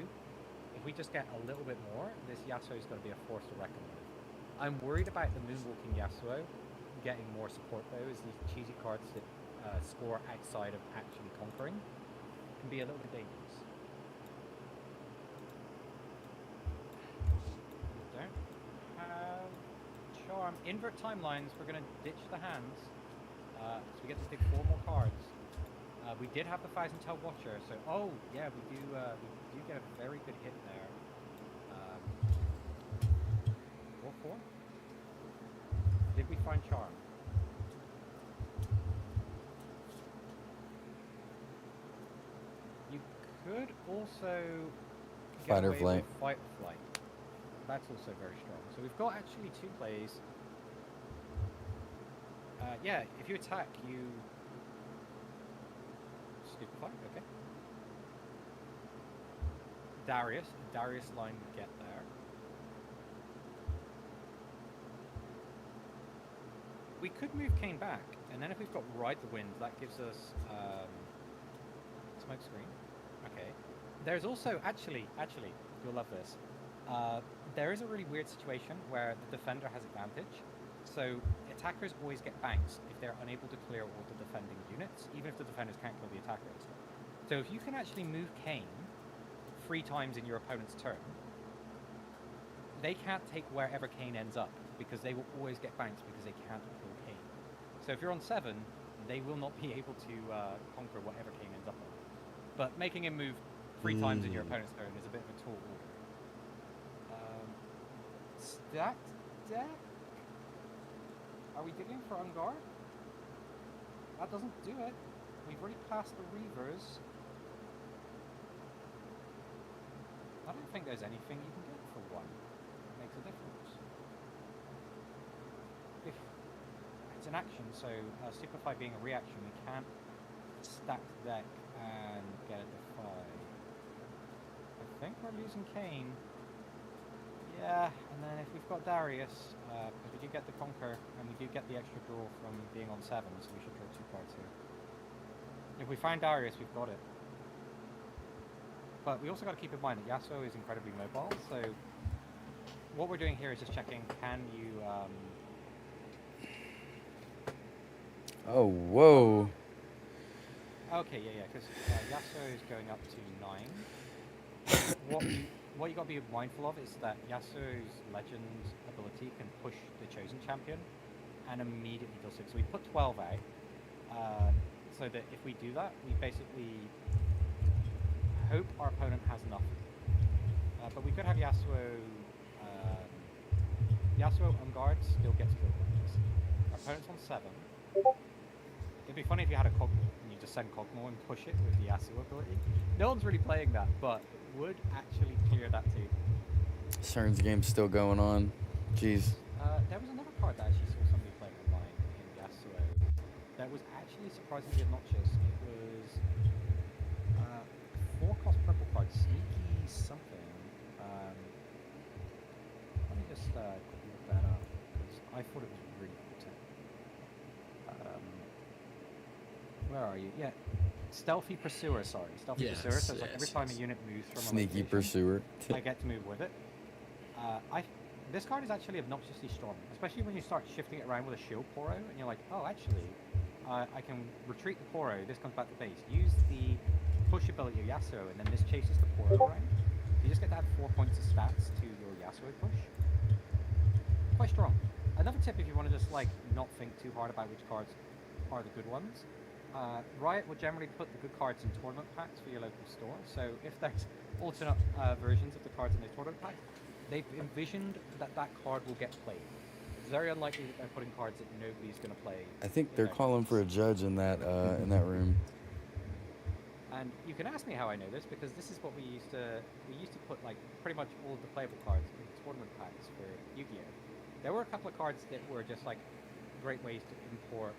S3: if we just get a little bit more, this Yasuo is going to be a force to reckon with. I'm worried about the moonwalking Yasuo getting more support though, as these cheesy cards that score outside of actually conquering can be a little bit dangerous. charm. Invert timelines. We're gonna ditch the hands. So we get to take 4 more cards. We did have the 1000-tail watcher, so yeah, we do get a very good hit there. 4-4. Did we find charm? You could also get
S1: Fight or
S3: away
S1: flight.
S3: with fight or flight. That's also very strong. So we've got actually 2 plays. Yeah, if you attack, you stupefy. Okay. Darius line would get there. We could move Kane back, and then if we've got Ride the Wind, that gives us smoke screen. Okay. There's also actually, you'll love this. There is a really weird situation where the defender has advantage. So attackers always get banks if they're unable to clear all the defending units, even if the defenders can't kill the attackers. So if you can actually move Kane 3 times in your opponent's turn, they can't take wherever Kane ends up, because they will always get banks because they can't kill Kane. So if you're on 7, they will not be able to conquer whatever Kane ends up on. But making him move 3 times in your opponent's turn is a bit of a tall order. Stacked deck? Are we digging for Unguard? That doesn't do it. We've already passed the Reavers. I don't think there's anything you can get for 1 that makes a difference. If it's an action, so Stupefy being a reaction, we can't stack the deck and get a Defy. I think we're losing Kane. Yeah, and then if we've got Darius, because we do get the Conquer, and we do get the extra draw from being on 7, so we should draw 2 cards here. If we find Darius, we've got it. But we also got to keep in mind that Yasuo is incredibly mobile, so what we're doing here is just checking, can you...
S1: Oh, whoa.
S3: Okay, yeah, because Yasuo is going up to 9. What you got to be mindful of is that Yasuo's Legend ability can push the Chosen Champion and immediately deal 6. So we put 12 out, so that if we do that, we basically hope our opponent has enough. But we could have Yasuo... Yasuo Unguard still gets killed by this. Our opponent's on 7. It'd be funny if you had a Cogmore and you just send Cogmore and push it with the Yasuo ability. No one's really playing that, but it would actually clear that too.
S1: CERN's game's still going on. Jeez.
S3: There was another card that I actually saw somebody playing online in Yasuo that was actually surprisingly obnoxious. It was 4-cost purple card, sneaky something. Let me just look that up, because I thought it was really cool. Where are you? Yeah. Stealthy Pursuer, sorry. Stealthy Pursuer, so it's like every time a unit moves from
S1: Sneaky
S3: a location,
S1: Pursuer.
S3: I get to move with it. This card is actually obnoxiously strong, especially when you start shifting it around with a shield Poro, and you're like, oh, actually, I can retreat the Poro, this comes back to base. Use the push ability of Yasuo, and then this chases the Poro around. You just get to add 4 points of stats to your Yasuo push. Quite strong. Another tip if you want to just, like, not think too hard about which cards are the good ones. Riot will generally put the good cards in tournament packs for your local store, so if there's alternate versions of the cards in the tournament pack, they've envisioned that that card will get played. It's very unlikely that they're putting cards that nobody's going to play.
S1: I think they're calling for a judge in that room.
S3: And you can ask me how I know this, because this is what we used to put like pretty much all of the playable cards in tournament packs for Yu-Gi-Oh! There were a couple of cards that were just like great ways to import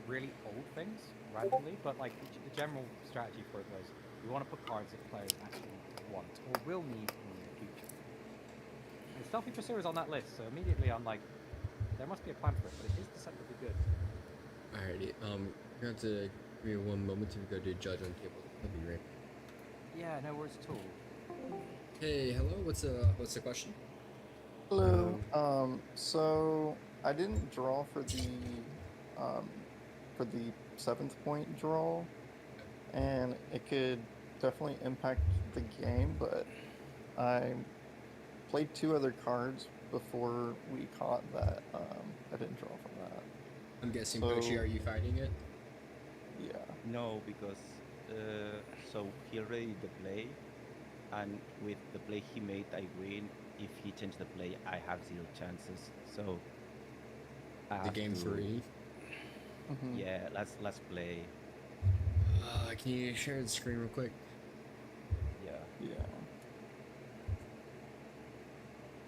S3: really old things randomly, but like the general strategy for it was you want to put cards that players actually want or will need in the future. And Stealthy Pursuer is on that list, so immediately I'm like, there must be a plan for it, but it is deceptively good.
S9: Alrighty, you're going to have to give me 1 moment to go do judge on table. That'll be right.
S3: Yeah, no worries at all.
S9: Hey, hello. What's the question?
S6: Hello. So I didn't draw for the 7th point draw, and it could definitely impact the game. But I played 2 other cards before we caught that, I didn't draw from that.
S9: I'm guessing,
S6: So-
S9: Pochi, are you fighting it?
S6: Yeah.
S15: No, because so he already did the play, and with the play he made, I win. If he changed the play, I have 0 chances. So I
S9: The
S15: have
S9: game
S15: to-
S9: 3.
S6: Mhm.
S15: Yeah, let's play.
S9: Can you share the screen real quick?
S15: Yeah.
S6: Yeah.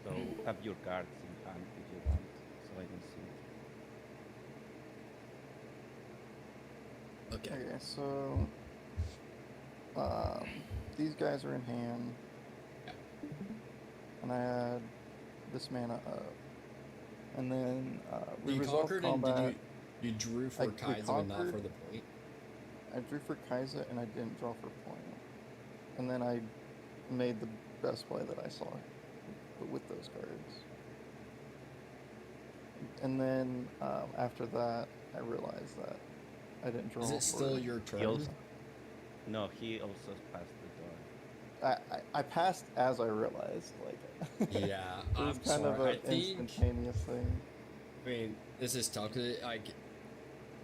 S15: So have your cards in hand if you want, so I can see.
S6: Okay, so these guys are in hand, and I had this mana up, and then we
S9: You
S6: resolved
S9: conquered
S6: combat.
S9: and you drew for
S6: we
S9: Kaiser but not for
S6: conquered.
S9: the point.
S6: I drew for Kaiser and I didn't draw for point, and then I made the best play that I saw, but with those cards. And then after that, I realized that I didn't draw.
S9: Is it
S6: for
S9: still your
S15: He
S9: turn?
S15: also, no, he also passed the door.
S6: I passed as I realized, like.
S9: Yeah,
S6: it was
S9: I'm
S6: kind of
S9: sorry.
S6: an
S9: I think.
S6: instantaneous thing.
S9: I mean, this is tough. 'Cause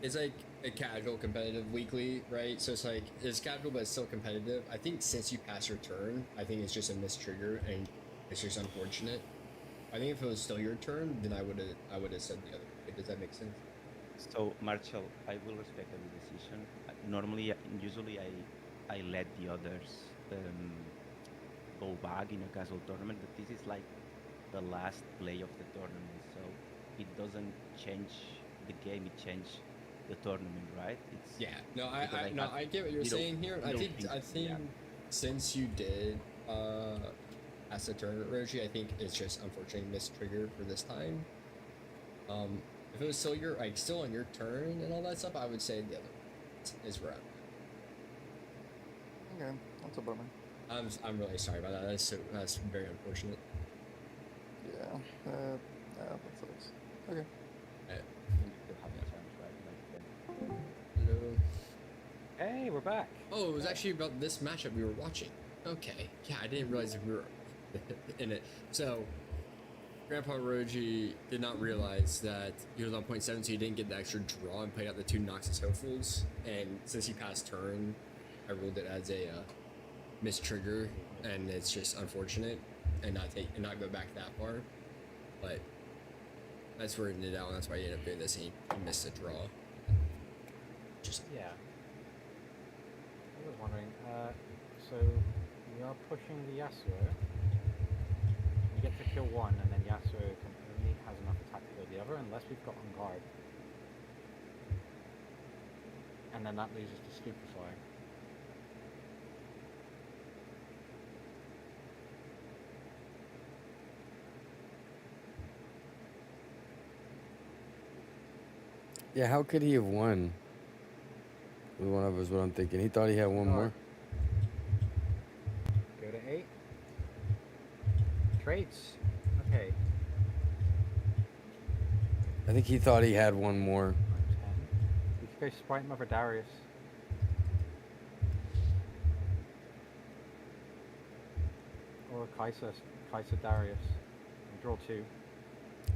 S9: it's like a casual competitive weekly, right? So it's like it's casual, but it's still competitive. I think since you pass your turn, I think it's just a mistrigger, and it's just unfortunate. I think if it was still your turn, then I would have said the other way. Does that make sense?
S15: So Marshall, I will respect every decision. Usually I let the others go back in a casual tournament, but this is like the last play of the tournament, so it doesn't change the game. It changes the tournament, right? It's
S9: Yeah. No,
S15: because
S9: I
S15: have
S9: get what you're
S15: little-
S9: saying here. I
S15: little
S9: think
S15: things,
S9: think
S15: yeah.
S9: since you did pass the turn, Roji, I think it's just unfortunately mistrigger for this time. If it was still still on your turn and all that stuff, I would say the other one is where I'm at.
S6: Okay, that's a bummer.
S9: I'm really sorry about that. That's very unfortunate.
S6: Yeah, that sucks. Okay.
S15: You still have a chance, right? Like,
S9: Hello.
S3: Hey, we're back.
S9: Oh, it was actually about this matchup we were watching. Okay. Yeah, I didn't realize we were in it. So, Grandpa Roji did not realize that he was on point 7, so he didn't get the extra draw and played out the 2 Noxus Hopefuls. And since he passed turn, I ruled it as a mistrigger, and it's just unfortunate, and not go back that far. But that's where it ended out, and that's why he ended up doing this. And he missed a draw. Just
S3: Yeah. I was wondering, so we are pushing the Yasuo. We get to kill one, and then Yasuo only has enough attack to kill the other, unless we've got on guard. And then that leaves us to Stupefy.
S1: Yeah, how could he have won? With one of us, what I'm thinking. He thought he had one more.
S3: Go to 8. Trades. Okay.
S1: I think he thought he had one more.
S3: 10. We could go Sprite Mother Darius. Or Kaisa Darius. And draw 2.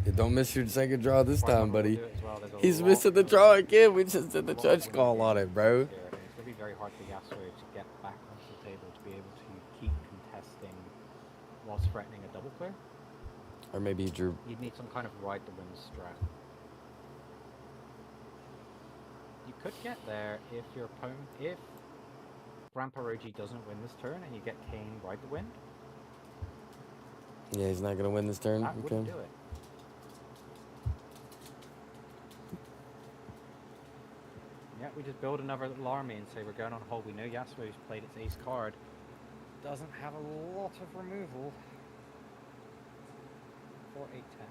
S1: Yeah, don't miss your second draw this
S3: Sprite
S1: time,
S3: Mother will
S1: buddy.
S3: do it as well. There's a
S1: He's
S3: lot
S1: missing the
S3: of-
S1: draw again. We just did the
S3: lot
S1: judge
S3: of
S1: call on it, bro.
S3: here, and it's going to be very hard for Yasuo to get back onto the table to be able to keep contesting whilst threatening a double clear.
S1: Or maybe he drew.
S3: You'd need some kind of ride the wind strat. You could get there if your opponent, if Grandpa Roji doesn't win this turn and you get Kane ride the wind.
S1: Yeah, he's not gonna win this turn.
S3: That
S1: Okay.
S3: wouldn't do it. Yeah, we just build another little army and say we're going on hold. We know Yasuo's played its ace card. Doesn't have a lot of removal. 4, 8, 10.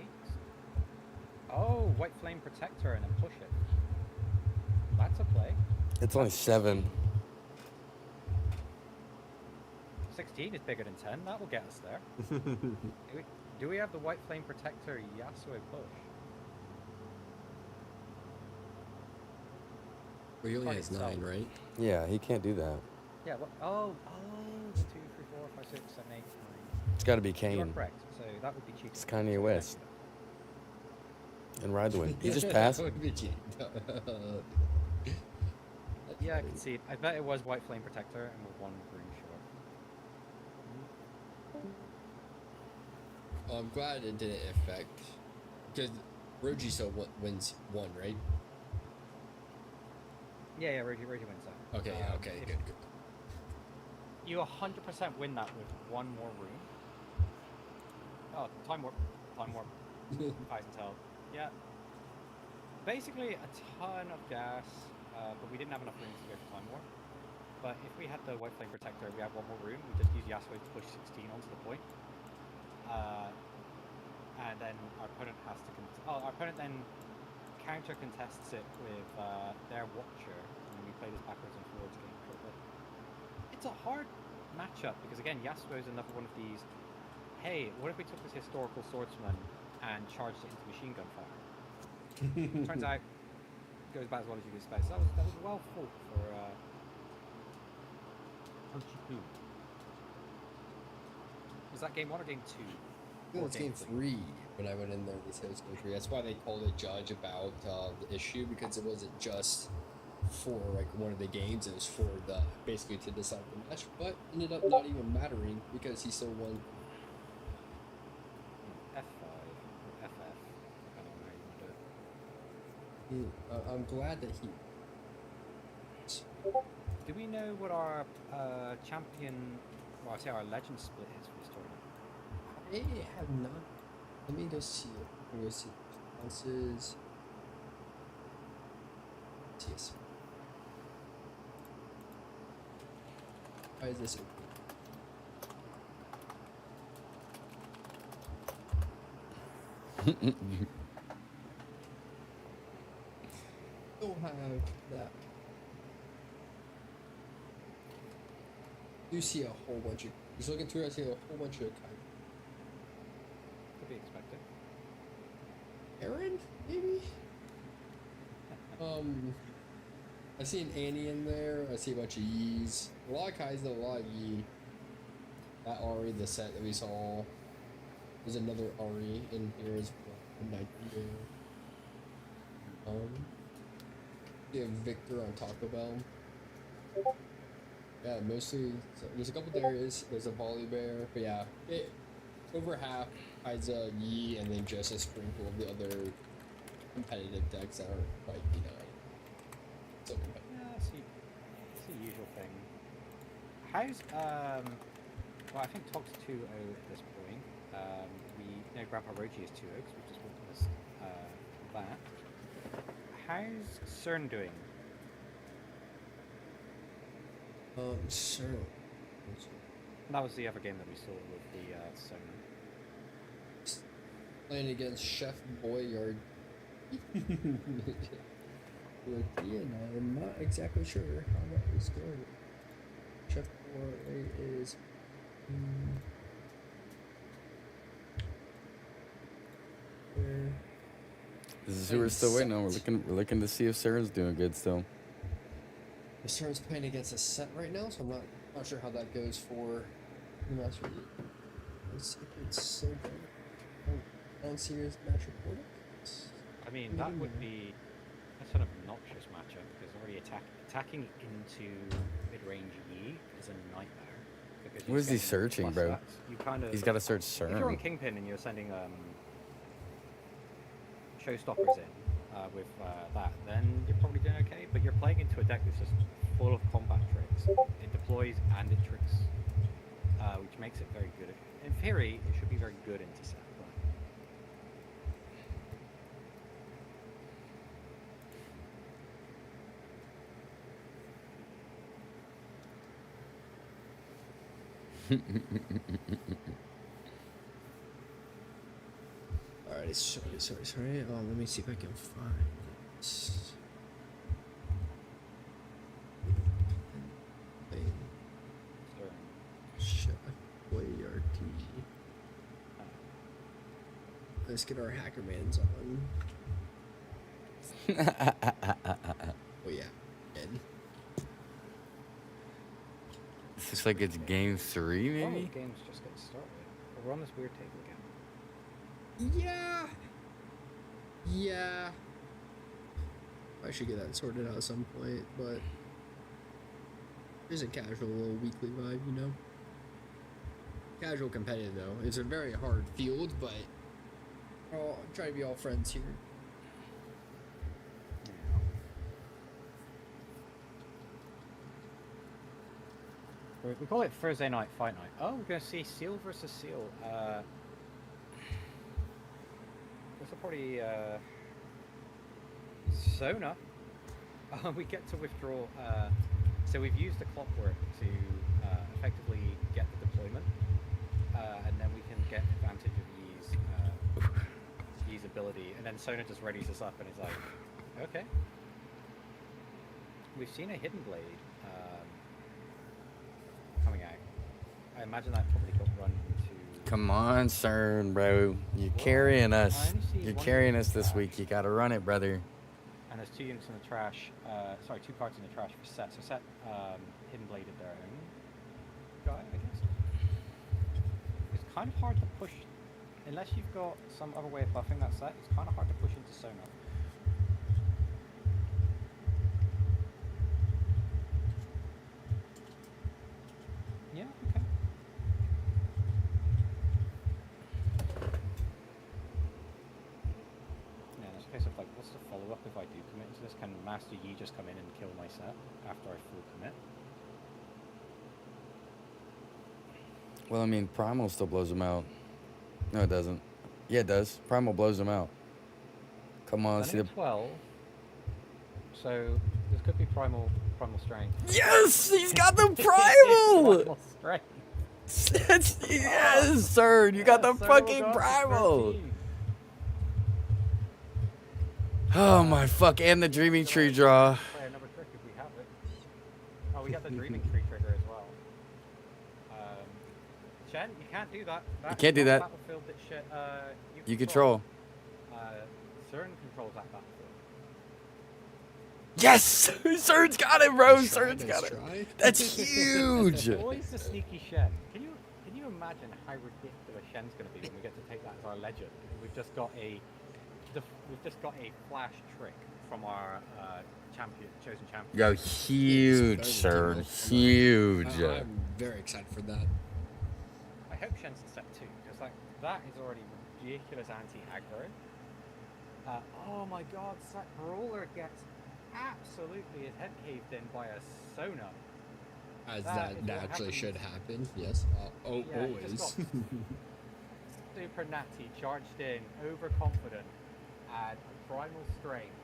S3: 8. Oh, White Flame Protector and then push it. That's a play.
S1: It's only 7.
S3: 16 is bigger than 10. That will get us there. Do we have the White Flame Protector Yasuo push?
S9: Well, he only has 9, right?
S1: Yeah, he can't do that.
S3: Yeah, what? Oh, the 2, 6, 7, 8, 9.
S1: It's got to be
S3: You are
S1: Kane
S3: correct. So that would be cheating.
S1: It's
S3: So
S1: Kanye
S3: we don't
S1: West.
S3: do that.
S1: and ride the wind. You just
S9: That
S1: passed.
S9: would be cheating.
S3: Yeah, I can see it. I bet it was White Flame Protector and we're one rune short.
S9: I'm glad it didn't affect because Roji still wins one, right?
S3: Yeah, Roji wins that.
S9: Okay, okay,
S3: if
S9: good.
S3: You 100% win that with one more rune. Oh, time warp. Eyes and tail. Yeah. Basically a ton of gas, but we didn't have enough runes to go for time warp. But if we had the White Flame Protector, we had one more rune, we just use Yasuo to push 16 onto the point. And then our opponent has to our opponent then counter contests it with their Watcher, and we play this backwards and forwards game. But it's a hard matchup because again, Yasuo is another one of these. Hey, what if we took this historical swordsman and charged it into machine gun fire? Turns out, it goes about as well as you can expect. So that was well fought for. Was that game 1 or game 2?
S9: It was game 3 when I went in there. They said it was game 3. That's why they called a judge about the issue, because it wasn't just for like one of the games. It was for the basically to decide the match, but ended up not even mattering because he still won.
S3: F5 or FF. I don't know how you want to do it.
S9: I'm glad that he.
S3: Do we know what our champion, well, I say our legend split is for this tournament?
S9: I have not. Let me go see it. Let me go see responses. Yes. Why is this open? Don't have that. You see a whole bunch of. Just looking through, I see a whole bunch of.
S3: Could be expected.
S9: Aaron, maybe. I see an Annie in there. I see a bunch of Yees. A lot of Kais and a lot of Yee. That Ahri, the set that we saw. There's another Ahri in here as well. Nightingale. You have Victor on Taco Bell. Yeah, mostly. So there's a couple Darius. There's a Volley Bear, but yeah, over half Kaiza, Yi, and then just a sprinkle of the other competitive decks that are quite so competitive.
S3: Yeah, it's the usual thing. How's well, I think Tog's 2-0 at this point. We know Grandpa Roji is 2-0 because we've just witnessed that. How's CERN doing?
S9: Sure.
S3: That was the other game that we saw with the Sony.
S9: Playing against Chef Boyard. And I'm not exactly sure how that is going. Chef Boyard is.
S1: This is who we're still waiting on. We're looking to see if Saren's doing good still.
S9: The Stern's playing against a set right now, so I'm not sure how that goes for the Master League. Let's see if it's so good. I don't see his match reported.
S3: I mean, that would be a sort of obnoxious matchup because already attacking into mid-range E is a nightmare. Because
S1: What is he searching, bro?
S3: You kind of,
S1: He's got to search
S3: if you're on
S1: CERN.
S3: Kingpin and you're sending showstoppers in with that, then you're probably doing okay. But you're playing into a deck that's just full of combat tricks. It deploys and it tricks, which makes it very good. In theory, it should be very good into set.
S9: Alright, sorry. Let me see if I can find this. Chef Boyard. Let's get our Hackermans on. Oh yeah, Ed.
S1: This is Looks like it's game 3,
S10: Oh,
S1: maybe?
S10: the game's just getting started. But we're on this weird table again.
S9: Yeah. Yeah. I should get that sorted out at some point, but it's a casual little weekly vibe, you know? Casual competitive, though. It's a very hard field, but I'll try to be all friends here.
S10: We call it Thursday night fight night. Oh, we're gonna see Seal versus Seal. This will probably Sona. We get to withdraw. So we've used the clockwork to effectively get the deployment, and then we can get advantage of Yee's ability, and then Sona just readies us up and is like, okay. We've seen a hidden blade coming out. I imagine that probably got run into.
S1: Come on, CERN, bro. You're carrying us. You're carrying us this week. You gotta run it, brother.
S10: And there's 2 units in the trash. Sorry, 2 cards in the trash for Set. So Set hidden bladed their own guy, I guess. It's kind of hard to push, unless you've got some other way of buffing that Set. It's kind of hard to push into Sona. Yeah, okay. Yeah, it's a case of like, what's the follow-up if I do commit into this? Can Master Yi just come in and kill my Set after I full commit?
S1: Well, I mean, Primal still blows him out. No, it doesn't. Yeah, it does. Primal blows him out. Come on, see the
S10: 12. So this could be primal strength.
S1: Yes, he's got the primal.
S10: Primal strength.
S1: Yes, sir. You got the
S10: Sir,
S1: fucking
S10: we'll go up to
S1: primal.
S10: 13.
S1: Oh my fuck! And the dreaming tree draw.
S10: Play another trick if we have it. Oh, we got the dreaming tree trigger as well. Shen, you can't do that.
S1: You can't do that.
S10: Battlefield that
S1: You control.
S10: CERN controls that battlefield.
S1: Yes, CERN's got it, bro. CERN's got it. That's huge.
S10: Always the sneaky Shen. Can you imagine how ridiculous Shen's going to be when we get to take that as our legend? We've just got a flash trick from our chosen champion.
S1: Yo, huge, CERN. Huge.
S9: I'm very excited for that.
S10: I hope Shen's in set 2, because like that is already ridiculous anti-aggro. Oh my god, that brawler gets absolutely his head caved in by a Sona.
S9: As that actually should happen, yes.
S10: Yeah,
S9: always.
S10: Super natty, charged in, overconfident, and primal strength.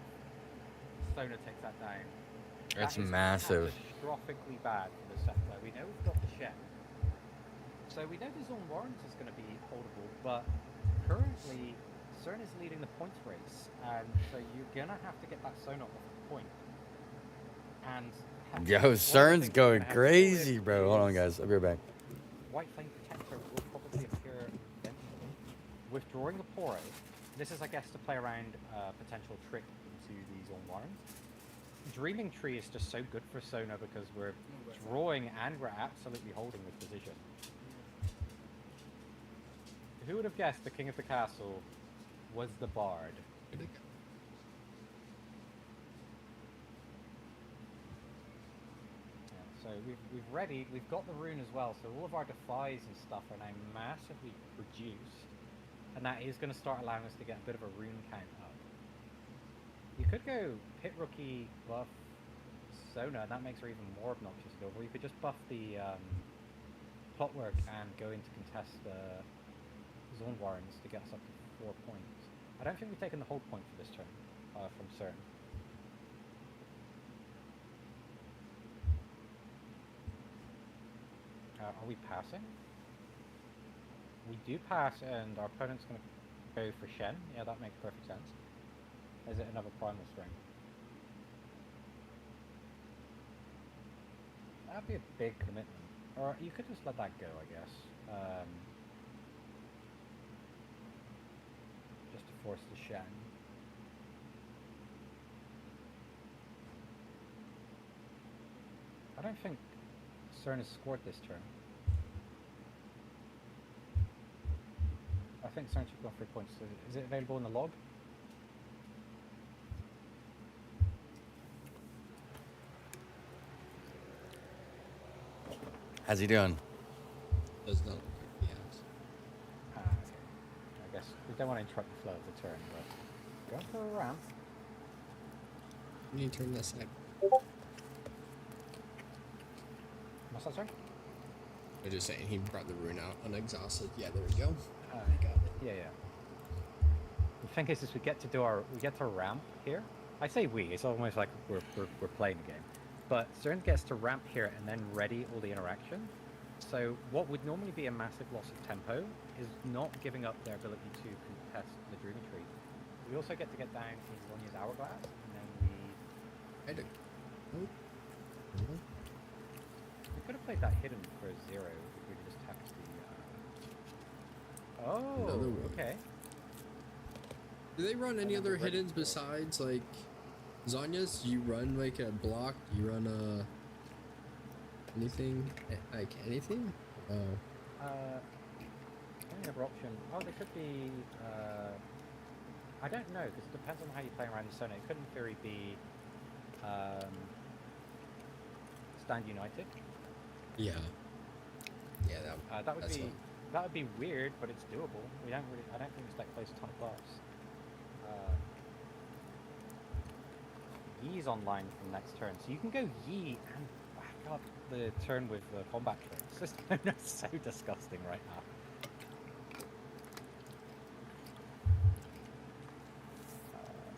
S10: Sona takes that down.
S1: That's
S10: That is
S1: massive.
S10: catastrophically bad for the set player. We know we've got the Shen. So we know the Zone Warrant is going to be holdable, but currently CERN is leading the points race, and so you're going to have to get that Sona off the point. And
S1: Yo, CERN's going crazy, bro. Hold on, guys. I'll be right back.
S10: White Flame Protector will probably appear eventually. Withdrawing the Poro. This is, I guess, to play around potential trick into the Zone Warrant. Dreaming Tree is just so good for Sona because we're drawing and we're absolutely holding with position. Who would have guessed the King of the Castle was the Bard? So we've got the rune as well, so all of our defies and stuff are now massively reduced, and that is going to start allowing us to get a bit of a rune count up. You could go Pit Rookie buff Sona, and that makes her even more obnoxious to go, or you could just buff the Plotwork and go into contest Zone Warrants to get us up to 4 points. I don't think we've taken the hold point for this turn from CERN. Are we passing? We do pass, and our opponent's going to go for Shen. Yeah, that makes perfect sense. Is it another primal string? That'd be a big commitment. Or you could just let that go, I guess. Just to force the Shen. I don't think Cern has scored this turn. I think Cern should go 3 points. So is it available in the log?
S1: How's he doing?
S9: Does not look like he has.
S10: Okay. I guess we don't want to interrupt the flow of the turn, but go for a ramp.
S9: You need to turn this side.
S10: What's that, sorry?
S9: I'm just saying, he brought the rune out unexhausted. Yeah, there we go.
S10: Oh, yeah, yeah. The thing is we get to ramp here. I say we. It's almost like we're playing the game. But Cern gets to ramp here and then ready all the interaction. So what would normally be a massive loss of tempo is not giving up their ability to contest the Dream Retreat. We also get to get down in Zonya's Hourglass, and then we could have played that hidden for 0 if we just tapped the. Oh, okay.
S9: Do they run any other hiddens besides like Zonya's? You run like a block? You run anything? Like anything? Oh.
S10: Any other option? Oh, there could be. I don't know because it depends on how you play around the zone. It could, in theory, be Stand United.
S9: Yeah. Yeah,
S10: that would be weird, but it's doable. I don't think this deck plays a ton of buffs. Yi's online from next turn, so you can go Yi and back up the turn with combat tricks. This turn is so disgusting right now.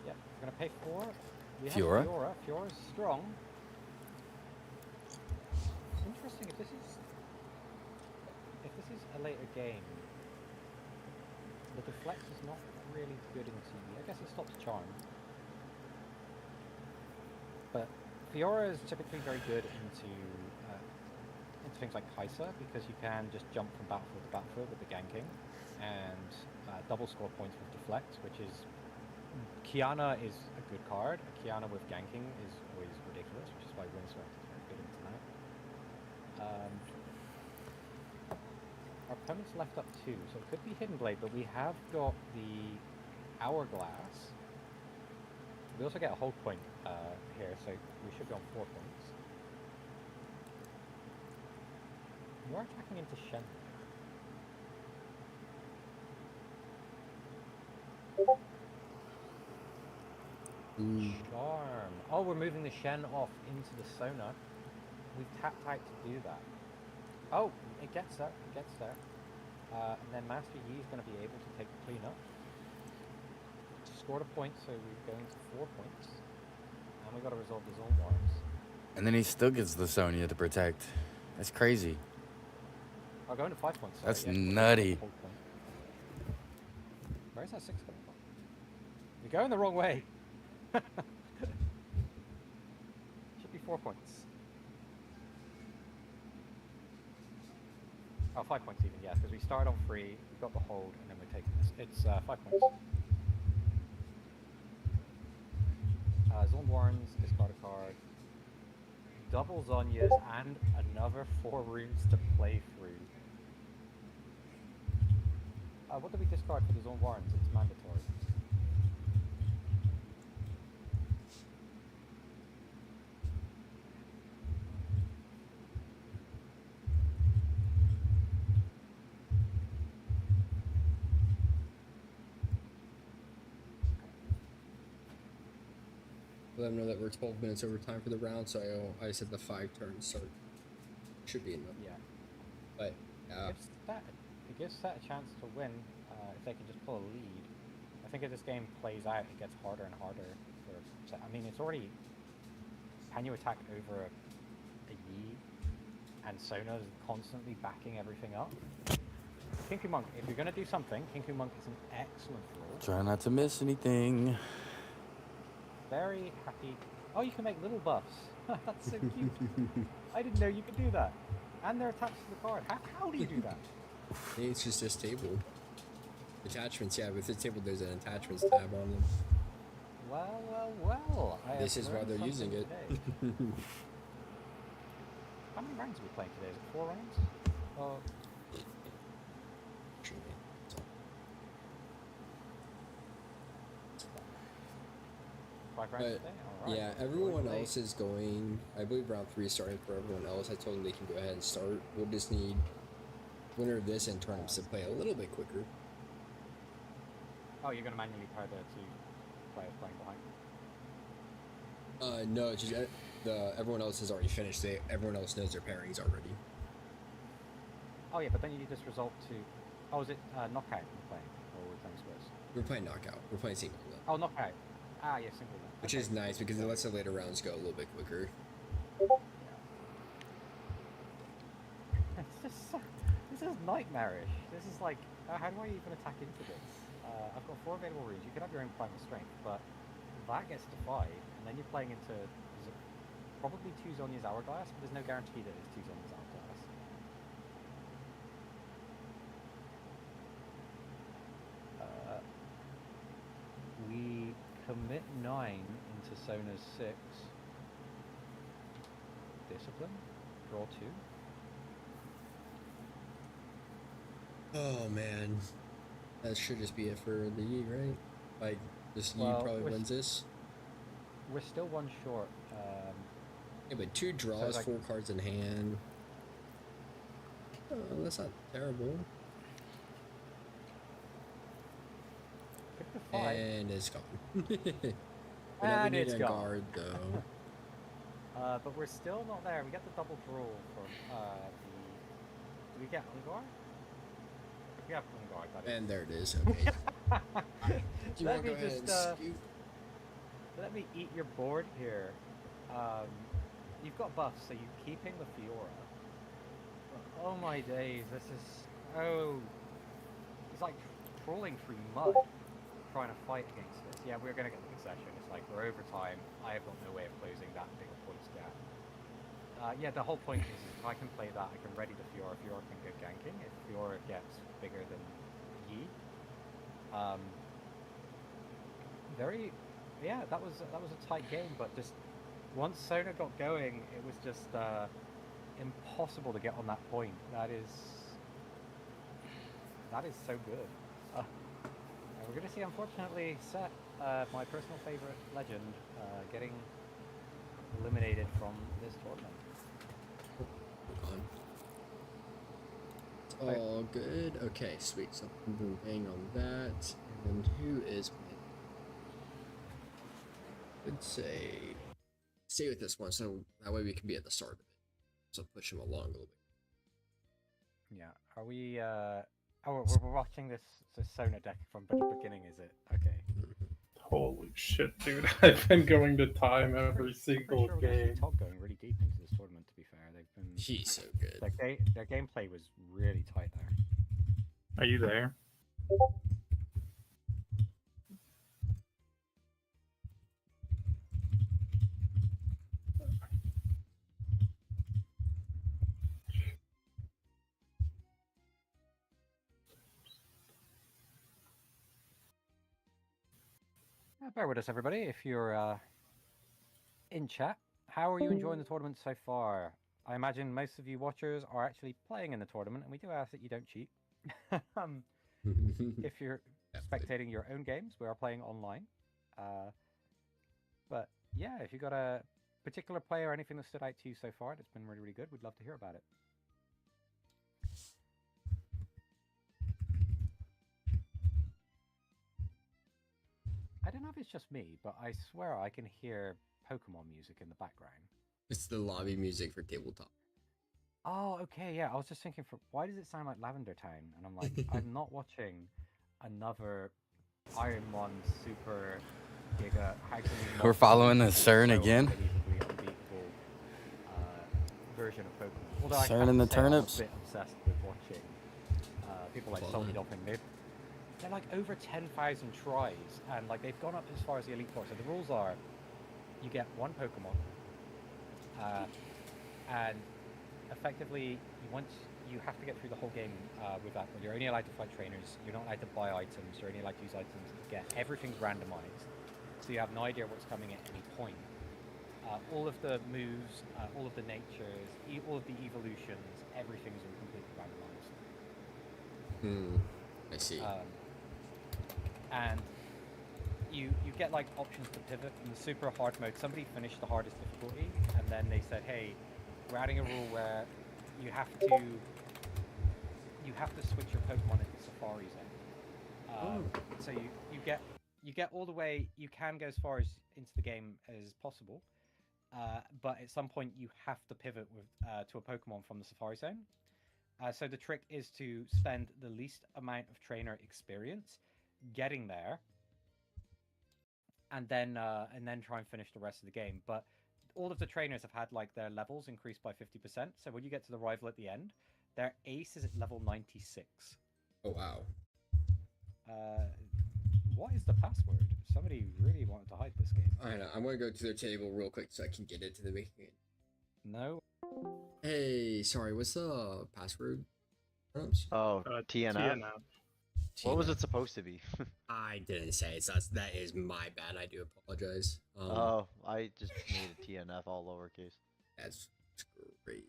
S10: Yeah, we're gonna pay 4. We have
S1: Fiora.
S10: Fiora's strong. It's interesting if this is a later game. The deflect is not really good in TV. I guess it stops charm. But Fiora is typically very good into things like Kai'Sa because you can just jump from battlefield to battlefield with the ganking and double score points with deflect, which is Kiana is a good card. A Kiana with ganking is always ridiculous, which is why Windswept is very good in tonight. Our opponent's left up 2, so it could be Hidden Blade, but we have got the Hourglass. We also get a hold point here, so we should be on 4 points. You are attacking into Shen. Charm. Oh, we're moving the Shen off into the Sona. We've tapped out to do that. Oh, it gets there. It gets there. And then Master Yi is going to be able to take the cleanup. Scored a point, so we're going to 4 points. And we've got to resolve the Zone Wars.
S1: And then he still gets the Sonya to protect. That's crazy.
S10: I'll go into 5 points.
S1: That's nutty.
S10: Where's that 6 coming from? You're going the wrong way. Should be 4 points. Oh, 5 points even, yes, because we start on 3, we've got the hold, and then we're taking this. It's 5 points. Zone Warrens, discard a card. Double Zonyas, and another 4 runes to play through. What do we discard for the Zone Warrens? It's mandatory.
S9: Let them know that we're 12 minutes over time for the round, so I said the 5 turns, so should be enough.
S10: Yeah.
S9: But
S10: It gives that a chance to win if they can just pull a lead. I think as this game plays out, it gets harder and harder. I mean, it's already. Can you attack over a Yi? And Sona's constantly backing everything up. Kinku Monk, if you're going to do something, Kinku Monk is an excellent rule.
S1: Try not to miss anything.
S10: Very happy. Oh, you can make little buffs. That's so cute. I didn't know you could do that. And they're attached to the card. How do you do that?
S9: It's just this table. Attachments, yeah, with this table there's an attachments tab on them.
S10: Well.
S9: This is why they're using it.
S10: How many rounds are we playing today? Is it 4 rounds? Oh, 5 rounds
S9: But
S10: today? Alright.
S9: yeah, everyone else is going. I believe round 3 is starting for everyone else. I told them they can go ahead and start. We'll just need winner of this and tournaments to play a little bit quicker.
S10: Oh, you're going to manually pair the 2 players playing behind?
S9: No, it's just everyone else has already finished. Everyone else knows their pairings already.
S10: Oh yeah, but then you just result to... Oh, is it knockout you're playing? Or were we playing Spurs?
S9: We're playing knockout. We're playing single then.
S10: Oh, knockout. Ah, yeah, single then.
S9: Which is nice because it lets the later rounds go a little bit quicker.
S10: It's just this is nightmarish. This is like, how do I even attack into this? I've got 4 available runes. You could have your own primal strength, but that gets defied, and then you're playing into probably 2 Zhonya's Hourglass, but there's no guarantee that it's 2 Zhonya's Hourglass. We commit 9 into Sona's 6. Discipline. Draw 2.
S9: Oh man, that should just be it for the Yi, right? Like, this Yi
S10: Well,
S9: probably
S10: we're
S9: wins this.
S10: We're still 1 short.
S9: Yeah, but 2 draws,
S10: like-
S9: 4 cards in hand. Oh, that's not terrible.
S10: Pick the 5.
S9: And it's gone.
S10: And
S9: need
S10: it's
S9: a
S10: gone.
S9: guard though.
S10: But we're still not there. We get the double draw from do we get Unguard? We have Unguard, that is.
S9: And there it is. Okay. Do you
S10: Let
S9: want to
S10: me
S9: go ahead and
S10: just,
S9: scoop?
S10: Let me eat your board here. You've got buffs, so you're keeping the Fiora. Oh my days, this is so... It's like crawling through mud, trying to fight against this. Yeah, we're going to get the possession. It's like, we're over time. I have got no way of closing that big a points gap. Yeah, the whole point is if I can play that, I can ready the Fiora. Fiora can go ganking. If Fiora gets bigger than Yi. Yeah, that was a tight game, but just once Sona got going, it was just impossible to get on that point. That is so good. And we're going to see, unfortunately, Set, my personal favorite legend, getting eliminated from this tournament.
S9: It's all good. Okay, sweet. So I'm bang on that. And who is playing? I'd say stay with this one, so that way we can be at the start of it. So push him along a little bit.
S10: Yeah. Are we? Oh, we're watching this Sona deck from the beginning, is it? Okay.
S4: Holy shit, dude! I've been going to time every single
S10: Pretty sure
S4: game.
S10: Todd going really deep into this tournament. To be fair, they've been.
S9: He's so good.
S10: Their gameplay was really tight there.
S4: Are you there?
S10: Bear with us, everybody. If you're in chat, how are you enjoying the tournament so far? I imagine most of you watchers are actually playing in the tournament, and we do ask that you don't cheat. If you're spectating your own games, we are playing online. But yeah, if you've got a particular player or anything that stood out to you so far that's been really, really good, we'd love to hear about it. I don't know if it's just me, but I swear I can hear Pokemon music in the background.
S9: It's the lobby music for tabletop.
S10: Oh, okay, yeah. I was just thinking, why does it sound like Lavender Town? And I'm like, I'm not watching another Iron One Super Giga.
S1: We're following the CERN again.
S10: Version of Pokemon. Although I
S1: CERN
S10: have
S1: and
S10: to
S1: the
S10: say, I'm a
S1: turnips.
S10: bit obsessed with watching people like Salty Dopping. They're like over 10,000 tries, and like they've gone up as far as the Elite Four. So the rules are, you get 1 Pokemon, and effectively, once you have to get through the whole game with that. You're only allowed to fight trainers. You're not allowed to buy items. You're only allowed to use items to get. Everything's randomized, so you have no idea what's coming at any point. All of the moves, all of the natures, all of the evolutions, everything's all completely randomized.
S9: I see.
S10: And you get like options to pivot in the super hard mode. Somebody finished the hardest difficulty, and then they said, "Hey, we're adding a rule where you have to switch your Pokemon into Safari Zone." So you get all the way. You can go as far as into the game as possible, but at some point you have to pivot with to a Pokemon from the Safari Zone. So the trick is to spend the least amount of trainer experience getting there, and then try and finish the rest of the game. But all of the trainers have had like their levels increased by 50%. So when you get to the rival at the end, their ace is at level 96.
S9: Oh wow.
S10: What is the password? Somebody really wanted to hide this game.
S9: I know. I'm gonna go to their table real quick so I can get into the making it.
S10: No.
S9: Hey, sorry. What's the password?
S16: Oh, TNF. What was it supposed to be?
S9: I didn't say it. So that is my bad. I do apologize.
S16: Oh, I just made a TNF all lowercase.
S9: That's great.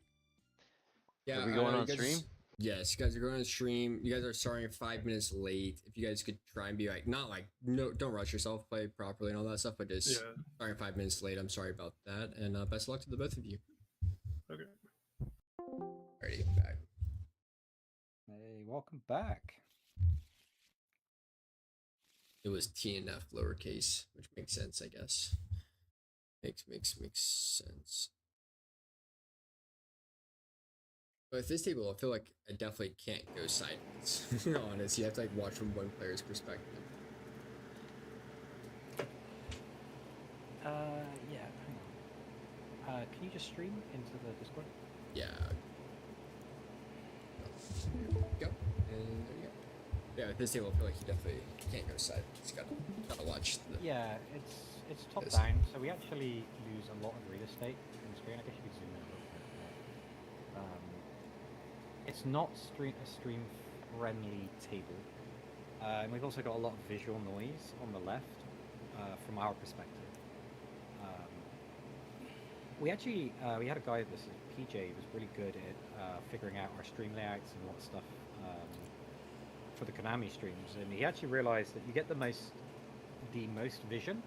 S9: Yeah,
S16: Are we going on
S9: you guys-
S16: stream?
S9: Yes, you guys are going on stream. You guys are starting 5 minutes late. If you guys could try and be like, not like, no, don't rush yourself, play properly and all that stuff, but just starting 5 minutes late. I'm sorry about that, and best of luck to the both of you.
S4: Okay.
S9: Alrighty, back.
S10: Hey, welcome back.
S9: It was TNF lowercase, which makes sense, I guess. Makes sense. But with this table, I feel like I definitely can't go sideways. Honest, you have to like watch from one player's perspective.
S10: Yeah. Hang on. Can you just stream into the Discord?
S9: Yeah. There we go. And there you go. Yeah, with this table, I feel like you definitely can't go sideways. You gotta watch.
S10: Yeah, it's top
S9: this.
S10: down, so we actually lose a lot of real estate in the screen. I guess you could zoom in a little bit. It's not a stream-friendly table. And we've also got a lot of visual noise on the left from our perspective. We actually we had a guy, this is PJ, who was really good at figuring out our stream layouts and what stuff for the Konami streams, and he actually realized that you get the most vision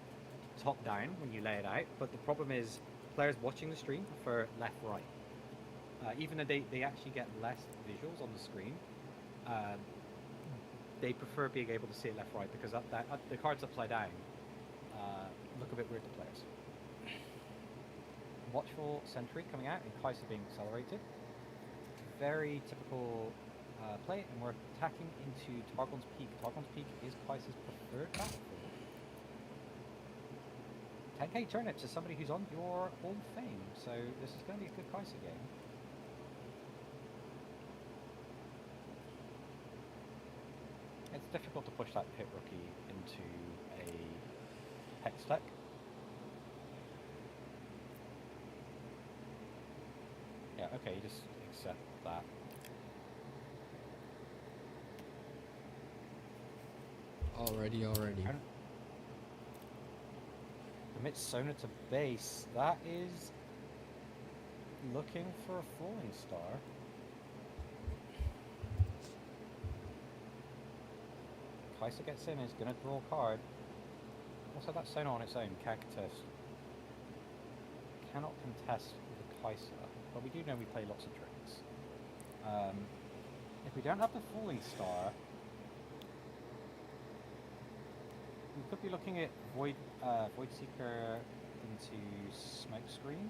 S10: top down when you lay it out, but the problem is players watching the stream prefer left right. Even though they actually get less visuals on the screen, they prefer being able to see it left right because the cards upside down look a bit weird to players. Watchful Sentry coming out and Kaiser being accelerated. Very typical play, and we're attacking into Targon's Peak. Targon's Peak is Kaiser's preferred battlefield. 10k turnips is somebody who's on your Hall of Fame, so this is going to be a good Kaiser game. It's difficult to push that pit rookie into a hex deck. Yeah, okay, you just accept that.
S9: Already.
S10: Commit Sona to base. That is looking for a falling star. Kaiser gets in, is going to draw a card. Also, that Sona on its own can't contest. Cannot contest the Kaiser, but we do know we play lots of tricks. If we don't have the falling star, we could be looking at Void Seeker into Smokescreen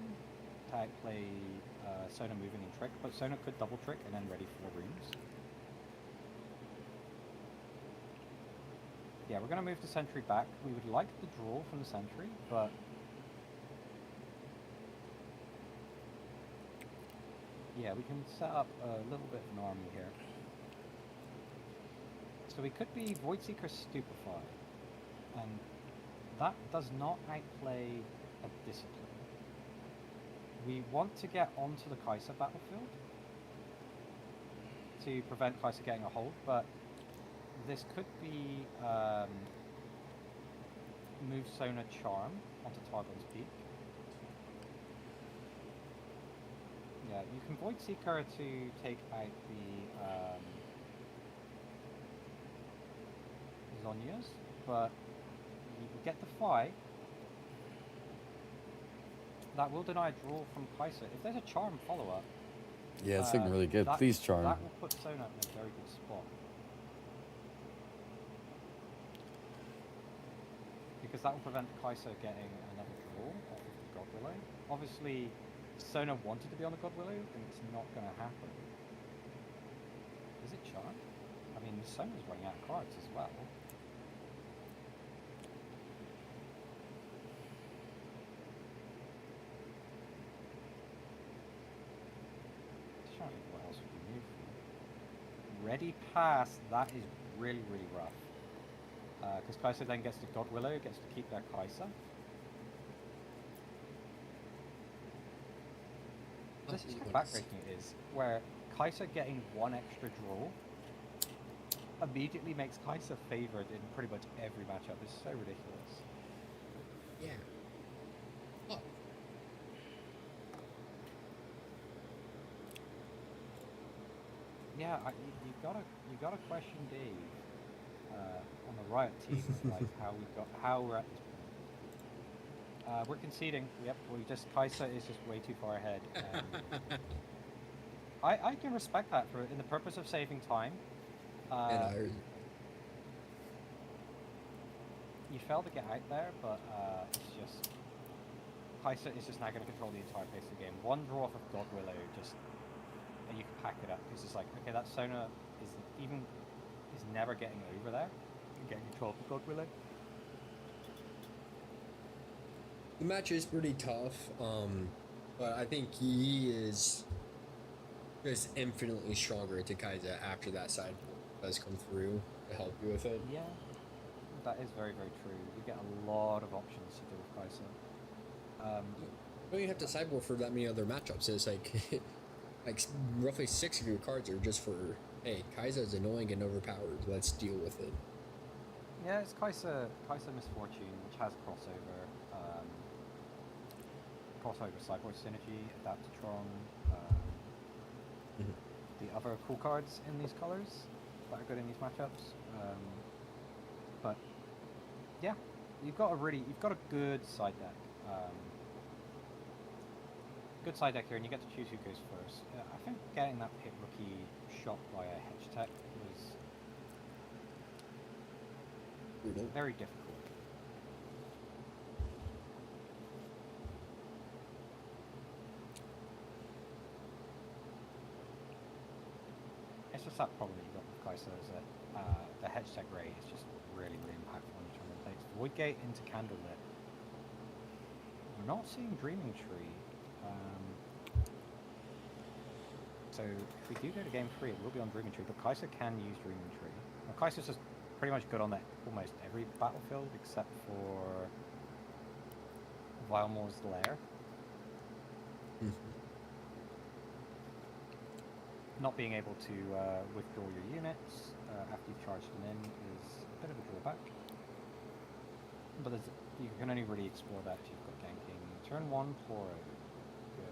S10: to outplay Sona moving in trick, but Sona could double trick and then ready for runes. Yeah, we're going to move the Sentry back. We would like the draw from the Sentry, but yeah, we can set up a little bit of an army here. So we could be Voidseeker Stupefy, and that does not outplay a Discipline. We want to get onto the Kaiser battlefield to prevent Kaiser getting a hold, but this could be move Sona Charm onto Targon's Peak. Yeah, you can Void Seeker to take out the Zonias, but you get the fight. That will deny a draw from Kaiser. If there's a charm follow-up,
S1: Yeah, it's looking really good. Please, charm.
S10: That will put Sona in a very good spot. Because that will prevent Kaiser getting another draw off of the God Willow. Obviously, Sona wanted to be on the God Willow, and it's not going to happen. Is it charm? I mean, Sona's running out of cards as well. What else would we move for? Ready pass, that is really, really rough. Because Kaiser then gets the God Willow, gets to keep their Kaiser. This is how backbreaking it is, where Kaiser getting one extra draw immediately makes Kaiser favored in pretty much every matchup. It's so ridiculous.
S9: Yeah. Oh.
S10: Yeah, you gotta question Dave on the Riot team, like how we're at this point. We're conceding. Yep, Kaiser is just way too far ahead. I can respect that for in the purpose of saving time.
S9: And Ahri.
S10: You failed to get out there, but it's just Kaiser is just now going to control the entire pace of the game. One draw off of God Willow, and you can pack it up because it's like, okay, that Sona is never getting over there and getting control of the God Willow.
S9: The match is pretty tough, but I think he is just infinitely stronger to Kaiser after that side does come through to help you with it.
S10: Yeah, that is very, very true. You get a lot of options to do with Kaiser.
S9: You don't even have to sideboard for that many other matchups. It's like, like roughly 6 of your cards are just for, hey, Kaiser is annoying and overpowered. Let's deal with it.
S10: Yeah, it's Kaiser Misfortune, which has crossover. Crossover sideboard synergy, Adaptatron. The other cool cards in these colors that are good in these matchups. But yeah, you've got a good side deck. Good side deck here, and you get to choose who goes first. I think getting that pit rookie shot by a hedge tech was very difficult. It's just that problem that you got with Kaiser is that the hedge tech ray is just really, really impactful on your tournament plays. Voidgate into Candlelit. We're not seeing Dreaming Tree. So if we do go to game 3, it will be on Dreaming Tree, but Kaiser can use Dreaming Tree. Now, Kaiser's just pretty much good on that almost every battlefield except for Vilemor's Lair. Not being able to withdraw your units after you've charged them in is a bit of a drawback. But you can only really explore that if you've got ganking. Turn 1, Poro. Go.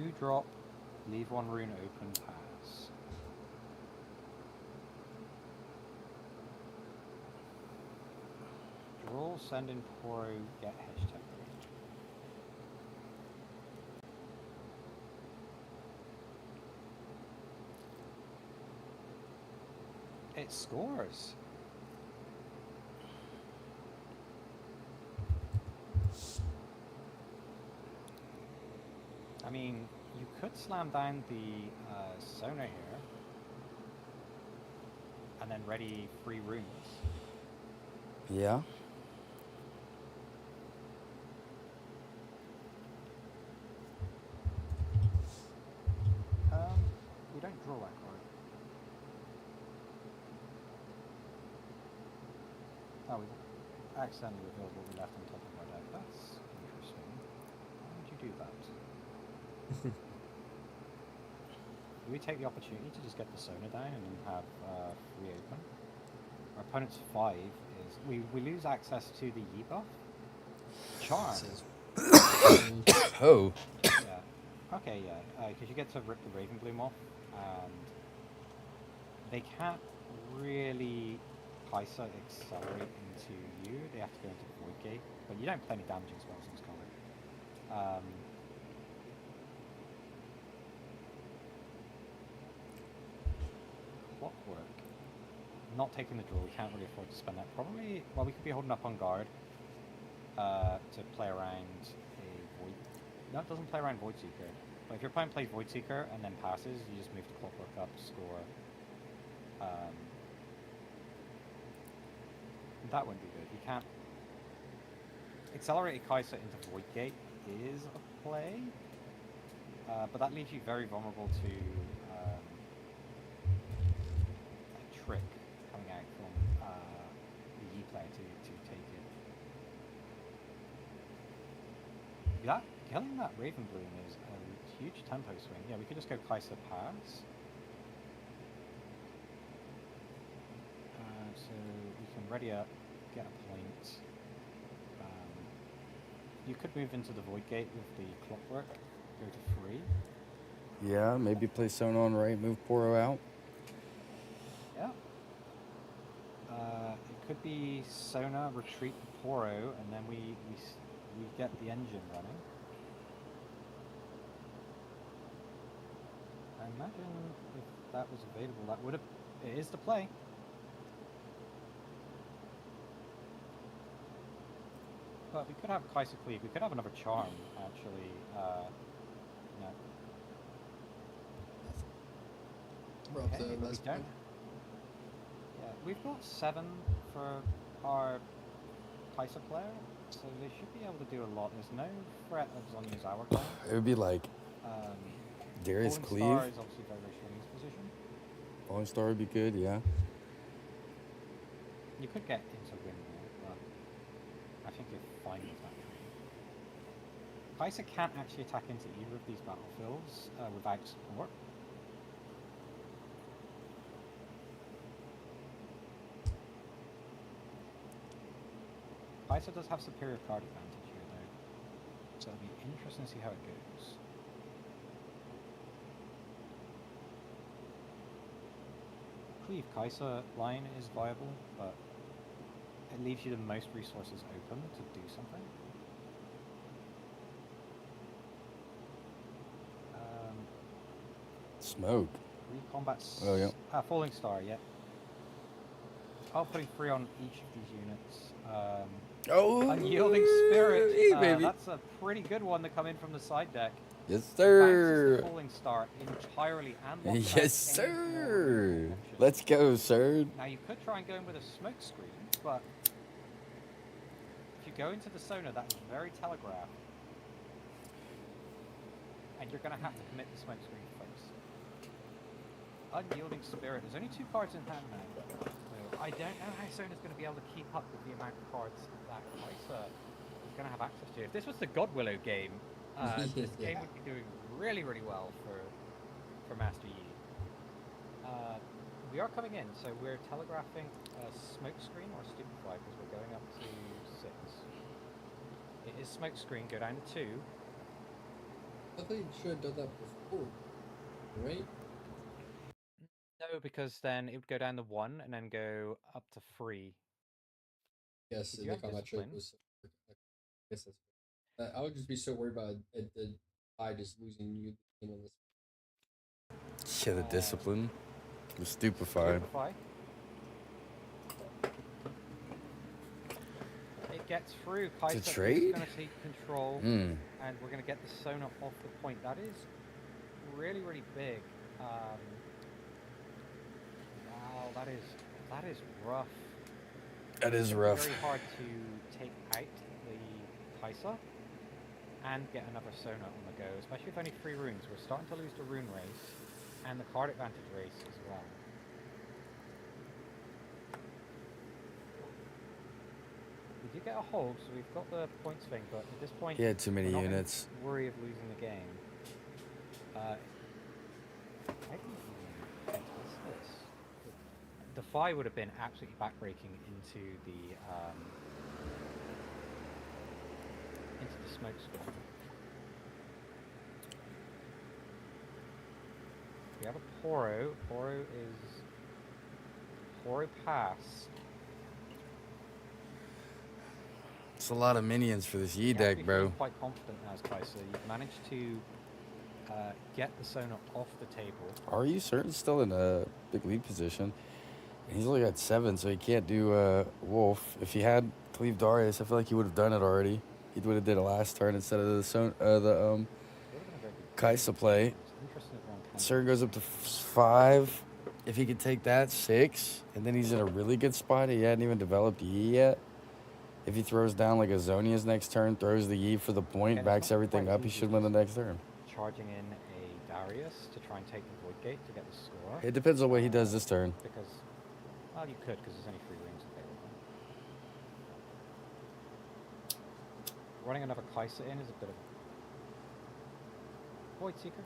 S10: 2 drop, leave 1 rune open, pass. Draw, send in Poro, get hedge tech. It scores. I mean, you could slam down the Sona here and then ready 3 runes.
S1: Yeah.
S10: We don't draw that card. Oh, we accidentally revealed what we left on top of our deck. That's interesting. Why would you do that? Do we take the opportunity to just get the Sona down and then have 3 open? Our opponent's 5 is... We lose access to the Yi buff. Charm.
S1: Oh.
S10: Yeah. Okay, yeah. Because you get to rip the Raven Bloom off, and they can't really Kai'Sa accelerate into you. They have to go into the Void Gate, but you don't play any damaging spells in this color. Clockwork. Not taking the draw, we can't really afford to spend that. Probably, well, we could be holding up on guard to play around a Void. No, it doesn't play around Void Seeker. But if your opponent plays Void Seeker and then passes, you just move the Clockwork up, score. That wouldn't be good. You can't. Accelerated Kai'Sa into Void Gate is a play, but that leaves you very vulnerable to a trick coming out from the Yi player to take it. That killing that Raven Bloom is a huge tempo swing. Yeah, we could just go Kai'Sa pass. So we can ready up, get a point. You could move into the Void Gate with the Clockwork, go to 3.
S1: Yeah, maybe play Sona on right, move Poro out.
S10: Yeah. It could be Sona, retreat the Poro, and then we get the engine running. I imagine if that was available, that would have. It is the play. But we could have Kai'Sa Cleave. We could have another charm, actually. No.
S9: We're up to
S10: Okay, we
S9: last
S10: don't.
S9: point.
S10: Yeah, we've got 7 for our Kai'Sa player, so they should be able to do a lot. There's no threat of Zonya's Hourglass.
S1: It would be like Darius
S10: Falling
S1: Cleave.
S10: Star is obviously very, very strong in this position.
S1: Falling Star would be good, yeah.
S10: You could get into Windwall, but I think you're fine with that. Kai'Sa can't actually attack into either of these battlefields without support. Kai'Sa does have superior card advantage here, though, so it'll be interesting to see how it goes. Cleave Kai'Sa line is viable, but it leaves you the most resources open to do something.
S1: Smoke.
S10: Recombat.
S1: Oh, yeah.
S10: Falling Star, yeah. I'll put 3 on each of these units. Unyielding Spirit.
S1: Baby.
S10: That's a pretty good one to come in from the side deck.
S1: Yes, sir.
S10: The Falling Star entirely and
S1: Yes, sir. Let's go, sir.
S10: Now you could try and go in with a smoke screen, but if you go into the Sona, that is very telegraphed. And you're going to have to commit the smoke screen first. Unyielding Spirit. There's only 2 cards in hand now. So I don't know how Sona's going to be able to keep up with the amount of cards that Kai'Sa is going to have access to. If this was the God Willow game, this game would be doing really, really well for Master Yi. We are coming in, so we're telegraphing a smoke screen or stupefy because we're going up to 6. It is smoke screen, go down to 2.
S9: I think you should have done that before, right?
S10: No, because then it would go down to 1 and then go up to 3.
S9: Yes,
S10: Did
S9: and
S10: you
S9: the
S10: have
S9: combat trick
S10: discipline?
S9: was. I guess that's. I would just be so worried about the I just losing you on this.
S1: Yeah, the discipline. The stupefied.
S10: Stupefy. It gets through. Kai'Sa is
S1: trade?
S10: going to take control,
S1: Mm.
S10: and we're going to get the Sona off the point. That is really, really big. Wow, that is rough.
S1: That is rough.
S10: Very hard to take out the Kai'Sa and get another Sona on the go, especially with only 3 runes. We're starting to lose the rune race and the card advantage race as well. We did get a hold, so we've got the points thing, but at this point,
S1: He had too many
S10: we're not in
S1: units.
S10: worry of losing the game. Defy would have been absolutely backbreaking into the smoke screen. We have a Poro. Poro is Poro Pass.
S1: It's a lot of minions for this Yi
S10: You have to
S1: deck,
S10: be
S1: bro.
S10: feeling quite confident now, Kaiser. You've managed to get the Sona off the table.
S1: Are you certain still in a big lead position? He's only got 7, so he can't do Wolf. If he had Cleave Darius, I feel like he would have done it already. He would have did it last turn instead of the Kaisa play. Cern goes up to 5. If he could take that, 6, and then he's in a really good spot. He hadn't even developed Yi yet. If he throws down like a Zonia's next turn, throws the Yi for the point, backs everything up, he should win the next turn.
S10: Charging in a Darius to try and take the Void Gate to get the score.
S1: It depends on what he does this turn.
S10: Because, well, you could, because there's only 3 rings available. Running another Kaisa in is a bit of a Void Seeker.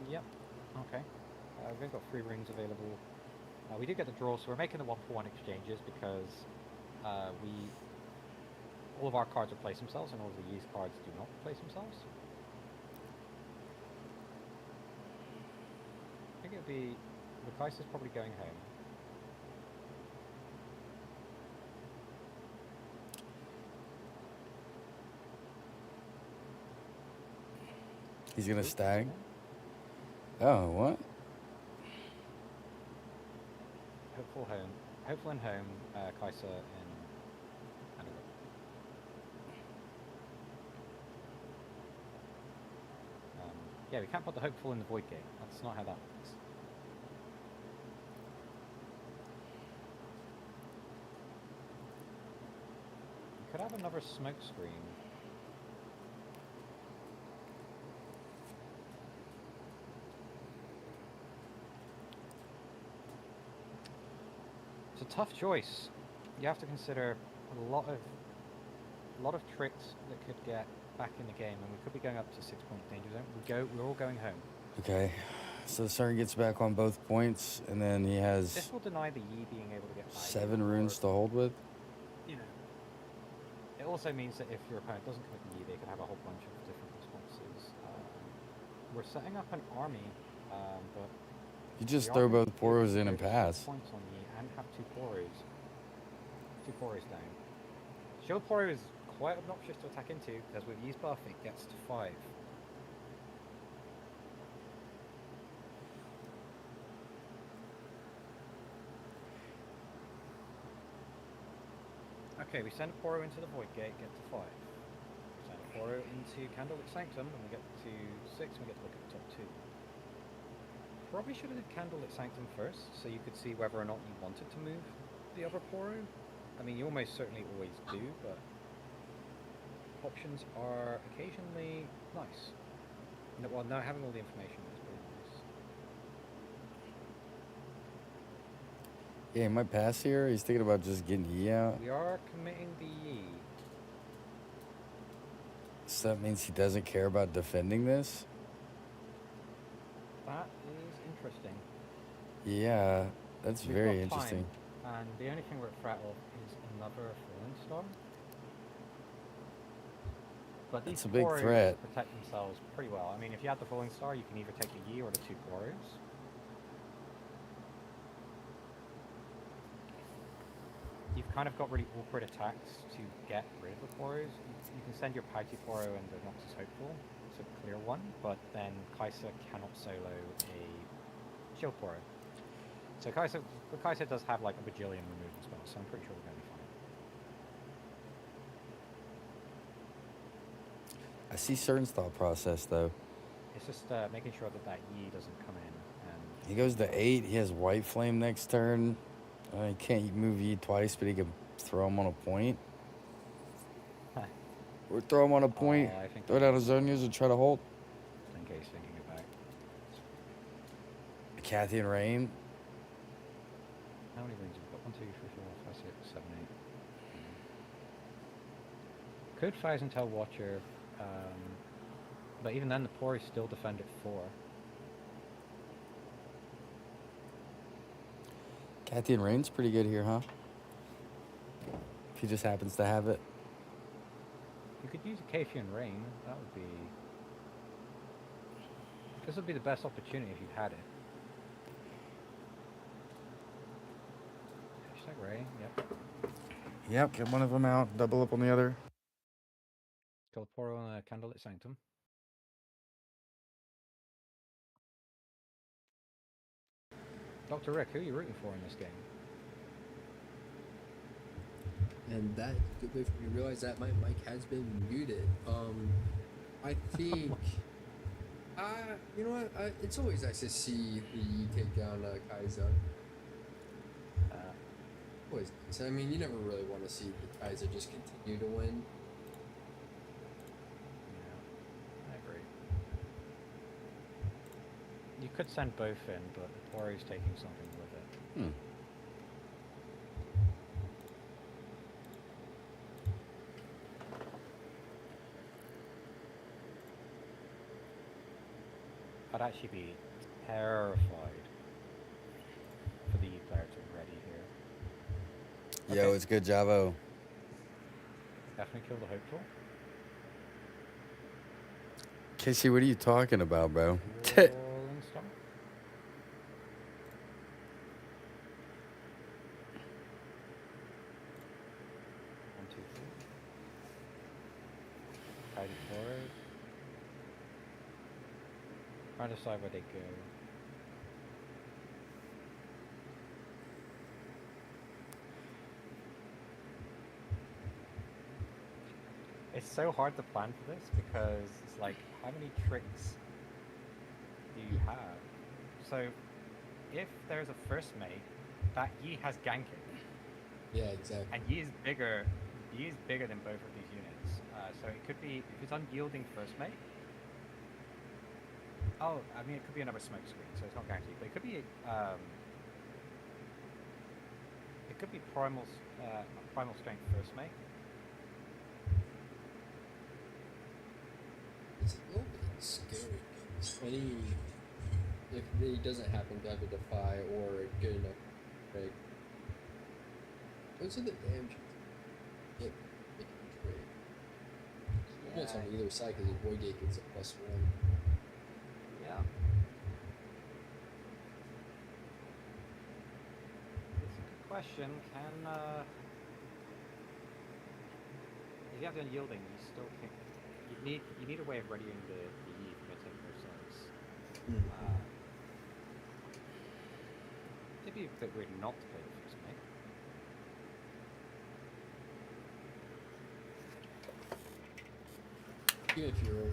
S10: Yep. Okay. We've got 3 rings available. We did get the draw, so we're making the 1-for-1 exchanges because all of our cards replace themselves and all of the Yi's cards do not replace themselves. I think it would be... The Kaiser's probably going home.
S1: He's gonna stag. Oh, what?
S10: Hopeful and home, Kaiser and Hanover. Yeah, we can't put the hopeful in the Void Gate. That's not how that works. We could have another smoke screen. It's a tough choice. You have to consider a lot of tricks that could get back in the game, and we could be going up to 6-point danger zone. We're all going home.
S1: Okay. So the Cern gets back on both points, and then he has
S10: This will deny the Yi being able to get back.
S1: 7 runes to hold with.
S10: You know. It also means that if your opponent doesn't commit the Yi, they can have a whole bunch of different responses. We're setting up an army, but
S1: You just throw both Poros in and
S10: 36
S1: pass.
S10: points on Yi and have 2 Poros. 2 Poros down. Shield Poro is quite obnoxious to attack into, because with Yi's buff it gets to 5. Okay, we send a Poro into the Void Gate, get to 5. Send a Poro into Candlelit Sanctum, and we get to 6, and we get to look at the top 2. Probably should have did Candlelit Sanctum first, so you could see whether or not you wanted to move the other Poro. I mean, you almost certainly always do, but options are occasionally nice. Well, now having all the information is pretty nice.
S1: Yeah, he might pass here. He's thinking about just getting Yi out.
S10: We are committing the Yi.
S1: So that means he doesn't care about defending this?
S10: That is interesting.
S1: Yeah, that's
S10: We've
S1: very
S10: got
S1: interesting.
S10: time, and the only thing we're afraid of is another Falling Star. But these
S1: That's a big
S10: Poros
S1: threat.
S10: protect themselves pretty well. I mean, if you have the Falling Star, you can either take the Yi or the 2 Poros. You've kind of got really awkward attacks to get rid of the Poros. You can send your Pouty Poro and the Noxus Hopeful. It's a clear one, but then Kaiser cannot solo a Shield Poro. So Kaiser does have like a bajillion removal spells, so I'm pretty sure we're going to be fine.
S1: I see Cern's thought process, though.
S10: It's just making sure that that Yi doesn't come in. And
S1: He goes to 8. He has White Flame next turn. He can't move Yi twice, but he can throw him on a point. Or throw him on a point,
S10: I think
S1: throw down his Zonias and try to hold.
S10: in case thinking it back.
S1: Kathy and Rain.
S10: How many rings have we got? 1, 2, 3, 4, 5, 6, 7, 8. Could Thousand Tail Watcher, but even then the Pori still defend at 4.
S1: Kathy and Rain's pretty good here, huh? If he just happens to have it.
S10: You could use a Kathy and Rain. That would be This would be the best opportunity if you had it. Hashtag Ray, yep.
S1: Yep, get one of them out, double up on the other.
S10: Got pour on a Candlelit Sanctum. Dr. Rick, who are you rooting for in this game?
S9: And that good way for me to realize that my mic has been muted. I think, you know what? It's always nice to see the Yi take down Kaiser. Always nice. I mean, you never really want to see the Kaiser just continue to win.
S10: Yeah, I agree. You could send both in, but Warrior's taking something with it. I'd actually be terrified for the E player to be ready here.
S1: Yo, it's good, Javo.
S10: Definitely kill the Hopeful.
S1: Casey, what are you talking about, bro?
S10: Rolling Star. One, two, three. Guided forward. Trying to decide where they go. It's so hard to plan for this because it's like, how many tricks do you have? So, if there's a first mate, that Yi has ganking.
S9: Yeah, exactly.
S10: And Yi is bigger than both of these units. So it could be, if it's unyielding first mate. Oh, I mean, it could be another smoke screen, so it's not guaranteed. But it could be primal strength first mate.
S9: It's a little bit scary. If it doesn't happen to have a defy or a good enough break. Those are the damage hit making trade. It's on either side because the Void Gate gets a +1.
S10: Yeah. It's a good question. If you have the unyielding, you still can't. You need a way of readying the Yi from it taking both sides. It'd be a bit weird not to play the first mate.
S9: Even if you're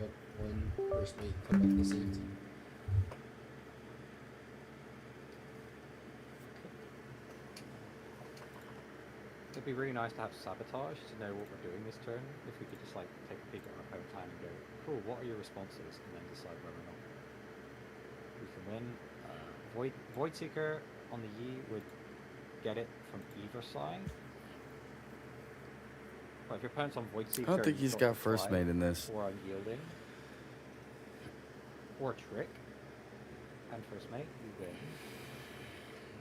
S9: up one first mate, come back to safety.
S10: It'd be really nice to have sabotage to know what we're doing this turn. If we could just like take a peek at our opponent's hand and go, cool, what are your responses? And then decide whether or not we can win. Void Seeker on the Yi would get it from either side. But if your opponent's on Void Seeker,
S1: I don't think he's got first mate in this.
S10: Or unyielding. Or trick. And first mate, you win.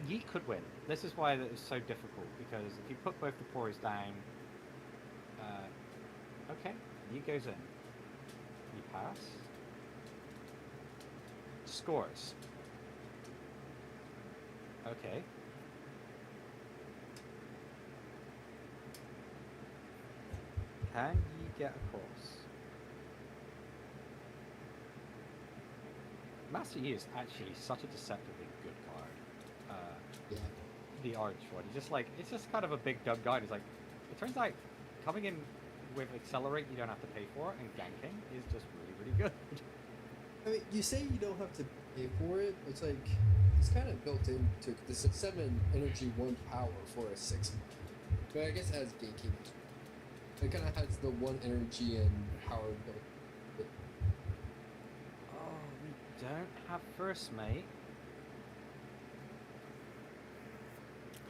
S10: Yi could win. This is why it's so difficult, because if you put both the Pories down, okay, Yi goes in. You pass. Scores. Okay. Can you get across? Master Yi is actually such a deceptively good card.
S9: Yeah.
S10: The orange one. It's just kind of a big dumb guy. It's like, it turns out coming in with Accelerate you don't have to pay for, and ganking is just really, really good.
S9: I mean, you say you don't have to pay for it. It's like, it's kind of built into it. This is 7 energy, 1 power for a 6. But I guess it has ganking. It kind of has the 1 energy and power built.
S10: Oh, we don't have first mate.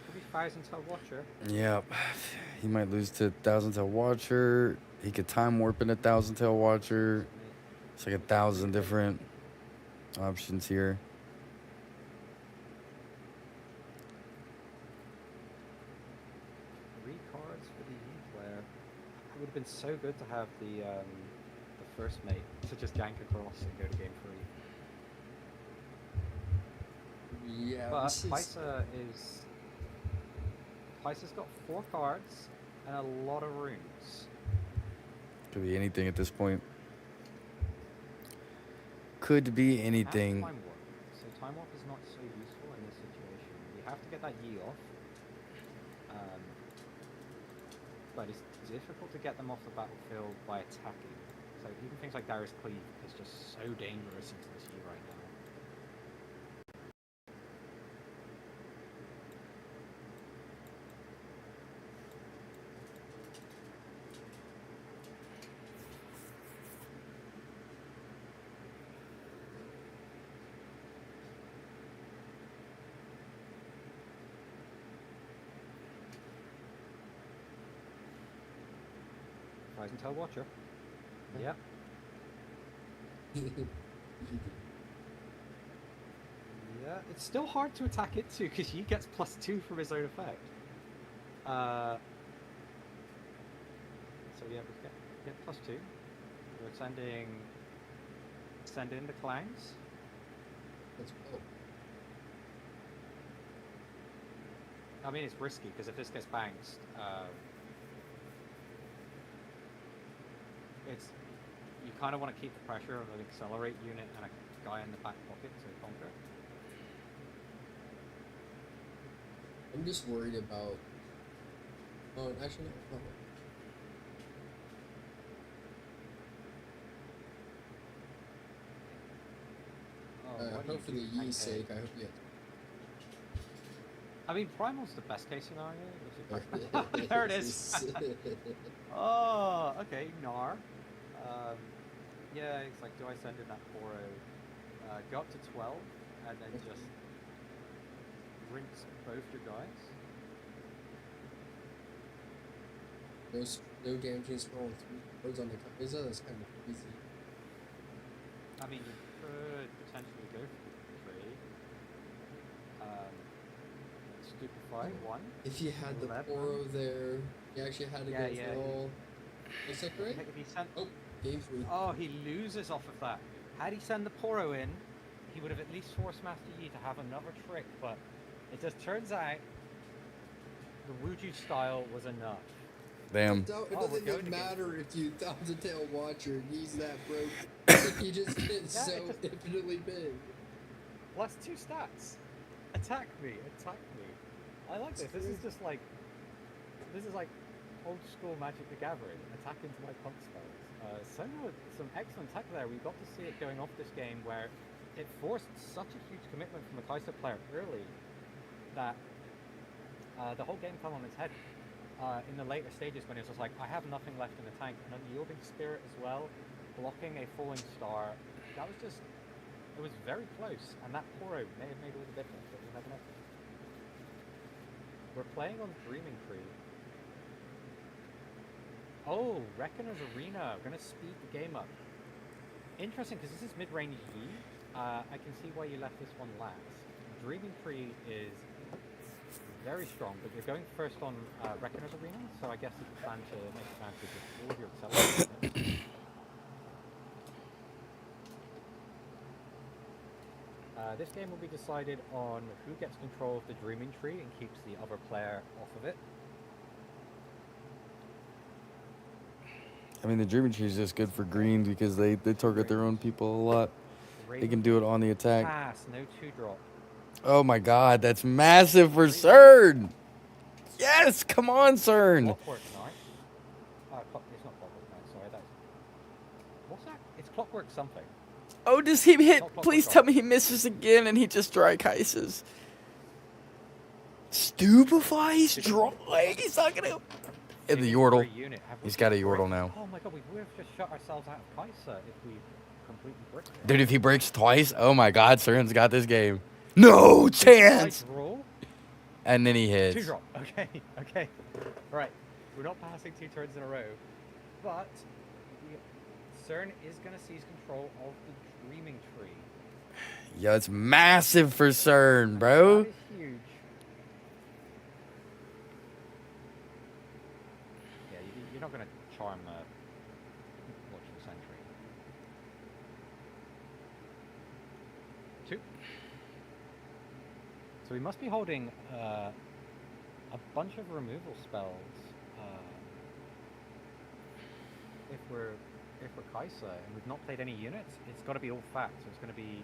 S10: Could be Thousand Tail Watcher.
S1: Yep. He might lose to Thousand Tail Watcher. He could time warp in a Thousand Tail Watcher. It's like 1,000 different options here.
S10: 3 cards for the E player. It would have been so good to have the first mate to just jank across and go to game 3.
S9: Yeah,
S10: But
S9: this is...
S10: Paisa's got 4 cards and a lot of runes.
S1: Could be anything at this point. Could be anything.
S10: Time warp. So time warp is not so useful in this situation. You have to get that Yi off. But it's difficult to get them off the battlefield by attacking. So even things like Darius Cleave is just so dangerous into this Yi right now. Rise and Tell Watcher. Yep. Yeah, it's still hard to attack it too because he gets +2 from his own effect. So yeah, we get +2. We're send in the clowns.
S9: Let's go.
S10: I mean, it's risky because if this gets bounced, you kind of want to keep the pressure of an accelerate unit and a guy in the back pocket to conquer.
S9: I'm just worried about... Oh, actually, no. Hope for the Yi's sake, I hope you have...
S10: I mean, Primal's the best case scenario. There it is. Oh, okay, Gnar. Yeah, it's like, do I send in that Poro? Go up to 12, and then just rinse both your guys.
S9: No damaging scrolling 3 cards on the Kaiser, that's kind of easy.
S10: I mean, you could potentially go for the 3. Stupefy, 1.
S9: If you had the Poro there, you actually had to go for all... Is that correct?
S10: If he sent...
S9: Oh, game 3.
S10: Oh, he loses off of that. Had he sent the Poro in, he would have at least forced Master Yi to have another trick, but it just turns out the Wuju style was enough.
S1: Damn.
S9: It doesn't even matter if you Thousand Tail Watcher and he's that broke. He just gets so infinitely big.
S10: +2 stats. Attack me. I like this. This is just like... This is like old school Magic the Gathering. Attack into my pump spells. Some excellent tech there. We got to see it going off this game where it forced such a huge commitment from the Kaiser player early that the whole game fell on its head. In the later stages when it was just like, I have nothing left in the tank, and Unyielding Spirit as well, blocking a Falling Star, that was just, it was very close, and that Poro may have made all the difference, but you never know. We're playing on Dreaming Tree. Oh, Reckoner's Arena, we're going to speed the game up. Interesting, because this is mid-range Yi. I can see why you left this one last. Dreaming Tree is very strong, but you're going first on Reckoner's Arena, so I guess you plan to make advantage of all of your accelerators. This game will be decided on who gets control of the Dreaming Tree and keeps the other player off of it.
S1: I mean, the Dreaming Tree is just good for green because they target their own people a lot. They can do it on the attack.
S10: Pass, no 2-drop.
S1: Oh my god, that's massive for CERN! Yes! Come on, CERN!
S10: Clockwork Knight. It's not Clockwork Knight, sorry. What's that? It's Clockwork something.
S1: Oh, does he hit? Please tell me he misses again and he just dry kaises. Stupefy? He's dry. He's not gonna. And the Yordle. He's got a Yordle now.
S10: Oh my god, we would have just shut ourselves out of Kaiser if we completely bricked it.
S1: Dude, if he breaks twice, oh my god, CERN's got this game. No chance! And then he hits.
S10: 2-drop. Okay. Right. We're not passing 2 turns in a row. But CERN is going to seize control of the Dreaming Tree.
S1: Yo, it's massive for CERN, bro.
S10: That is huge. Yeah, you're not going to charm Watch the Sentry. 2. So we must be holding a bunch of removal spells if we're Kai'Sa and we've not played any units. It's got to be all fact. So it's going to be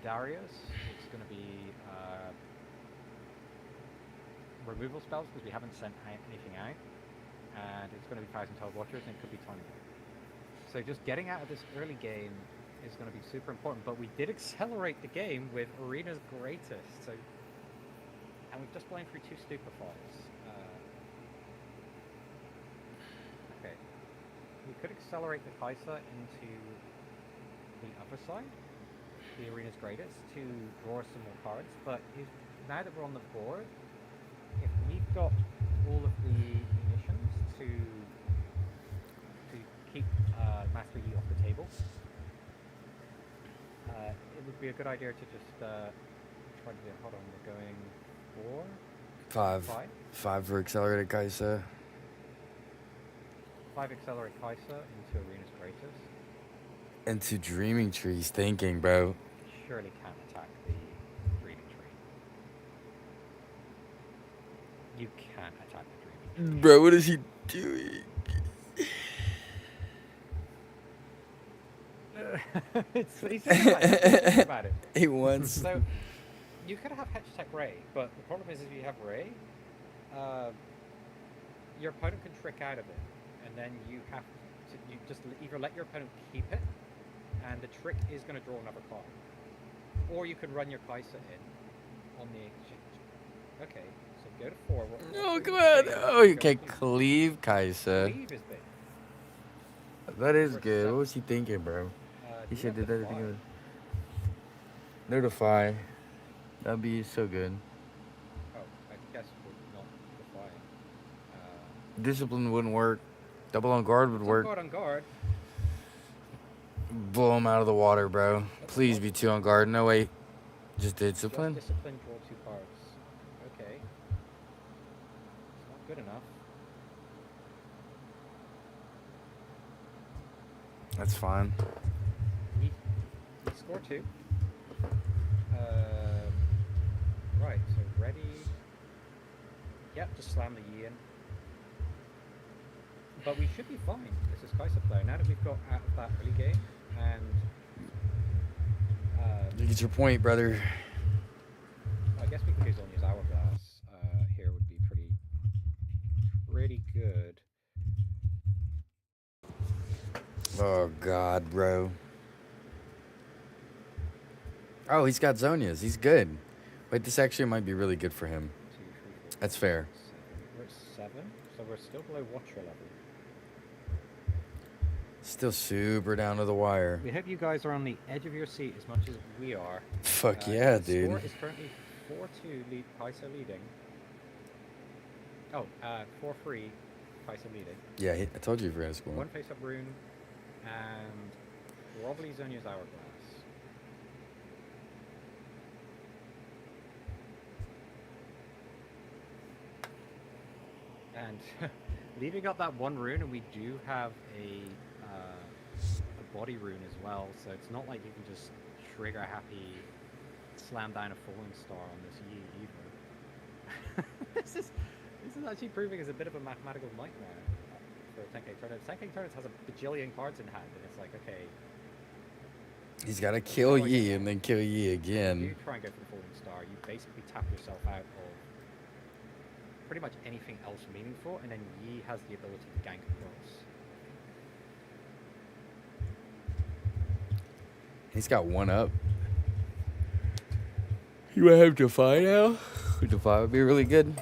S10: Darius. It's going to be removal spells because we haven't sent anything out, and it's going to be Thousand-Tailed Watchers, and it could be Tourney. So just getting out of this early game is going to be super important. But we did accelerate the game with Arena's Greatest. So, and we've just blown through 2 Stupefies. Okay, we could accelerate the Kai'Sa into the other side, the Arena's Greatest, to draw some more cards. But now that we're on the board, if we've got all of the munitions to keep Master Yi off the table, it would be a good idea to just try to do. Hold on, we're going 4,
S1: 5. 5 for accelerated Kai'Sa.
S10: 5 accelerate Kai'Sa into Arena's Greatest.
S1: Into Dreaming Tree's thinking, bro.
S10: Surely can't attack the Dreaming Tree. You can't attack the Dreaming Tree.
S1: Bro, what is he doing?
S10: He's thinking about it.
S1: He wants.
S10: So you could have Hextech Ray, but the problem is if you have Ray, your opponent can trick out of it, and then you have to just either let your opponent keep it, and the trick is going to draw another card, or you could run your Kai'Sa in on the exchange. Okay, so go to 4.
S1: Oh, come on. Oh, okay, Cleave Kai'Sa.
S10: Cleave is big.
S1: That is good. What was he thinking, bro? He should have did everything. Notify. That'd be so good.
S10: Oh, I guess we're not defying.
S1: Discipline wouldn't work. Double on guard would work.
S10: On guard.
S1: Blow him out of the water, bro. Please be 2 on guard. No, wait. Just discipline?
S10: Just discipline, draw 2 cards. Okay. It's not good enough.
S1: That's fine.
S10: We score 2. Right, so ready. Yep, just slam the Yi in. But we should be fine. This is Kai'Sa player. Now that we've got out of that early game, and
S1: You get your point, brother.
S10: I guess we can do Zonya's Hourglass here would be pretty good.
S1: Oh, God, bro. Oh, he's got Zonias. He's good. Wait, this actually might be really good for him.
S10: 2, 3, 4,
S1: That's fair.
S10: 7. We're at 7, so we're still below Watcher level.
S1: Still super down to the wire.
S10: We hope you guys are on the edge of your seat as much as we are.
S1: Fuck yeah,
S10: the
S1: dude.
S10: Score is currently 4-2, lead Kai'Sa leading. Oh, 4-3, Kai'Sa leading.
S1: Yeah, I told you you were going to score.
S10: 1 face-up rune, and Wobbly Zonya's Hourglass. And leaving up that 1 rune, and we do have a body rune as well, so it's not like you can just trigger happy, slam down a falling star on this Yi either. this is actually proving as a bit of a mathematical nightmare for 10k tournaments. 10k tournaments has a bajillion cards in hand, and it's like, okay,
S1: He's got to kill Yi and then kill Yi
S10: if
S1: again.
S10: you try and go for the falling star, you basically tap yourself out of pretty much anything else meaningful, and then Yi has the ability to gank across.
S1: He's got 1 up. You want to have Defy now? Defy would be really good.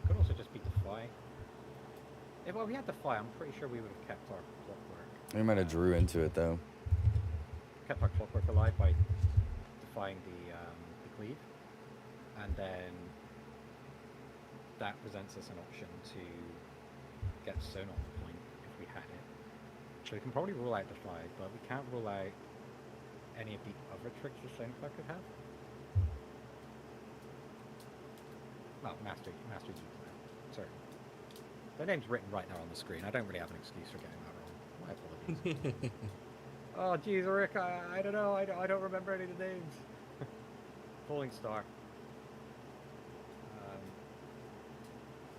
S10: Could also just be Defy. Well, we had Defy, I'm pretty sure we would have kept our Clockwork.
S1: We might have drew into it, though.
S10: Kept our Clockwork alive by defying the Cleave. And then that presents us an option to get Sonar on the point if we had it. So we can probably rule out Defy, but we can't rule out any of the other tricks the Sonar could have. Well, Master Yi, sorry. Their name's written right there on the screen. I don't really have an excuse for getting that wrong. My apologies. Oh, geez, Rick, I don't know. I don't remember any of the names. Falling Star.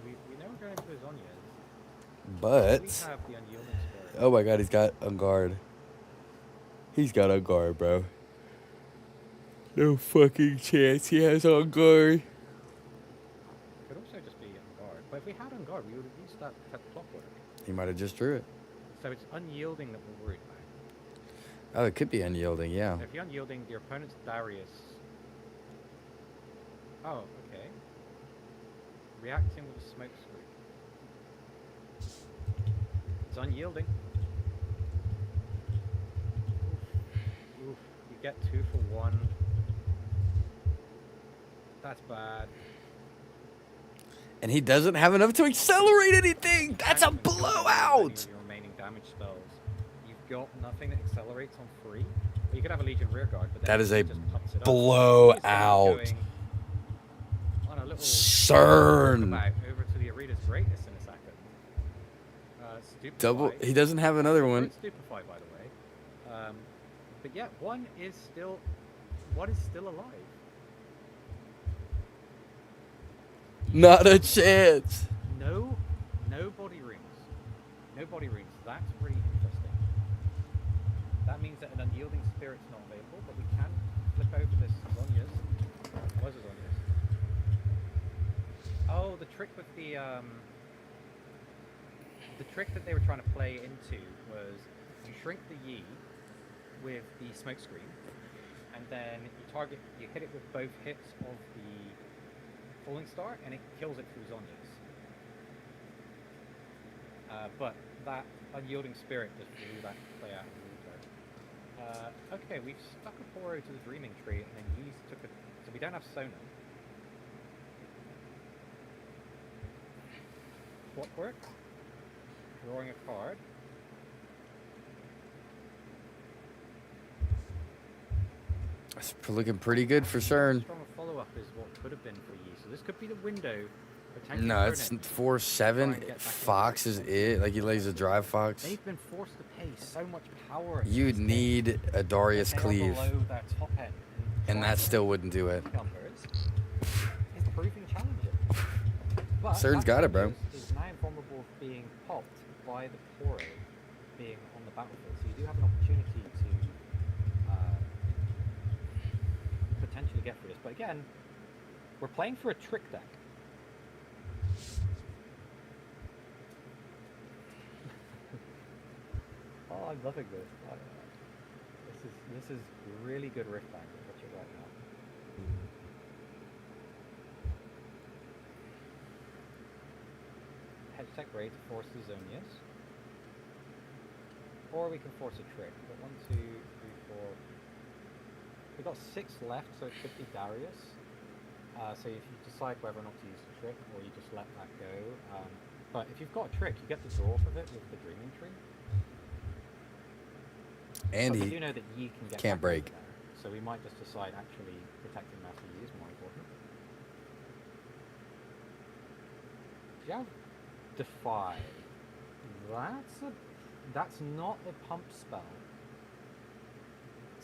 S10: We know we're going to Zonias.
S1: But
S10: We have the Unyielding Spirit.
S1: oh my god, he's got a guard. He's got a guard, bro. No fucking chance he has on guard.
S10: Could also just be on guard. But if we had on guard, we would have used that clockwork.
S1: He might have just drew it.
S10: So it's unyielding that we're worried about.
S1: Oh, it could be unyielding, yeah.
S10: So if you're unyielding, your opponent's Darius. Oh, okay. Reacting with a smoke screen. It's unyielding. Oof. Oof. You get 2 for 1. That's bad.
S1: And he doesn't have enough to accelerate anything. That's a blowout.
S10: Your remaining damage spells. You've got nothing that accelerates on free. Well, you could have a Legion Rearguard, but
S1: That is a
S10: just pumps it up.
S1: blowout.
S10: On a little
S1: CERN.
S10: over to the arena's greatness in a second. Stupefy.
S1: Double. He doesn't have another one.
S10: Stupefy, by the way. But yeah, one is still alive.
S1: Not a chance.
S10: No body rings. No body rings. That's really interesting. That means that an unyielding spirit's not available, but we can flip over this Zonia's. Where's the Zonia's? Oh, the trick with the trick that they were trying to play into was you shrink the Yi with the smoke screen, and then you hit it with both hits of the Falling Star, and it kills it through Zonia's. But that unyielding spirit just blew that play out of the water. Okay, we've stuck a Poro to the Dreaming Tree, and then Yi's took a... So we don't have Sona. Clockwork. Drawing a card.
S1: That's looking pretty good for CERN.
S10: Strong follow-up is what could have been for Yi. So this could be the window.
S1: No, it's 4-7. Fox is it. Like he lays a drive Fox.
S10: They've been forced to pay so much power.
S1: You need a Darius Cleave.
S10: Below their top end,
S1: And that still wouldn't do it.
S10: It's proving challenging. But
S1: CERN's got it, bro.
S10: Is now vulnerable of being popped by the Poro being on the battlefield. So you do have an opportunity to potentially get through this. But again, we're playing for a trick deck. Oh, I'm loving this. This is really good Riftbound what you're right now. Hedge tech raid to force the Zonias. Or we can force a trick. We've got 1, 2, 3, 4. We've got 6 left, so it could be Darius. So if you decide whether or not to use the trick, or you just let that go. But if you've got a trick, you get the draw off of it with the Dreaming Tree.
S1: And
S10: but
S1: he
S10: we do know that Yi can get
S1: can't break.
S10: there, so we might just decide actually protecting Master Yi is more important. Do you have Defy? That's not a pump spell.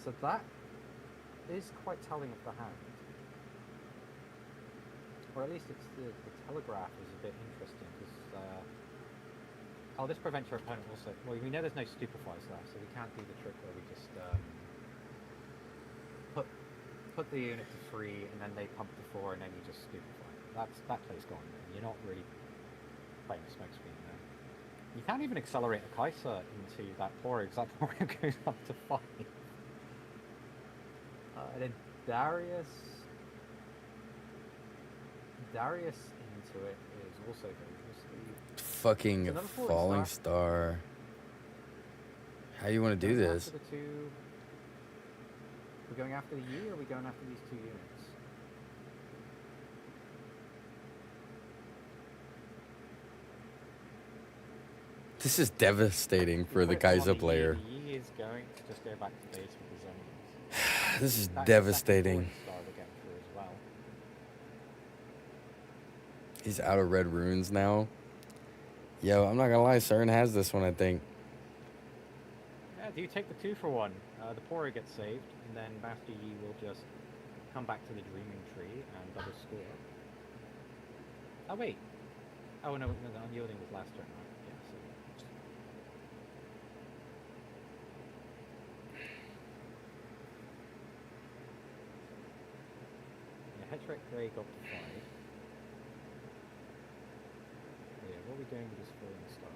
S10: So that is quite telling of the hand. Or at least it's the telegraph is a bit interesting because oh, this prevents your opponent also. Well, we know there's no stupefies there, so we can't do the trick where we just put the unit to 3 and then they pump to 4 and then you just stupefy. That play's gone. You're not really playing the smoke screen there. You can't even accelerate a Kaiser into that Poro because that Poro goes up to 5. And then Darius into it is also very risky.
S1: Fucking Falling Star. How you want to do this?
S10: We're going after the Yi, or are we going after these 2 units?
S1: This is devastating for the Kaiser player.
S10: Yi is going to just go back to base with the Zonians.
S1: This is devastating. He's out of red runes now. Yo, I'm not gonna lie, CERN has this one, I think.
S10: Yeah, do you take the 2-for-1? The Poro gets saved, and then Master Yi will just come back to the Dreaming Tree and double score. Oh, wait. Oh, no, the Unyielding was last turn, right? Yeah, so... Yeah, Hetrick Grey got to 5. Yeah, what are we doing with this Falling Star?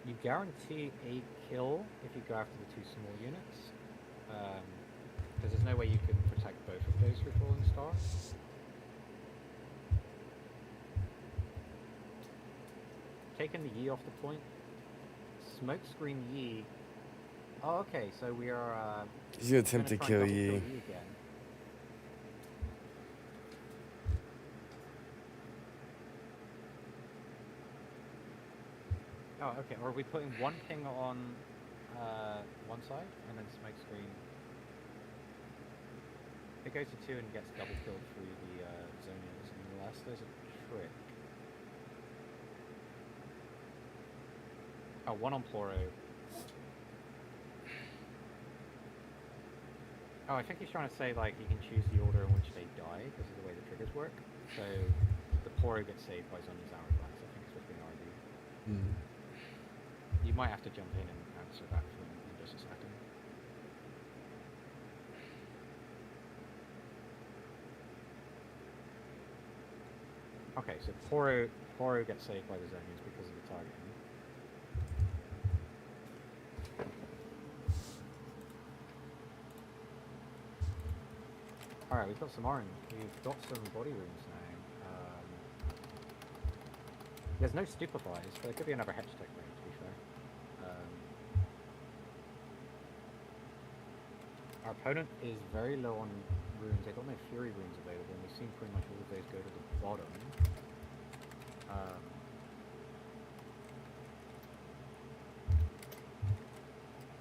S10: You guarantee a kill if you go after the 2 small units, because there's no way you can protect both of those through Falling Star. Taking the Yi off the point. Smokescreen Yi. Oh, okay, so we are.
S1: He's gonna attempt to kill Yi.
S10: Again. Oh, okay. Or are we putting one ping on one side and then Smokescreen? It goes to 2 and gets double killed through the Zonias, unless there's a trick. Oh, 1 on Ploro. Oh, I think he's trying to say, like, you can choose the order in which they die because of the way the triggers work. So the Ploro gets saved by Zonia's Hourglass. I think is what's being argued. You might have to jump in and answer that for in just a second. Okay, so Poro gets saved by the Zonians because of the targeting. Alright, we've got some orange. We've got some body wounds now. There's no stupefies, but there could be another hedge tech range, to be fair. Our opponent is very low on runes. They've got no Fury runes available, and we've seen pretty much all of those go to the bottom.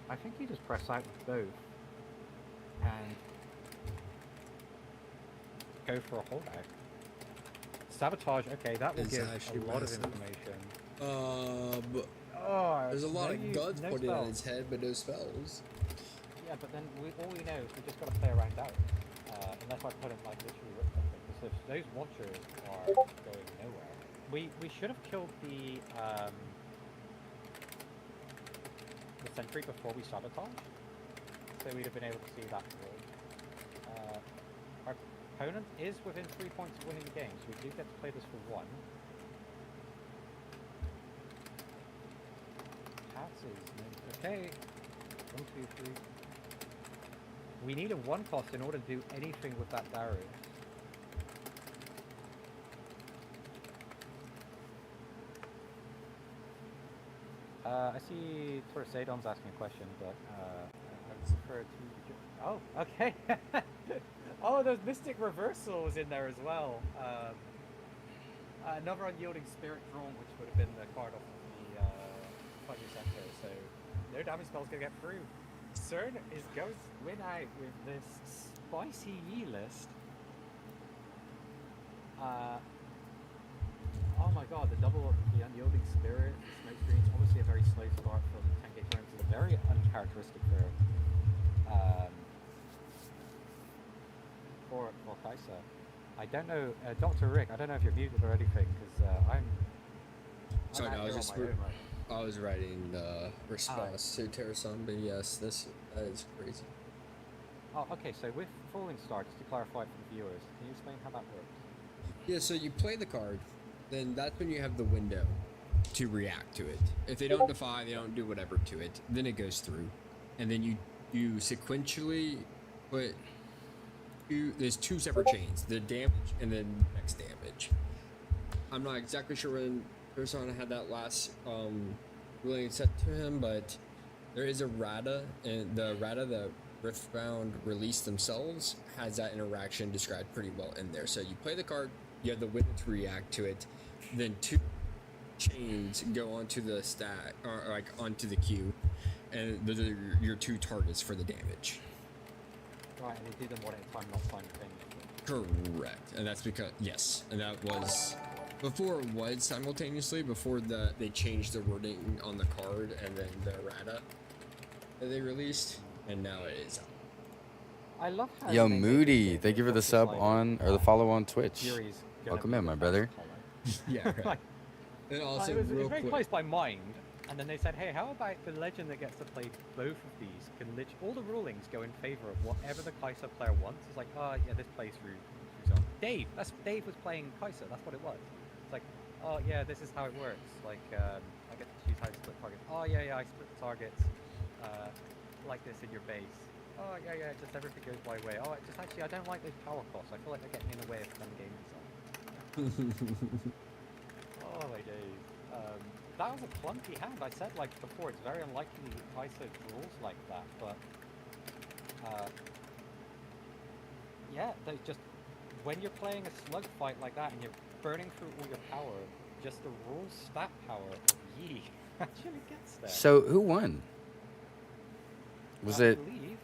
S10: I think you just press out with both and go for a holdback. Sabotage, okay, that will give a lot of information.
S9: There's a lot of guns pointed at his head, but no spells.
S10: Yeah, but then all we know is we just got to play around out. Unless I put it like literally ripped something, because those watchers are going nowhere. We should have killed the sentry before we sabotage, so we'd have been able to see that build. Our opponent is within 3 points of winning the game, so we do get to play this for 1. Passes. Okay. 1, 2, 3. We need a 1 cost in order to do anything with that barrier. I see Terasadon's asking a question, but I prefer to... Oh, okay. Oh, there's Mystic Reversals in there as well. Another Unyielding Spirit drawn, which would have been the card off of the Fudgy Center, so no damage spell's gonna get through. CERN goes win out with this spicy Yi list. Oh my god, the double of the Unyielding Spirit, the Smoke Screen's obviously a very slow start from 10k turns. It's very uncharacteristic for Kai'Sa. I don't know, Dr. Rick, I don't know if you're muted or anything, because I'm
S9: Sorry, no, I was
S10: on
S9: just
S10: my own right now.
S9: I was writing the response to Terasadon, but yes, that is crazy.
S10: Oh, okay, so with Falling Star, just to clarify for the viewers, can you explain how that works?
S9: Yeah, so you play the card, then that's when you have the window to react to it. If they don't defy, they don't do whatever to it, then it goes through. And then you sequentially put there's 2 separate chains, the damage and then next damage. I'm not exactly sure when Terasadon had that last ruling set to him, but there is a Rada, and the Rada that Riftbound released themselves has that interaction described pretty well in there. So you play the card, you have the window to react to it, then 2 chains go onto the stack, or like onto the queue, and those are your 2 targets for the damage.
S10: Right, and they do them one at a time, not simultaneously.
S9: Correct, and that's because yes, and that was before it was simultaneously before they changed the wording on the card and then the errata that they released, and now it is out.
S10: I love how
S1: Yo,
S10: they made
S1: Moody,
S10: it
S1: thank you for the
S10: just
S1: sub
S10: like,
S1: on or the follow on Twitch.
S10: Fury's gonna
S1: Welcome
S10: be
S1: in,
S10: the
S1: my
S10: first
S1: brother.
S10: color.
S9: Yeah, right. And also,
S10: it was
S9: real
S10: very
S9: quick,
S10: close by mind, and then they said, hey, how about the legend that gets to play both of these can all the rulings go in favor of whatever the Kai'Sa player wants. It's like, oh yeah, this plays-through on Dave. Dave was playing Kai'Sa. That's what it was. It's like, oh yeah, this is how it works. Like, I get to choose how to split targets. Oh yeah, I split the targets like this in your base. Oh yeah, just everything goes my way. Oh, just actually, I don't like those power costs. I feel like they're getting in the way of fun game design. Oh my days. That was a clunky hand. I said like before, it's very unlikely Kai'Sa rules like that, but yeah, they just when you're playing a slug fight like that and you're burning through all your power, just the rule stat power of Yi actually gets there.
S1: So who won? Was
S10: I
S1: it?
S10: believe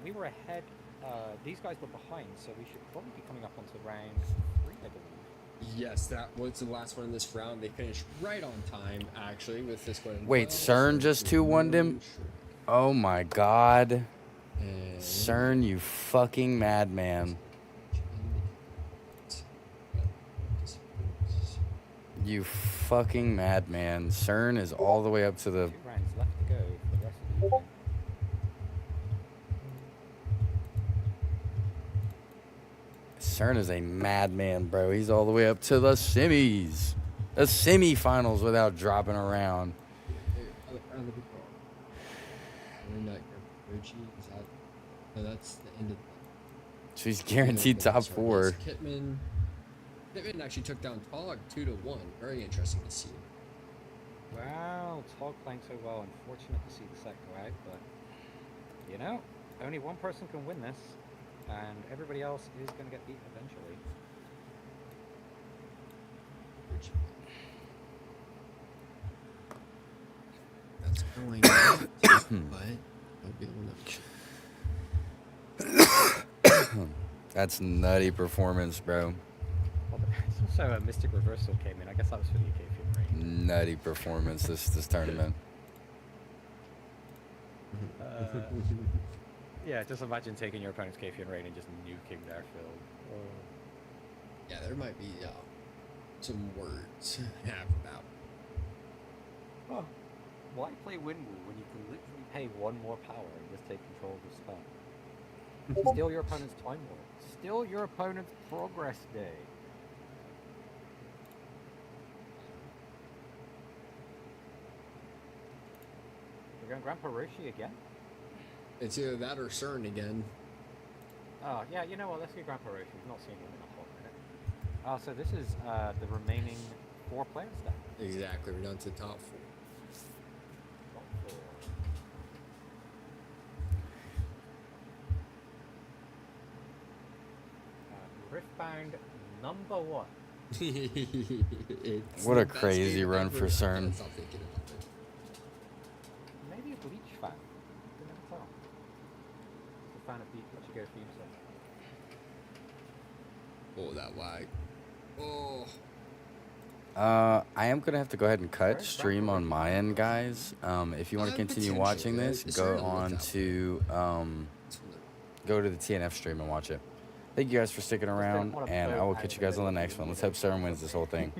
S10: we were ahead. These guys were behind, so we should probably be coming up onto round 3, I believe.
S9: yes, that was the last one in this round. They finished right on time, actually, with this one.
S1: Wait, CERN just 2-1'd him? Oh my god. CERN, you fucking madman. You fucking madman. CERN is all the way up to the...
S10: 2 rounds left to go for the rest of the evening.
S1: CERN is a madman, bro. He's all the way up to the semis. The semifinals without dropping around.
S9: No, that's the end of
S1: So he's guaranteed top 4.
S9: Kitman actually took down Tog 2-1. Very interesting to see.
S10: Wow, Tog playing so well. Unfortunate to see the set go out, but you know, only one person can win this, and everybody else is going to get beat eventually.
S9: That's going on, but I'll be able to.
S1: That's nutty performance, bro.
S10: Well, it's also a Mystic Reversal came in. I guess that was for the UK Field Rain.
S1: Nutty performance this tournament.
S10: Yeah, just imagine taking your opponent's Kafian Rain and just nuking their field.
S9: Yeah, there might be some words to have about.
S10: Oh, why play Windwall when you can literally pay 1 more power and just take control of the spell? Steal your opponent's Time Lord. Steal your opponent's Progress Day. We're going Grandpa Roshi again?
S9: It's either that or CERN again.
S10: Oh, yeah, you know what? Let's get Grandpa Roshi. We've not seen him in a hot minute. Oh, so this is the remaining 4 players then?
S9: Exactly, we're down to the top 4.
S10: Top 4. Riftbound number 1.
S1: What a crazy run for CERN.
S10: Maybe a Bleach fan. You never tell. A fan of the Ichigo theme song.
S9: Oh, that lag. Oh.
S1: I am gonna have to go ahead and cut stream on my end, guys. If you want to continue watching this, go on to go to the TNF stream and watch it. Thank you guys for sticking around, and I will catch you guys on the next one. Let's hope CERN wins this whole thing.